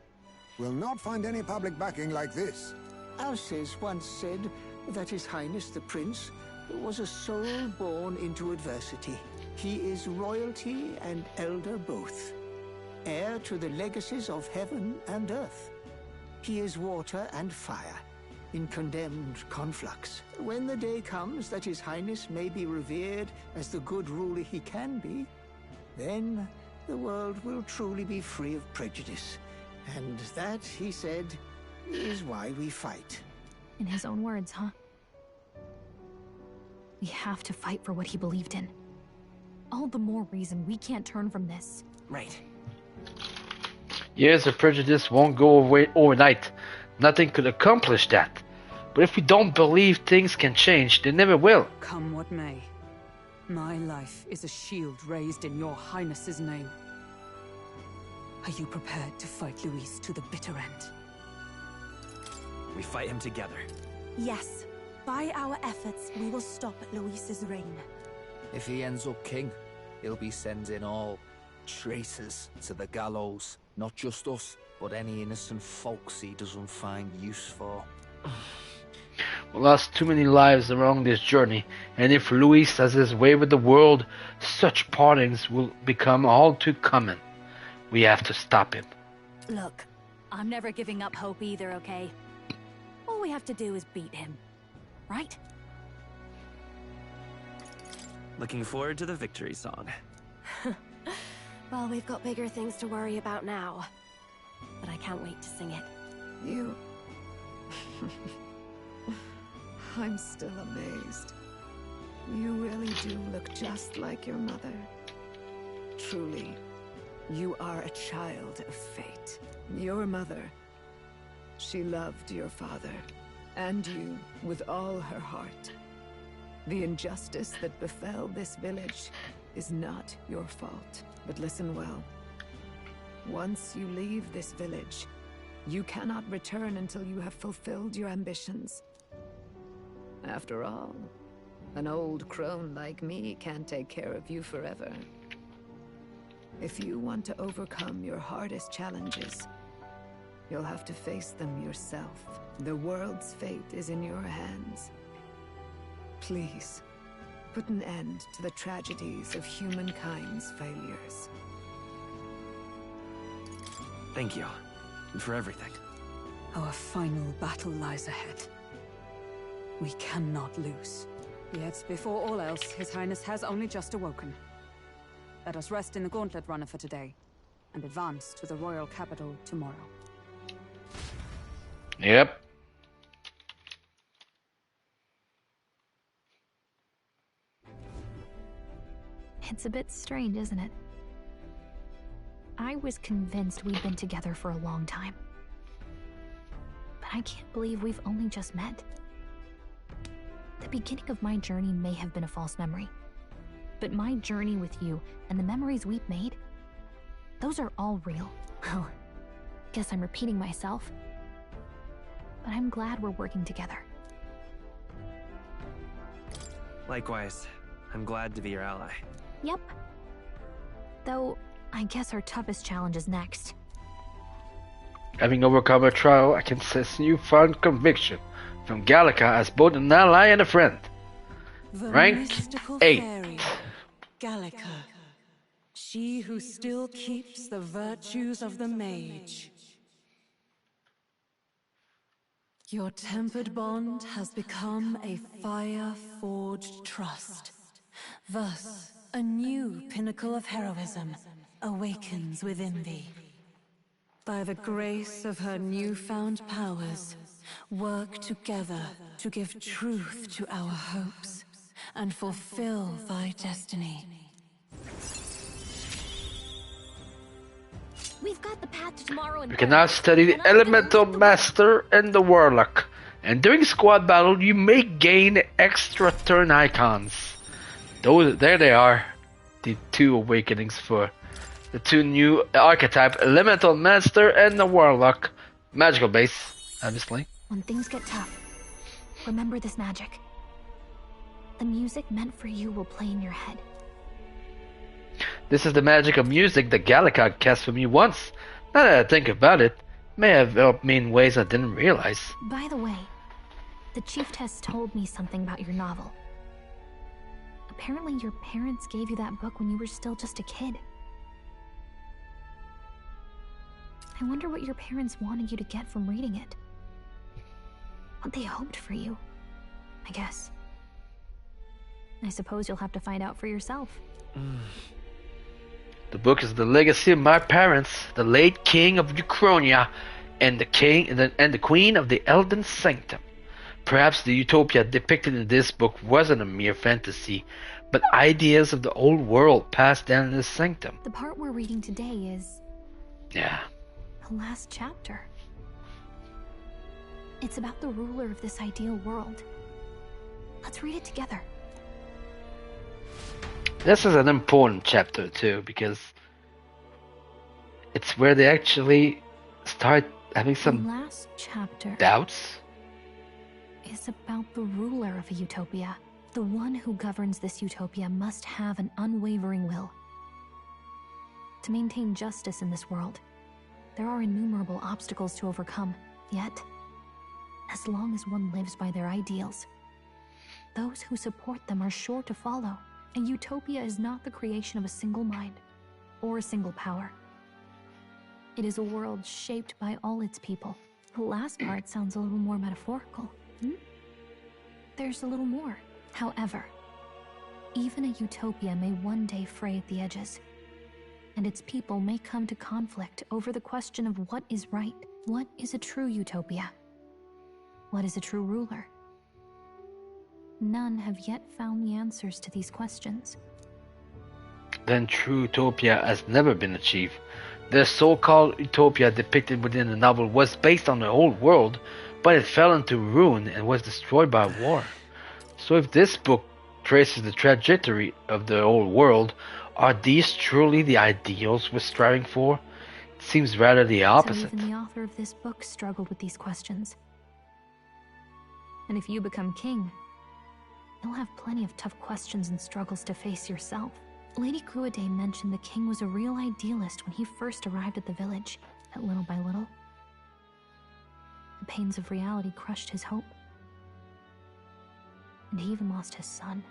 We'll not find any public backing like this. Alces once said that His Highness the Prince was a soul born into adversity. He is royalty and elder both, heir to the legacies of heaven and earth. He is water and fire, in condemned conflux. When the day comes that His Highness may be revered as the good ruler he can be, then the world will truly be free of prejudice. And that, he said, is why we fight. In his own words, huh? We have to fight for what he believed in. All the more reason we can't turn from this. Right. Years of prejudice won't go away overnight. Nothing could accomplish that. But if we don't believe things can change, they never will. Come what may. My life is a shield raised in your highness's name. Are you prepared to fight Luis to the bitter end? We fight him together. Yes. By our efforts, we will stop Luis's reign. If he ends up king, he'll be sending all traitors to the gallows. Not just us, but any innocent folks he doesn't find use for. We lost too many lives along this journey, and if Luis has his way with the world, such partings will become all too common. We have to stop him. Look, I'm never giving up hope either, okay? All we have to do is beat him, right? Looking forward to the victory song. Well, we've got bigger things to worry about now. But I can't wait to sing it. You... I'm still amazed. You really do look just like your mother. Truly, you are a child of fate. Your mother, she loved your father, and you with all her heart. The injustice that befell this village is not your fault. But listen well. Once you leave this village, you cannot return until you have fulfilled your ambitions. After all, an old crone like me can't take care of you forever. If you want to overcome your hardest challenges, you'll have to face them yourself. The world's fate is in your hands. Please, put an end to the tragedies of humankind's failures. Thank you. And for everything. Our final battle lies ahead. We cannot lose. Yet, before all else, His Highness has only just awoken. Let us rest in the Gauntlet Runner for today, and advance to the royal capital tomorrow. Yep. It's a bit strange, isn't it? I was convinced we'd been together for a long time. But I can't believe we've only just met. The beginning of my journey may have been a false memory. But my journey with you and the memories we've made, Those are all real. Well, guess I'm repeating myself. But I'm glad we're working together. Likewise, I'm glad to be your ally. Yep. Though, I guess our toughest challenge is next. Having overcome her trial, I can sense newfound conviction from Gallica as both an ally and a friend. The Rank mystical 8. fairy, Gallica. She who still keeps the virtues of the mage. Your tempered bond has become a fire-forged trust. Thus, a new pinnacle of heroism awakens within thee. By the grace of her newfound powers, work together to give truth to our hopes and fulfill thy destiny. We've got the path to tomorrow in You can now study the Elemental Master and the Warlock. And during squad battle, you may gain extra turn icons. There they are. The 2 awakenings for the 2 new archetype, Elemental Master and the Warlock. Magical base, obviously. When things get tough, remember this magic. The music meant for you will play in your head. This is the magic of music that Gallica cast for me once. Now that I think about it, may have helped me in ways I didn't realize. By the way, the Chieftess told me something about your novel. Apparently your parents gave you that book when you were still just a kid. I wonder what your parents wanted you to get from reading it. What they hoped for you, I guess. I suppose you'll have to find out for yourself. The book is the legacy of my parents, the late king of Uchronia, and the queen of the Elden Sanctum. Perhaps the utopia depicted in this book wasn't a mere fantasy, but ideas of the old world passed down in the sanctum. The part we're reading today is... yeah. the last chapter. It's about the ruler of this ideal world. Let's read it together. This is an important chapter too, because it's where they actually start having some the last chapter doubts. Is about the ruler of a utopia. The one who governs this utopia must have an unwavering will. To maintain justice in this world, there are innumerable obstacles to overcome. Yet, as long as one lives by their ideals, those who support them are sure to follow. A utopia is not the creation of a single mind or a single power. It is a world shaped by all its people. The last part sounds a little more metaphorical. There's a little more. However, even a utopia may one day fray at the edges, and its people may come to conflict over the question of what is right. What is a true utopia? What is a true ruler? None have yet found the answers to these questions. Then true utopia has never been achieved. The so-called utopia depicted within the novel was based on the old world, but it fell into ruin and was destroyed by war. So if this book traces the trajectory of the old world, are these truly the ideals we're striving for? It seems rather the opposite. So even the author of this book struggled with these questions. And if you become king, you'll have plenty of tough questions and struggles to face yourself. Lady Gruaday mentioned the king was a real idealist when he first arrived at the village, but little by little, the pains of reality crushed his hope. And he even lost his son.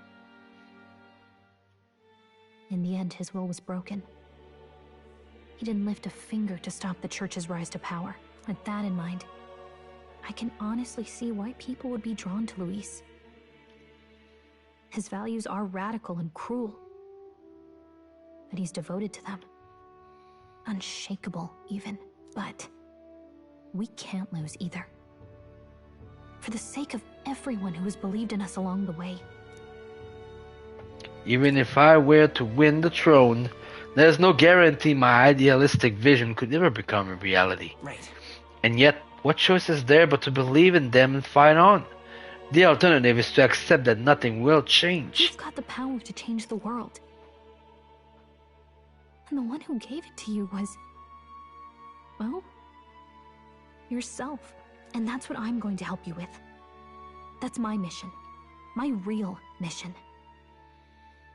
In the end, his will was broken. He didn't lift a finger to stop the church's rise to power. With that in mind, I can honestly see why people would be drawn to Luis. His values are radical and cruel, but he's devoted to them. Unshakable, even. But we can't lose either. For the sake of everyone who has believed in us along the way. Even if I were to win the throne, there's no guarantee my idealistic vision could ever become a reality. Right. And yet, what choice is there but to believe in them and fight on? The alternative is to accept that nothing will change. You've got the power to change the world. And the one who gave it to you was... well, yourself. And that's what I'm going to help you with. That's my mission. My real mission.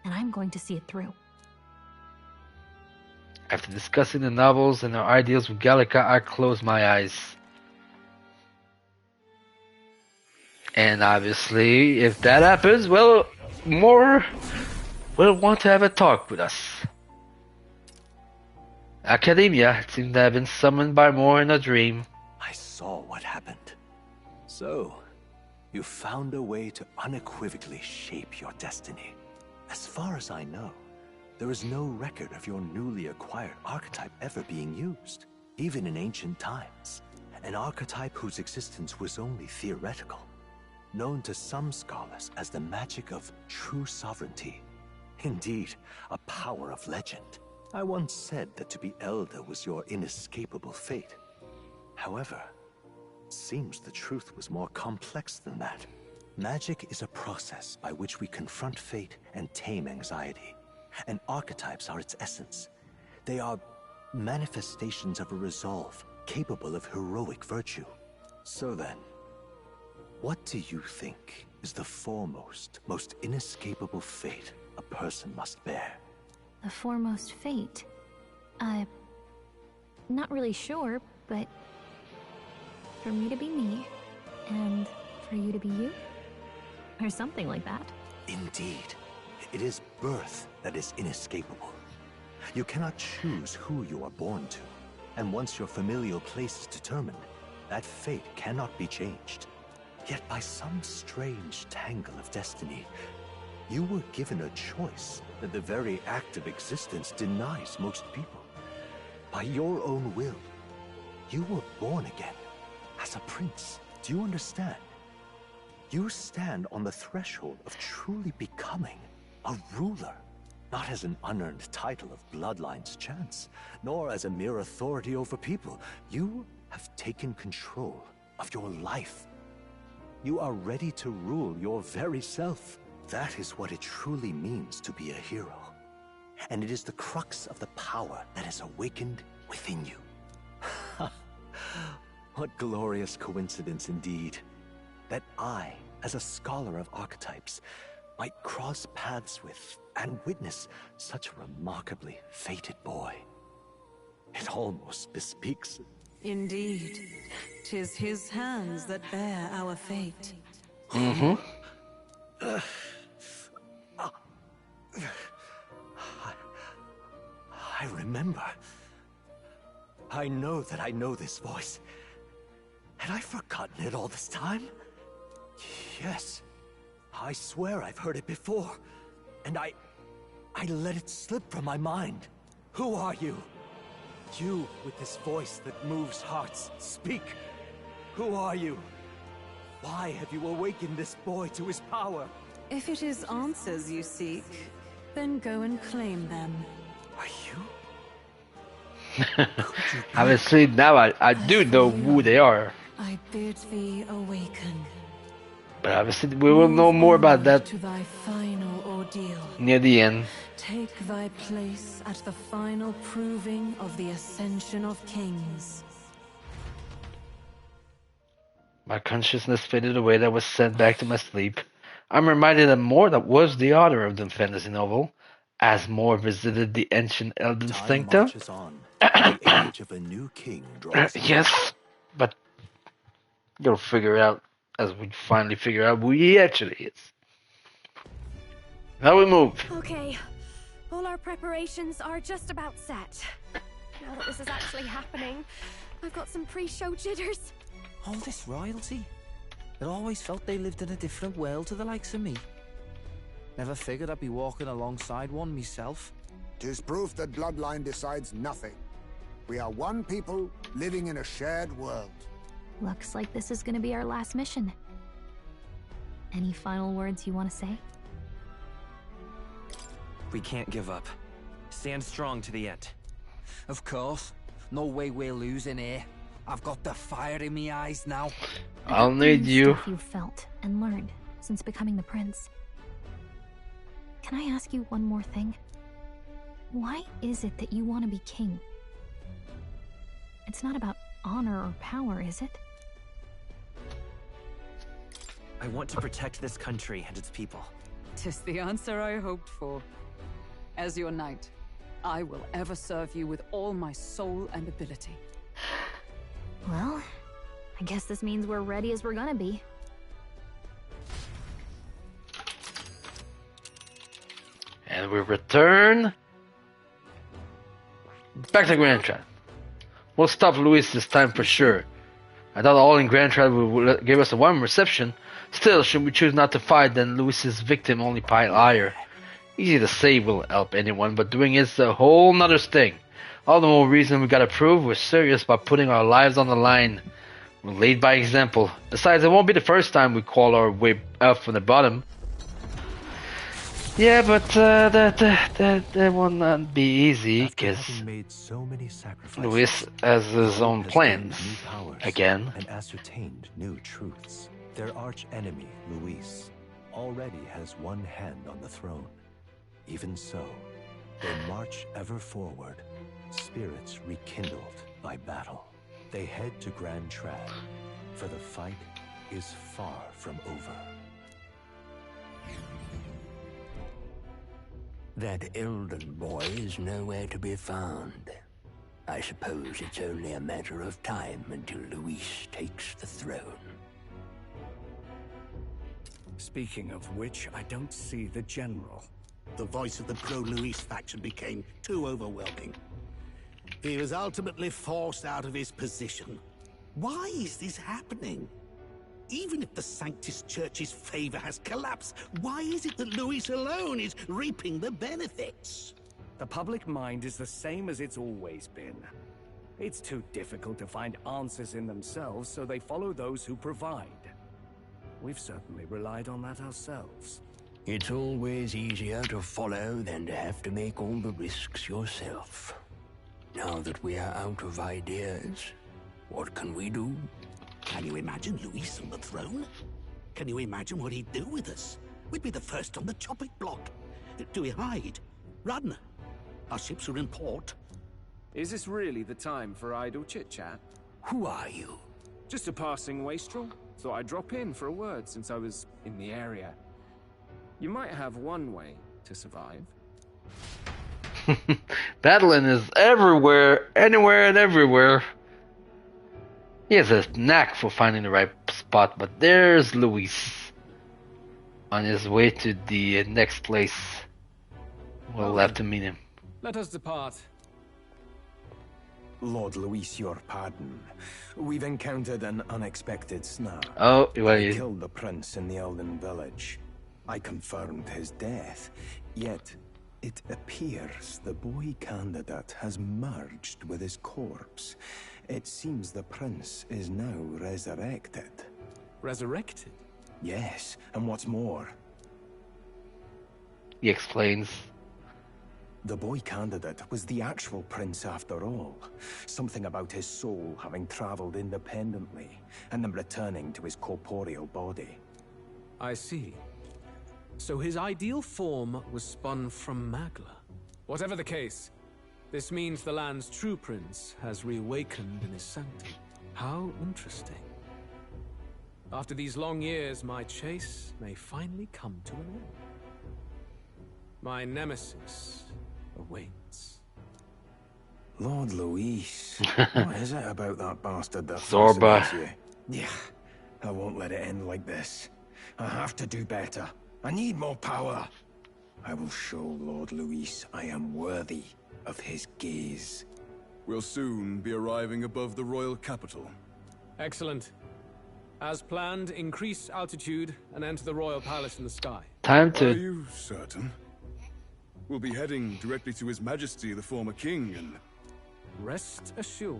And I'm going to see it through. After discussing the novels and our ideals with Gallica, I close my eyes. And obviously, if that happens, well, Moore will want to have a talk with us. Academia, it seems to have been summoned by Moore in a dream. I saw what happened. So, you found a way to unequivocally shape your destiny. As far as I know, there is no record of your newly acquired archetype ever being used, even in ancient times. An archetype whose existence was only theoretical, known to some scholars as the magic of true sovereignty. Indeed, a power of legend. I once said that to be Elder was your inescapable fate. However, it seems the truth was more complex than that. Magic is a process by which we confront fate and tame anxiety. And archetypes are its essence. They are manifestations of a resolve capable of heroic virtue. So then, what do you think is the foremost, most inescapable fate a person must bear? The foremost fate? Not really sure, but... for me to be me, and for you to be you? Or something like that. Indeed. It is birth that is inescapable. You cannot choose who you are born to, and once your familial place is determined, that fate cannot be changed. Yet by some strange tangle of destiny, you were given a choice that the very act of existence denies most people. By your own will, you were born again as a prince. Do you understand? You stand on the threshold of truly becoming a ruler, not as an unearned title of bloodline's chance, nor as a mere authority over people. You have taken control of your life. You are ready to rule your very self. That is what it truly means to be a hero. And it is the crux of the power that is awakened within you. What glorious coincidence indeed, that I, as a scholar of archetypes, might cross paths with and witness such a remarkably fated boy. It almost bespeaks... Indeed, 'tis his hands that bear our fate. Mm-hmm. I remember. I know that I know this voice. Had I forgotten it all this time? Yes. I swear I've heard it before. And I let it slip from my mind. Who are you? You with this voice that moves hearts. Speak. Who are you? Why have you awakened this boy to his power? If it is answers you seek, then go and claim them. Are you? Obviously, now I do know who they are. I bid thee awaken. But obviously, we will know more about that to thy final ordeal. Near the end. Take thy place at the final proving of the ascension of kings. My consciousness faded away. That was sent back to my sleep. I'm reminded of Moore that was the author of the fantasy novel, as Moore visited the ancient Elden Sanctum. The age of a new king draws Yes, but you'll figure it out as we finally figure out who he actually is. Now we move. Okay, all our preparations are just about set. Now that this is actually happening, I've got some pre-show jitters. All this royalty? I always felt they lived in a different world to the likes of me. Never figured I'd be walking alongside one myself. 'Tis proof that bloodline decides nothing. We are one people living in a shared world. Looks like this is gonna be our last mission. Any final words you want to say? We can't give up. Stand strong to the end. Of course. No way we're losing here. I've got the fire in me eyes now. I'll need you. Stuff you've felt and learned since becoming the prince. Can I ask you one more thing? Why is it that you want to be king? It's not about honor or power, is it? I want to protect this country and its people. 'Tis the answer I hoped for. As your knight, I will ever serve you with all my soul and ability. Well, I guess this means we're ready as we're gonna be. And we return back to Grand Trad. We'll stop Luis this time for sure. I thought all in Grand Trad would give us a warm reception. Still, should we choose not to fight, then Luis's victim only pile higher. Easy to say will help anyone, but doing it's a whole nother sting. All the more reason we gotta prove we're serious by putting our lives on the line. We'll lead by example. Besides, it won't be the first time we call our way up from the bottom. Yeah, but that will not be easy, because so many sacrifices, Luis has his own plans again. And ascertained new truths. Their arch enemy, Luis, already has one hand on the throne. Even so, they march ever forward, spirits rekindled by battle. They head to Grand Trad, for the fight is far from over. That elden boy is nowhere to be found. I suppose it's only a matter of time until Luis takes the throne. Speaking of which, I don't see the general. The voice of the pro-Luis faction became too overwhelming. He was ultimately forced out of his position. Why is this happening? Even if the Sanctus Church's favor has collapsed, why is it that Luis alone is reaping the benefits? The public mind is the same as it's always been. It's too difficult to find answers in themselves, so they follow those who provide. We've certainly relied on that ourselves. It's always easier to follow than to have to make all the risks yourself. Now that we are out of ideas, what can we do? Can you imagine Luis on the throne? Can you imagine what he'd do with us? We'd be the first on the chopping block. Do we hide? Run? Our ships are in port. Is this really the time for idle chit-chat? Who are you? Just a passing wastrel. Thought I'd drop in for a word since I was in the area. You might have one way to survive. Battling is everywhere, anywhere and everywhere. He has a knack for finding the right spot, but there's Luis on his way to the next place. We'll have to meet him. Let us depart. Lord Luis, your pardon. We've encountered an unexpected snag. Oh, well, I killed the prince in the Elden village. I confirmed his death, yet it appears the boy candidate has merged with his corpse. It seems the prince is now resurrected. Resurrected? Yes, and what's more, he explains. The boy candidate was the actual prince after all. Something about his soul having traveled independently, and then returning to his corporeal body. I see. So his ideal form was spun from Magla. Whatever the case, this means the land's true prince has reawakened in his sanctum. How interesting. After these long years, my chase may finally come to an end. My nemesis awaits. Lord Luis, what is it about that bastard that Zorba. fascinates you? Yeah, I won't let it end like this. I have to do better. I need more power. I will show Lord Luis I am worthy of his gaze. We'll soon be arriving above the royal capital. Excellent. As planned, increase altitude and enter the royal palace in the sky. Time to... Are you certain? We'll be heading directly to His Majesty, the former king, and... Rest assured,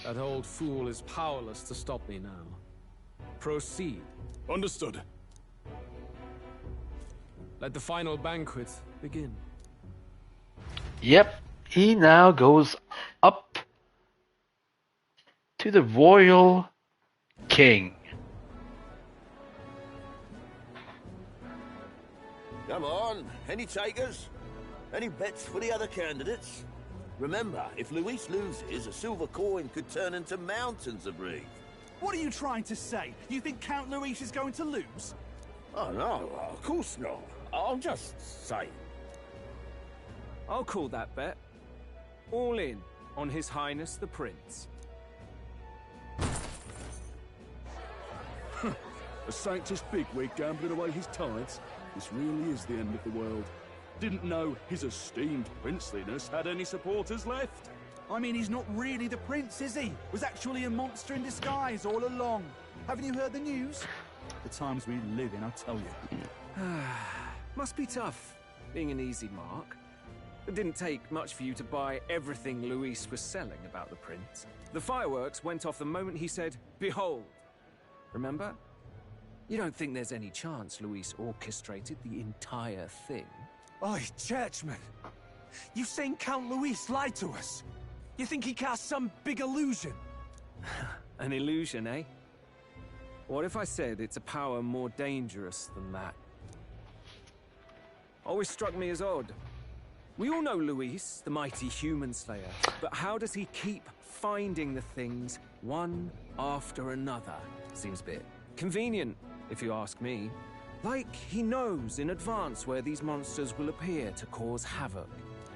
that old fool is powerless to stop me now. Proceed. Understood. Let the final banquet begin. Yep, he now goes up to the royal king. Come on, any takers? Any bets for the other candidates? Remember, if Luis loses, a silver coin could turn into mountains of Reeve. What are you trying to say? You think Count Luis is going to lose? Oh, no, of course not. I'm just saying. I'll call that bet. All in on His Highness the Prince. A sanctus bigwig gambling away his tithes? This really is the end of the world. Didn't know his esteemed princeliness had any supporters left. I mean, he's not really the prince, is he? Was actually a monster in disguise all along. Haven't you heard the news? The times we live in, I tell you. Must be tough, being an easy mark. It didn't take much for you to buy everything Luis was selling about the prince. The fireworks went off the moment he said, "Behold." Remember? You don't think there's any chance Luis orchestrated the entire thing? Oi, churchman! You saying Count Luis lied to us? You think he cast some big illusion? An illusion, eh? What if I said it's a power more dangerous than that? Always struck me as odd. We all know Luis, the mighty human slayer, but how does he keep finding the things one after another? Seems a bit convenient, if you ask me. Like he knows in advance where these monsters will appear to cause havoc.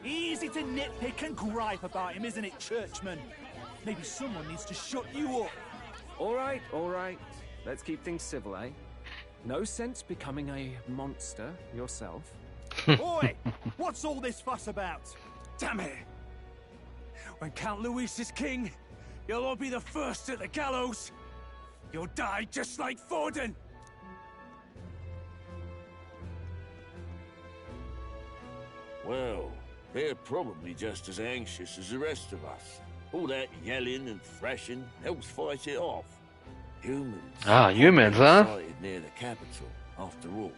Easy to nitpick and gripe about him, isn't it, churchman? Maybe someone needs to shut you up. All right. Let's keep things civil, eh? No sense becoming a monster yourself. Oi! What's all this fuss about? Damn it! When Count Luis is king, you'll all be the first at the gallows. You'll die just like Forden. Well, they're probably just as anxious as the rest of us. All that yelling and thrashing helps fight it off. Humans. Humans, huh? Sighted near the capital, after all.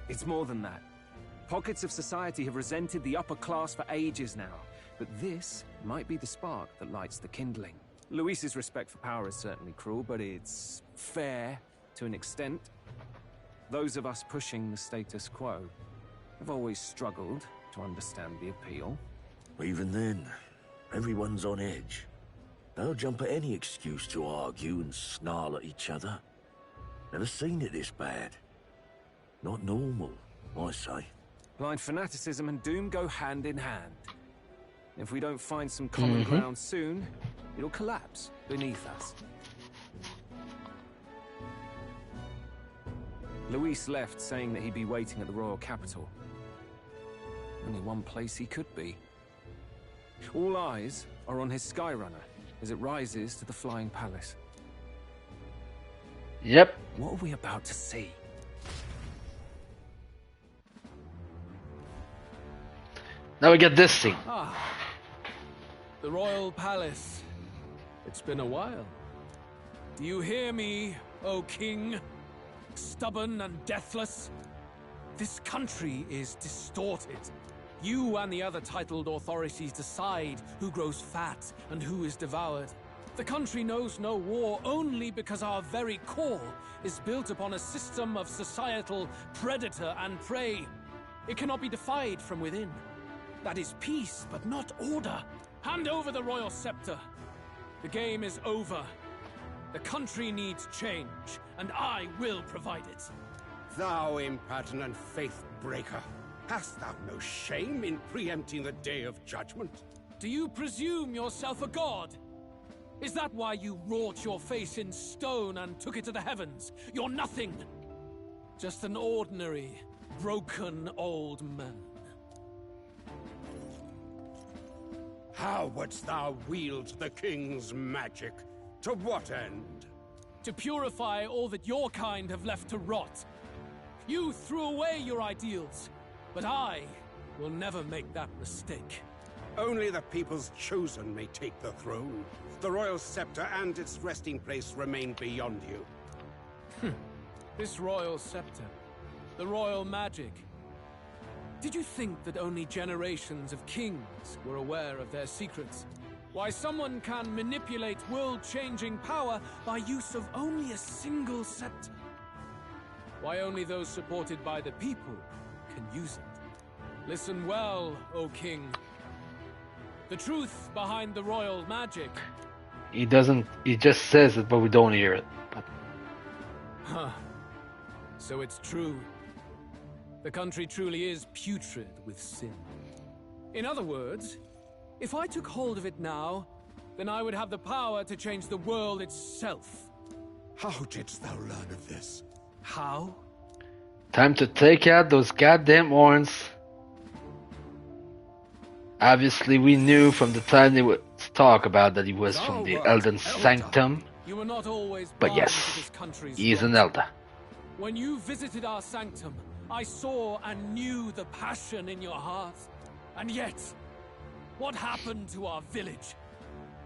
It's more than that. Pockets of society have resented the upper class for ages now, but this might be the spark that lights the kindling. Luis's respect for power is certainly cruel, but it's fair to an extent. Those of us pushing the status quo have always struggled to understand the appeal. Even then, everyone's on edge. They'll jump at any excuse to argue and snarl at each other. Never seen it this bad. Not normal, I say. Blind fanaticism and doom go hand in hand. If we don't find some common ground soon, it'll collapse beneath us. Luis left saying that he'd be waiting at the royal capital. Only one place he could be. All eyes are on his Skyrunner as it rises to the flying palace. Yep. What are we about to see? Now we get this scene. The royal palace. It's been a while. Do you hear me, O king? Stubborn and deathless? This country is distorted. You and the other titled authorities decide who grows fat and who is devoured. The country knows no war only because our very core is built upon a system of societal predator and prey. It cannot be defied from within. That is peace, but not order. Hand over the royal scepter. The game is over. The country needs change, and I will provide it. Thou impertinent faith breaker, hast thou no shame in preempting the day of judgment? Do you presume yourself a god? Is that why you wrought your face in stone and took it to the heavens? You're nothing. Just an ordinary, broken old man. How wouldst thou wield the king's magic? To what end? To purify all that your kind have left to rot. You threw away your ideals, but I will never make that mistake. Only the people's chosen may take the throne. The royal scepter and its resting place remain beyond you. This royal scepter, the royal magic. Did you think that only generations of kings were aware of their secrets? Why someone can manipulate world-changing power by use of only a single scepter? Why only those supported by the people can use it? Listen well, O King. The truth behind the royal magic. He doesn't. He just says it, but we don't hear it. Huh. So it's true. The country truly is putrid with sin. In other words, if I took hold of it now, then I would have the power to change the world itself. How didst thou learn of this? How? Time to take out those goddamn horns. Obviously, we knew from the time they would talk about that he was from the Elden Sanctum. You were not always But born yes, into this country's he is an rot. elder. When you visited our sanctum, I saw and knew the passion in your heart. And yet, what happened to our village?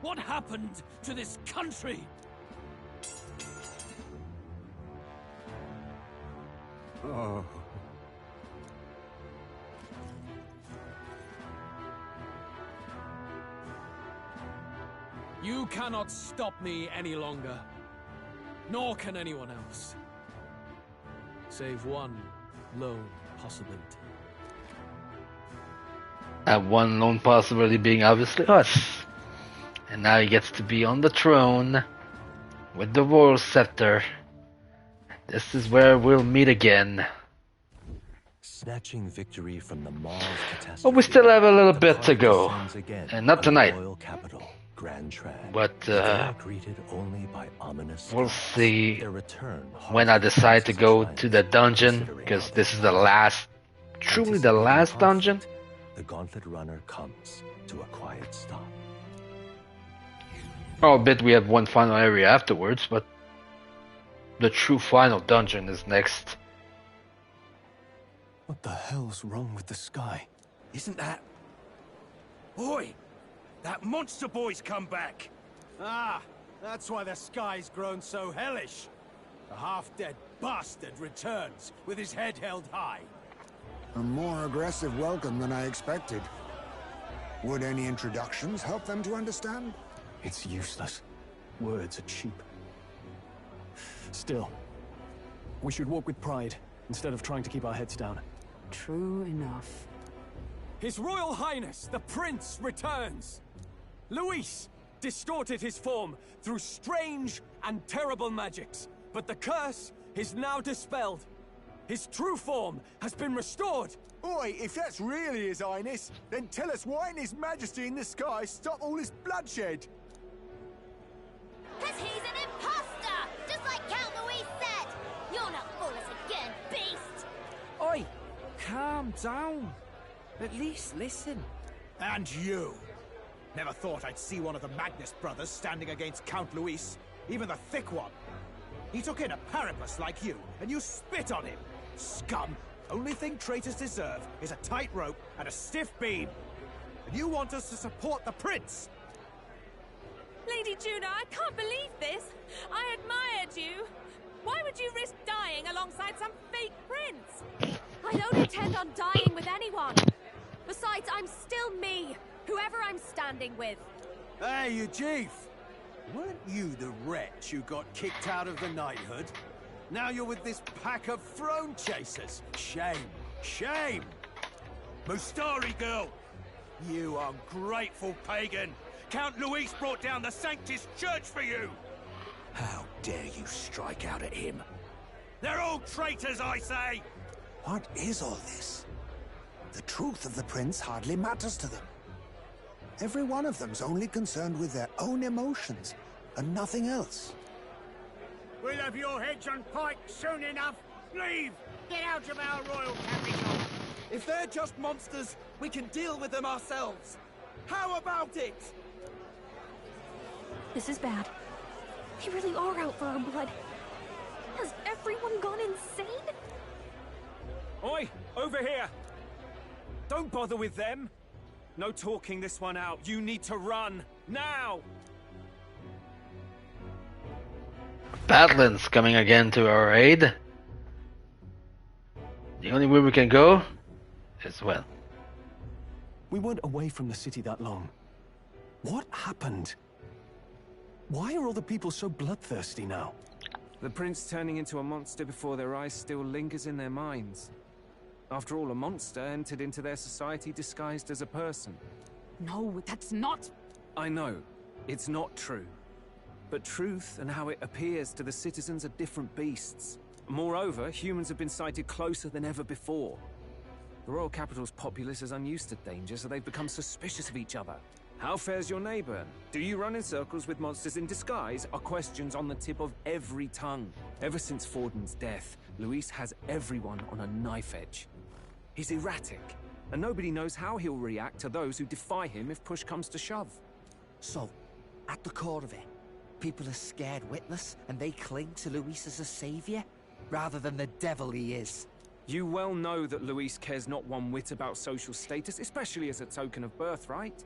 What happened to this country? Oh. You cannot stop me any longer. Nor can anyone else. Save one lone possibility. And one lone possibility being obviously us. And now he gets to be on the throne with the royal scepter. This is where we'll meet again. Snatching victory from the Mars catastrophe. But we still have a little bit to go. And not tonight. Capital, Grand Trad. But greeted only by ominous we'll see their return when I decide to go to the dungeon. Because this is the last, truly the last dungeon. The Gauntlet Runner comes to a quiet stop. I'll bet we have one final area afterwards, but the true final dungeon is next. What the hell's wrong with the sky? Isn't that... Boy! That monster boy's come back! Ah, that's why the sky's grown so hellish. The half-dead bastard returns with his head held high. A more aggressive welcome than I expected. Would any introductions help them to understand? It's useless. Words are cheap. Still, we should walk with pride instead of trying to keep our heads down. True enough. His Royal Highness, the Prince, returns! Luis distorted his form through strange and terrible magics, but the curse is now dispelled. His true form has been restored! Oi, if that's really His Highness, then tell us why didn't His Majesty in the sky stop all this bloodshed? Cause he's an imposter! Just like Count Luis said! You'll not fool us again, beast! Oi! Calm down. At least listen. And you! Never thought I'd see one of the Magnus brothers standing against Count Luis, even the thick one. He took in a Paripus like you, and you spit on him! Scum! Only thing traitors deserve is a tight rope and a stiff beam. And you want us to support the prince? Lady Juna, I can't believe this. I admired you. Why would you risk dying alongside some fake prince? I don't intend on dying with anyone. Besides, I'm still me, whoever I'm standing with. Hey, you chief! Weren't you the wretch who got kicked out of the knighthood? Now you're with this pack of throne chasers. Shame. Shame! Mustari girl! You ungrateful pagan! Count Luis brought down the Sanctus Church for you! How dare you strike out at him? They're all traitors, I say! What is all this? The truth of the prince hardly matters to them. Every one of them's only concerned with their own emotions, and nothing else. We'll have your heads on pikes soon enough! Leave! Get out of our royal capital! If they're just monsters, we can deal with them ourselves. How about it? This is bad. They really are out for our blood. Has everyone gone insane? Oi, over here! Don't bother with them. No talking this one out. You need to run, now! Badlands coming again to our aid. The only way we can go is well. We weren't away from the city that long. What happened? Why are all the people so bloodthirsty now? The prince turning into a monster before their eyes still lingers in their minds. After all, a monster entered into their society disguised as a person. No, that's not... I know, it's not true. But truth and how it appears to the citizens are different beasts. Moreover, humans have been sighted closer than ever before. The royal capital's populace is unused to danger, so they've become suspicious of each other. How fares your neighbor? Do you run in circles with monsters in disguise? Are questions on the tip of every tongue. Ever since Forden's death, Luis has everyone on a knife edge. He's erratic, and nobody knows how he'll react to those who defy him if push comes to shove. So, at the core of it, people are scared witless, and they cling to Luis as a savior, rather than the devil he is. You well know that Luis cares not one whit about social status, especially as a token of birthright.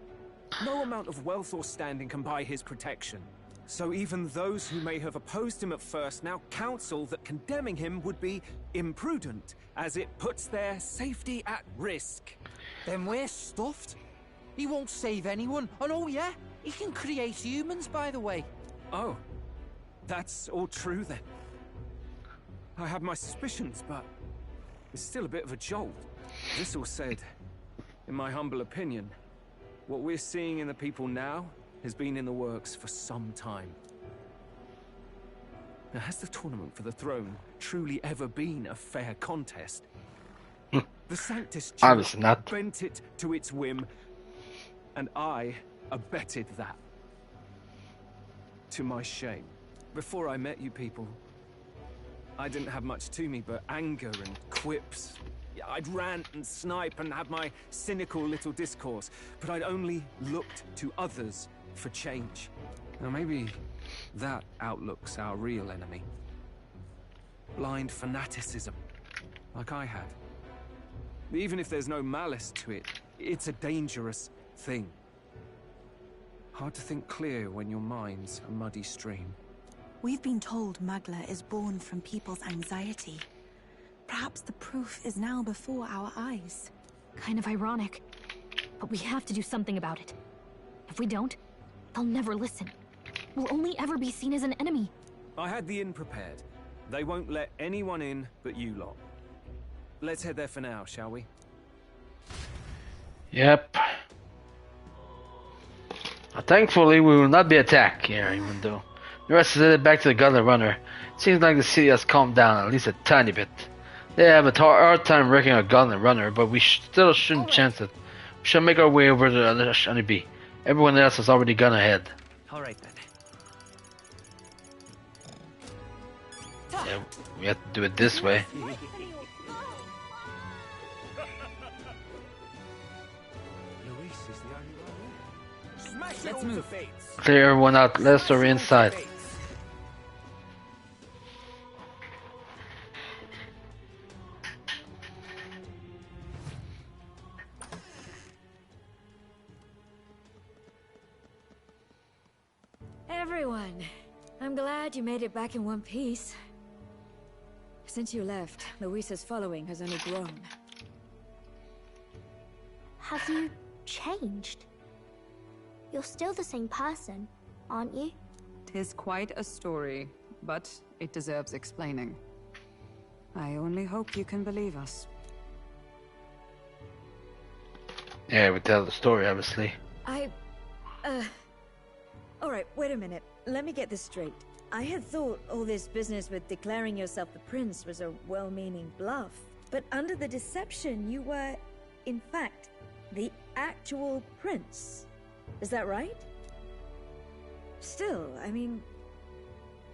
No amount of wealth or standing can buy his protection. So even those who may have opposed him at first now counsel that condemning him would be imprudent, as it puts their safety at risk. Then we're stuffed. He won't save anyone, and oh yeah, he can create humans, by the way. Oh, that's all true then. I have my suspicions, but it's still a bit of a jolt. This all said, in my humble opinion, what we're seeing in the people now has been in the works for some time. Now, has the tournament for the throne truly ever been a fair contest? The Sanctus Obviously not. bent it to its whim, and I abetted that. To my shame. Before I met you people, I didn't have much to me but anger and quips. I'd rant and snipe and have my cynical little discourse, but I'd only looked to others for change. Now maybe that outlook's our real enemy. Blind fanaticism, like I had. Even if there's no malice to it, it's a dangerous thing. Hard to think clear when your mind's a muddy stream. We've been told Magla is born from people's anxiety. Perhaps the proof is now before our eyes. Kind of ironic. But we have to do something about it. If we don't, they'll never listen. We'll only ever be seen as an enemy. I had the inn prepared. They won't let anyone in but you lot. Let's head there for now, shall we? Yep. Thankfully, we will not be attacked here, even though the rest is headed back to the Gauntlet Runner. It seems like the city has calmed down, at least a tiny bit. They have a hard time wrecking a Gauntlet Runner, but we still shouldn't chance it. We shall make our way over to the honeybee. Everyone else has already gone ahead. Alright then. Yeah, we have to do it this way. Let's move. Clear everyone out, let's hurry inside. Everyone, I'm glad you made it back in one piece. Since you left, Luisa's following has only grown. Have you changed? You're still the same person, aren't you? 'Tis quite a story, but it deserves explaining. I only hope you can believe us. Yeah, we tell the story, obviously. Alright, wait a minute. Let me get this straight. I had thought all this business with declaring yourself the prince was a well-meaning bluff. But under the deception, you were, in fact, the actual prince. Is that right? Still, I mean,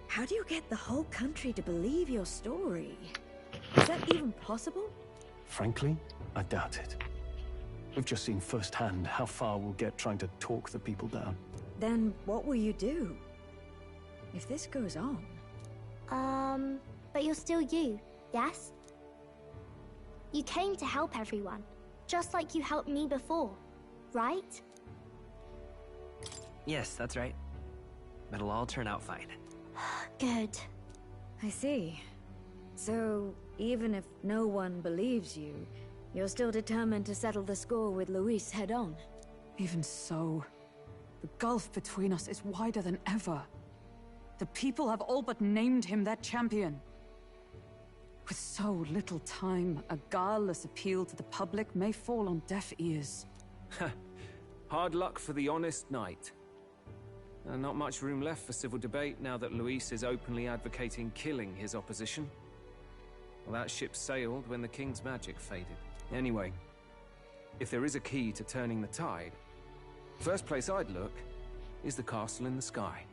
how do you get the whole country to believe your story? Is that even possible? Frankly, I doubt it. We've just seen firsthand how far we'll get trying to talk the people down. Then what will you do? If this goes on... But you're still you, yes? You came to help everyone, just like you helped me before, right? Yes, that's right. It'll all turn out fine. Good. I see. So, even if no one believes you, you're still determined to settle the score with Luis head-on? Even so, the gulf between us is wider than ever. The people have all but named him their champion. With so little time, a guileless appeal to the public may fall on deaf ears. Hard luck for the honest knight. Not much room left for civil debate now that Luis is openly advocating killing his opposition. Well, that ship sailed when the king's magic faded. Anyway, if there is a key to turning the tide, first place I'd look is the castle in the sky.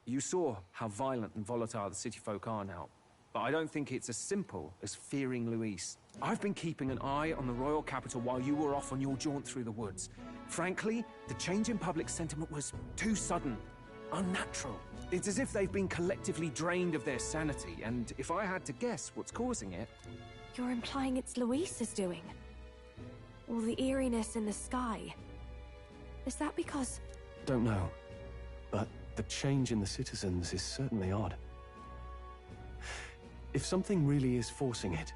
You saw how violent and volatile the city folk are now, but I don't think it's as simple as fearing Luis. I've been keeping an eye on the royal capital while you were off on your jaunt through the woods. Frankly, the change in public sentiment was too sudden, unnatural. It's as if they've been collectively drained of their sanity, and if I had to guess what's causing it... You're implying it's Luis's doing? All the eeriness in the sky. Is that because... Don't know, but the change in the citizens is certainly odd. If something really is forcing it,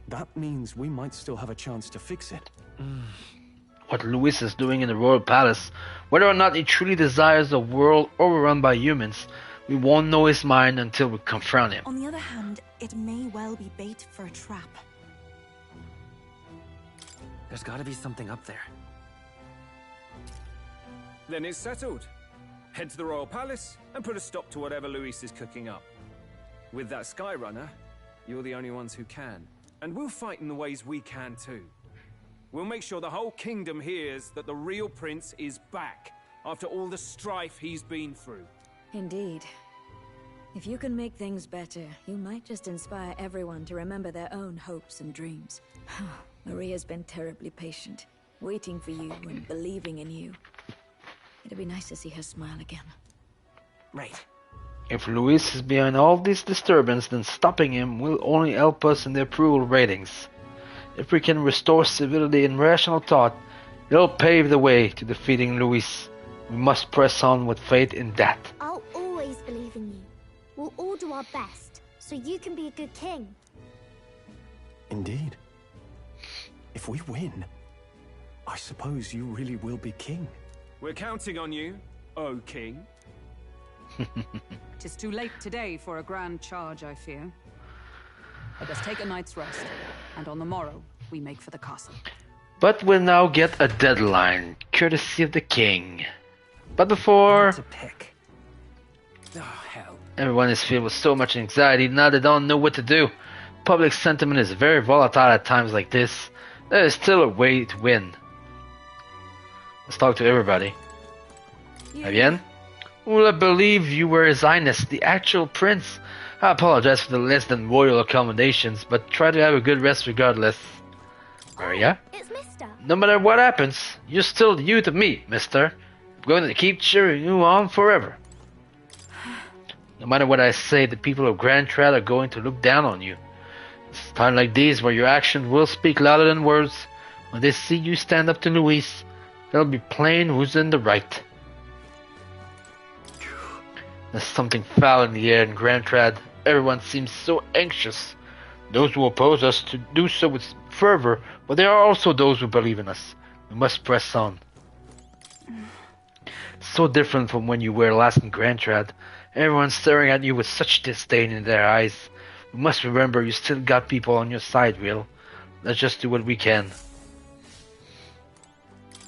that means we might still have a chance to fix it. What Luis is doing in the royal palace, whether or not he truly desires a world overrun by humans, we won't know his mind until we confront him. On the other hand, it may well be bait for a trap. There's gotta be something up there. Then it's settled. Head to the royal palace and put a stop to whatever Luis is cooking up. With that Skyrunner, you're the only ones who can. And we'll fight in the ways we can too. We'll make sure the whole kingdom hears that the real prince is back, after all the strife he's been through. Indeed. If you can make things better, you might just inspire everyone to remember their own hopes and dreams. Maria's been terribly patient, waiting for you and believing in you. It'd be nice to see her smile again. Right. If Luis is behind all this disturbance, then stopping him will only help us in the approval ratings. If we can restore civility and rational thought, it'll pave the way to defeating Luis. We must press on with faith in that. I'll always believe in you. We'll all do our best, so you can be a good king. Indeed. If we win, I suppose you really will be king. We're counting on you, O king. Tis too late today for a grand charge, I fear. Let us take a night's rest, and on the morrow, we make for the castle. But we'll now get a deadline, courtesy of the king. But before... To pick. Oh, hell. Everyone is filled with so much anxiety, now they don't know what to do. Public sentiment is very volatile at times like this. There is still a way to win. Let's talk to everybody. Bien? Well, I believe you were His Highness, the actual prince. I apologize for the less than royal accommodations, but try to have a good rest regardless. Maria? It's Mister. No matter what happens, you're still you to me, mister. I'm going to keep cheering you on forever. No matter what I say, the people of Grand Trad are going to look down on you. It's times like these where your actions will speak louder than words. When they see you stand up to Luis, they'll be plain who's in the right. There's something foul in the air in Grand Trad. Everyone seems so anxious. Those who oppose us to do so with fervor, but there are also those who believe in us. We must press on. So different from when you were last in Grand Trad. Everyone's staring at you with such disdain in their eyes. We must remember you still got people on your side, Will. Let's just do what we can.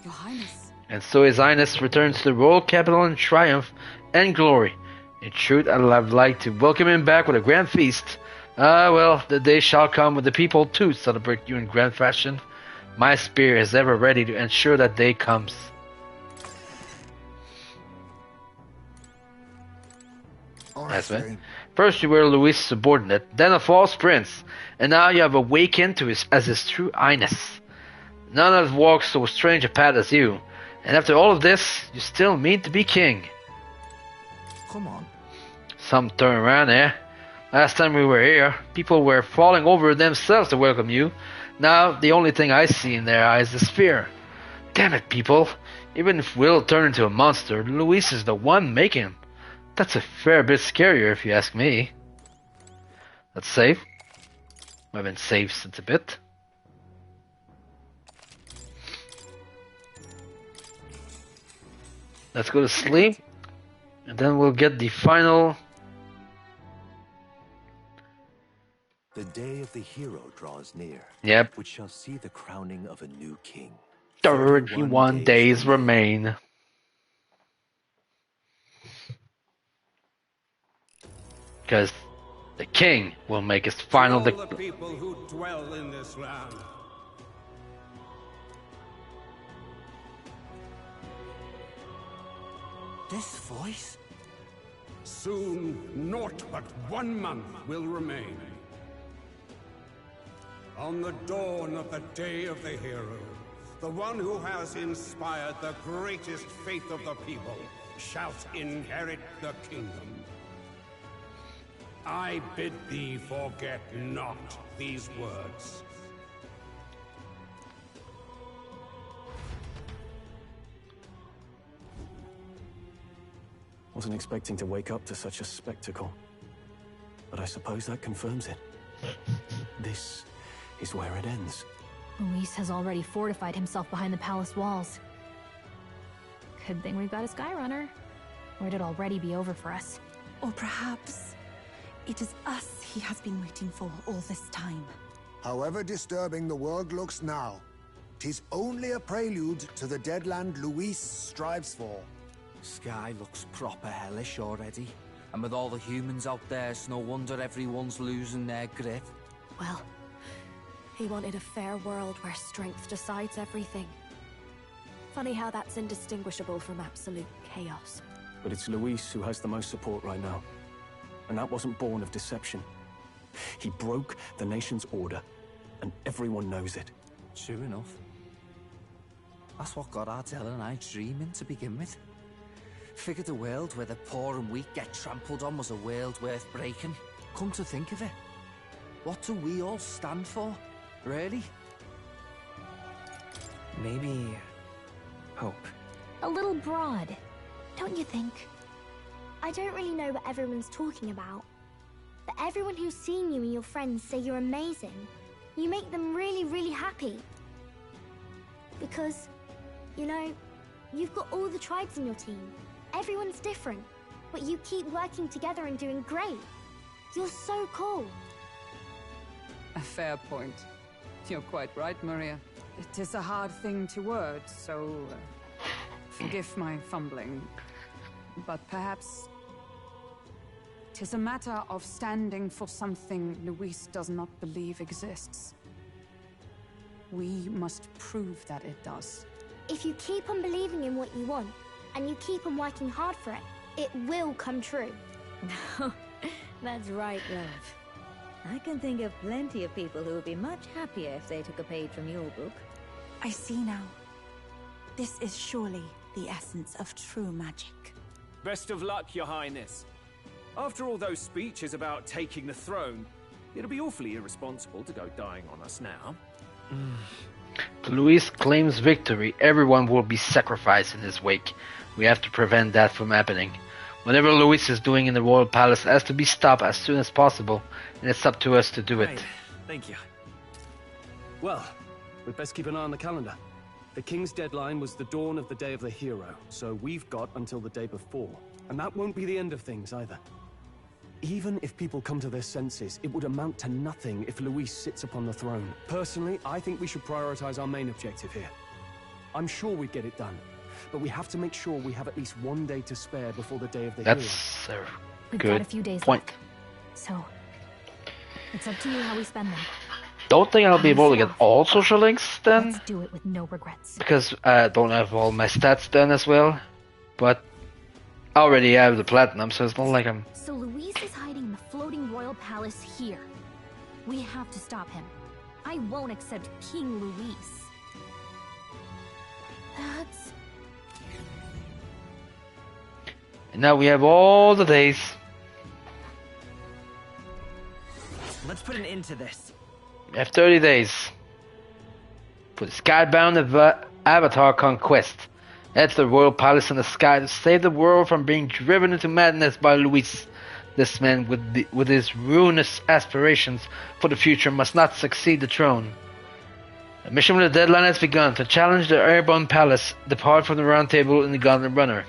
Your Highness. And so His Highness returns to the royal capital in triumph and glory. In truth, I'd have liked to welcome him back with a grand feast. Well, the day shall come when the people too celebrate you in grand fashion. My spear is ever ready to ensure that day comes. That's right. First you were Luis' subordinate, then a false prince, and now you have awakened to as his true highness. None have walked so strange a path as you, and after all of this, you still mean to be king. Come on. Some turn around, eh? Last time we were here, people were falling over themselves to welcome you. Now, the only thing I see in their eyes is fear. Damn it, people. Even if Will turned into a monster, Luis is the one making him. That's a fair bit scarier if you ask me. Let's save. I've been saved since a bit. Let's go to sleep. And then we'll get the final day of the hero draws near. Yep. Which shall see the crowning of a new king. 31 days remain. Because the king will make his final To all the people who dwell in this land. This voice? Soon, naught but 1 month will remain. On the dawn of the day of the hero, the one who has inspired the greatest faith of the people shall inherit the kingdom. I bid thee forget not these words. Wasn't expecting to wake up to such a spectacle. But I suppose that confirms it. This is where it ends. Luis has already fortified himself behind the palace walls. Good thing we've got a Skyrunner, or it'd already be over for us. Or perhaps it is us he has been waiting for all this time. However disturbing the world looks now, 'tis only a prelude to the deadland Luis strives for. Sky looks proper hellish already. And with all the humans out there, it's no wonder everyone's losing their grip. Well, he wanted a fair world where strength decides everything. Funny how that's indistinguishable from absolute chaos. But it's Luis who has the most support right now. And that wasn't born of deception. He broke the nation's order, and everyone knows it. True enough. That's what got Ardell and I dreaming to begin with. Figured a world where the poor and weak get trampled on was a world worth breaking. Come to think of it, what do we all stand for, really? Maybe hope. A little broad, don't you think? I don't really know what everyone's talking about, but everyone who's seen you and your friends say you're amazing. You make them really, really happy. Because, you know, you've got all the tribes in your team. Everyone's different, but you keep working together and doing great. You're so cool. A fair point. You're quite right, Maria. It is a hard thing to word, so forgive my fumbling. But perhaps it is a matter of standing for something Luis does not believe exists. We must prove that it does. If you keep on believing in what you want, and you keep on working hard for it, it will come true. That's right, love. I can think of plenty of people who would be much happier if they took a page from your book. I see now. This is surely the essence of true magic. Best of luck, Your Highness. After all those speeches about taking the throne, it'll be awfully irresponsible to go dying on us now. If Luis claims victory, everyone will be sacrificed in his wake. We have to prevent that from happening. Whatever Luis is doing in the royal palace has to be stopped as soon as possible, and it's up to us to do it. Right. Thank you. Well, we'd best keep an eye on the calendar. The king's deadline was the dawn of the day of the hero, so we've got until the day before. And that won't be the end of things either. Even if people come to their senses, it would amount to nothing if Luis sits upon the throne. Personally, I think we should prioritize our main objective here. I'm sure we'd get it done, but we have to make sure we have at least 1 day to spare before the day of the hero. That's a We've good got a few days point. left. So, it's up to you how we spend them. Don't think I'll be able to get all social links then, Let's do it with no regrets. because I don't have all my stats done as well. But I already have the platinum, so it's not like I'm... So Luis is hiding in the floating royal palace here. We have to stop him. I won't accept King Luis. That's... And now we have all the days. Let's put an end to this. We have 30 days for the Skybound Avatar Conquest. Head to the royal palace in the sky to save the world from being driven into madness by Luis. This man with his ruinous aspirations for the future must not succeed the throne. A mission with a deadline has begun to challenge the airborne palace, depart from the round table in the Gauntlet Runner.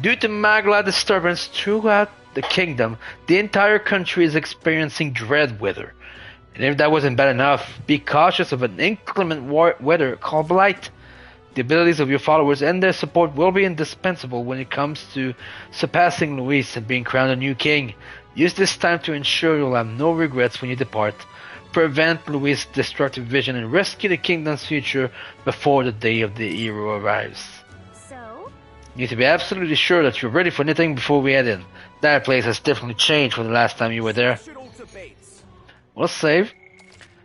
Due to Magla disturbance throughout the kingdom, the entire country is experiencing dread weather. And if that wasn't bad enough, be cautious of an inclement weather called blight. The abilities of your followers and their support will be indispensable when it comes to surpassing Luis and being crowned a new king. Use this time to ensure you'll have no regrets when you depart. Prevent Luis' destructive vision and rescue the kingdom's future before the day of the hero arrives. So? You need to be absolutely sure that you're ready for anything before we head in. That place has definitely changed from the last time you were there. We'll save.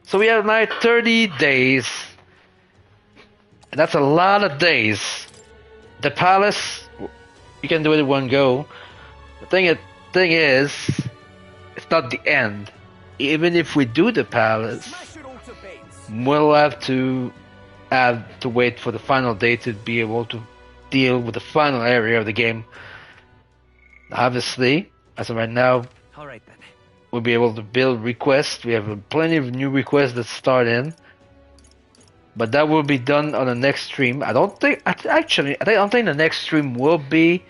So we have now 30 days. And that's a lot of days. The palace, you can do it in one go. The thing is, it's not the end. Even if we do the palace, we'll have to wait for the final day to be able to deal with the final area of the game. Obviously, as of right now, Alright then. we'll be able to build requests. We have plenty of new requests that start in. But that will be done on the next stream. I don't think the next stream will be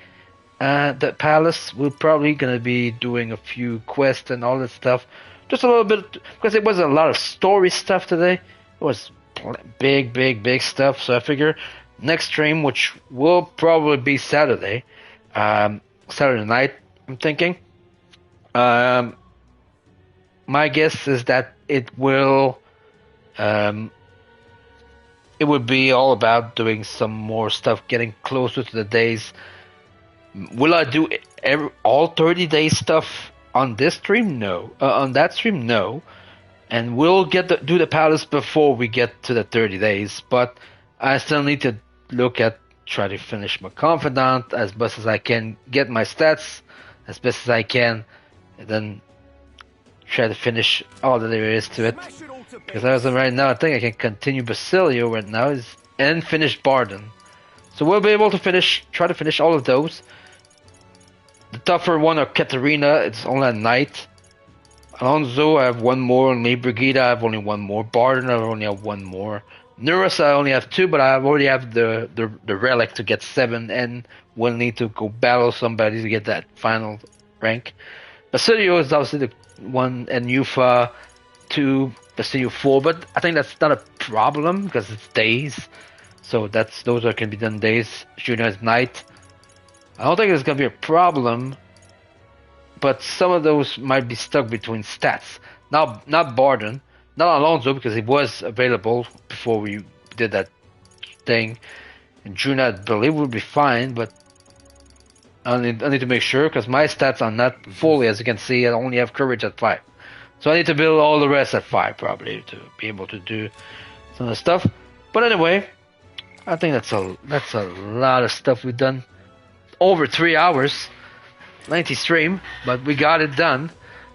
the palace. We're probably gonna be doing a few quests and all that stuff, just a little bit, because it was a lot of story stuff today. It was big stuff. So I figure next stream, which will probably be Saturday, Saturday night, I'm thinking. My guess is that it will. It would be all about doing some more stuff, getting closer to the days. Will I do all 30 days stuff on this stream? No. On that stream? No. And we'll do the palace before we get to the 30 days. But I still need to try to finish my confidant as best as I can, get my stats as best as I can, and then try to finish all that there is to it. Because as of right now, I think I can continue Basilio right now and finish Barden. So we'll be able to try to finish all of those. The tougher one are Katarina, it's only at night. Alonso, I have one more. Only Brigida, I have only one more. Barden, I only have one more. Neuros, I only have 2, but I already have the relic to get 7, and we'll need to go battle somebody to get that final rank. Basilio is obviously the one, and Yufa 2, Basilio 4, but I think that's not a problem because it's days. So those can be done days. Junior is night. I don't think it's gonna be a problem, but some of those might be stuck between stats. Now, not Barden, not Alonso because he was available before we did that thing. And Junior, I believe, will be fine, but I need to make sure because my stats are not fully, as you can see. I only have courage at 5. So I need to build all the rest at 5 probably to be able to do some of the stuff. But anyway, I think that's a lot of stuff we've done. Over 3 hours, 90 stream, but we got it done.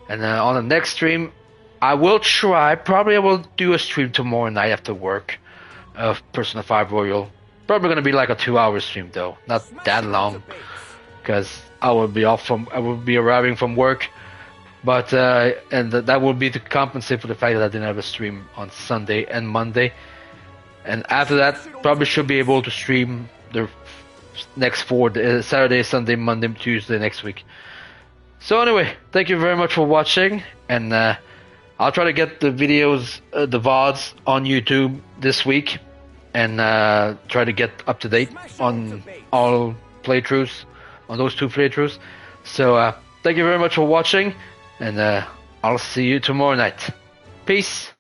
And on the next stream, I will try. Probably I will do a stream tomorrow night after work of Persona 5 Royal. Probably gonna be like a 2-hour stream though, not that long, because I will be arriving from work. But and that will be to compensate for the fact that I didn't have a stream on Sunday and Monday. And after that, probably should be able to stream the next 4 Saturday, Sunday, Monday, Tuesday next week. So anyway, thank you very much for watching, and I'll try to get the videos, the VODs on YouTube this week, and try to get up to date on all playthroughs, on those 2 playthroughs. So thank you very much for watching. And I'll see you tomorrow night. Peace.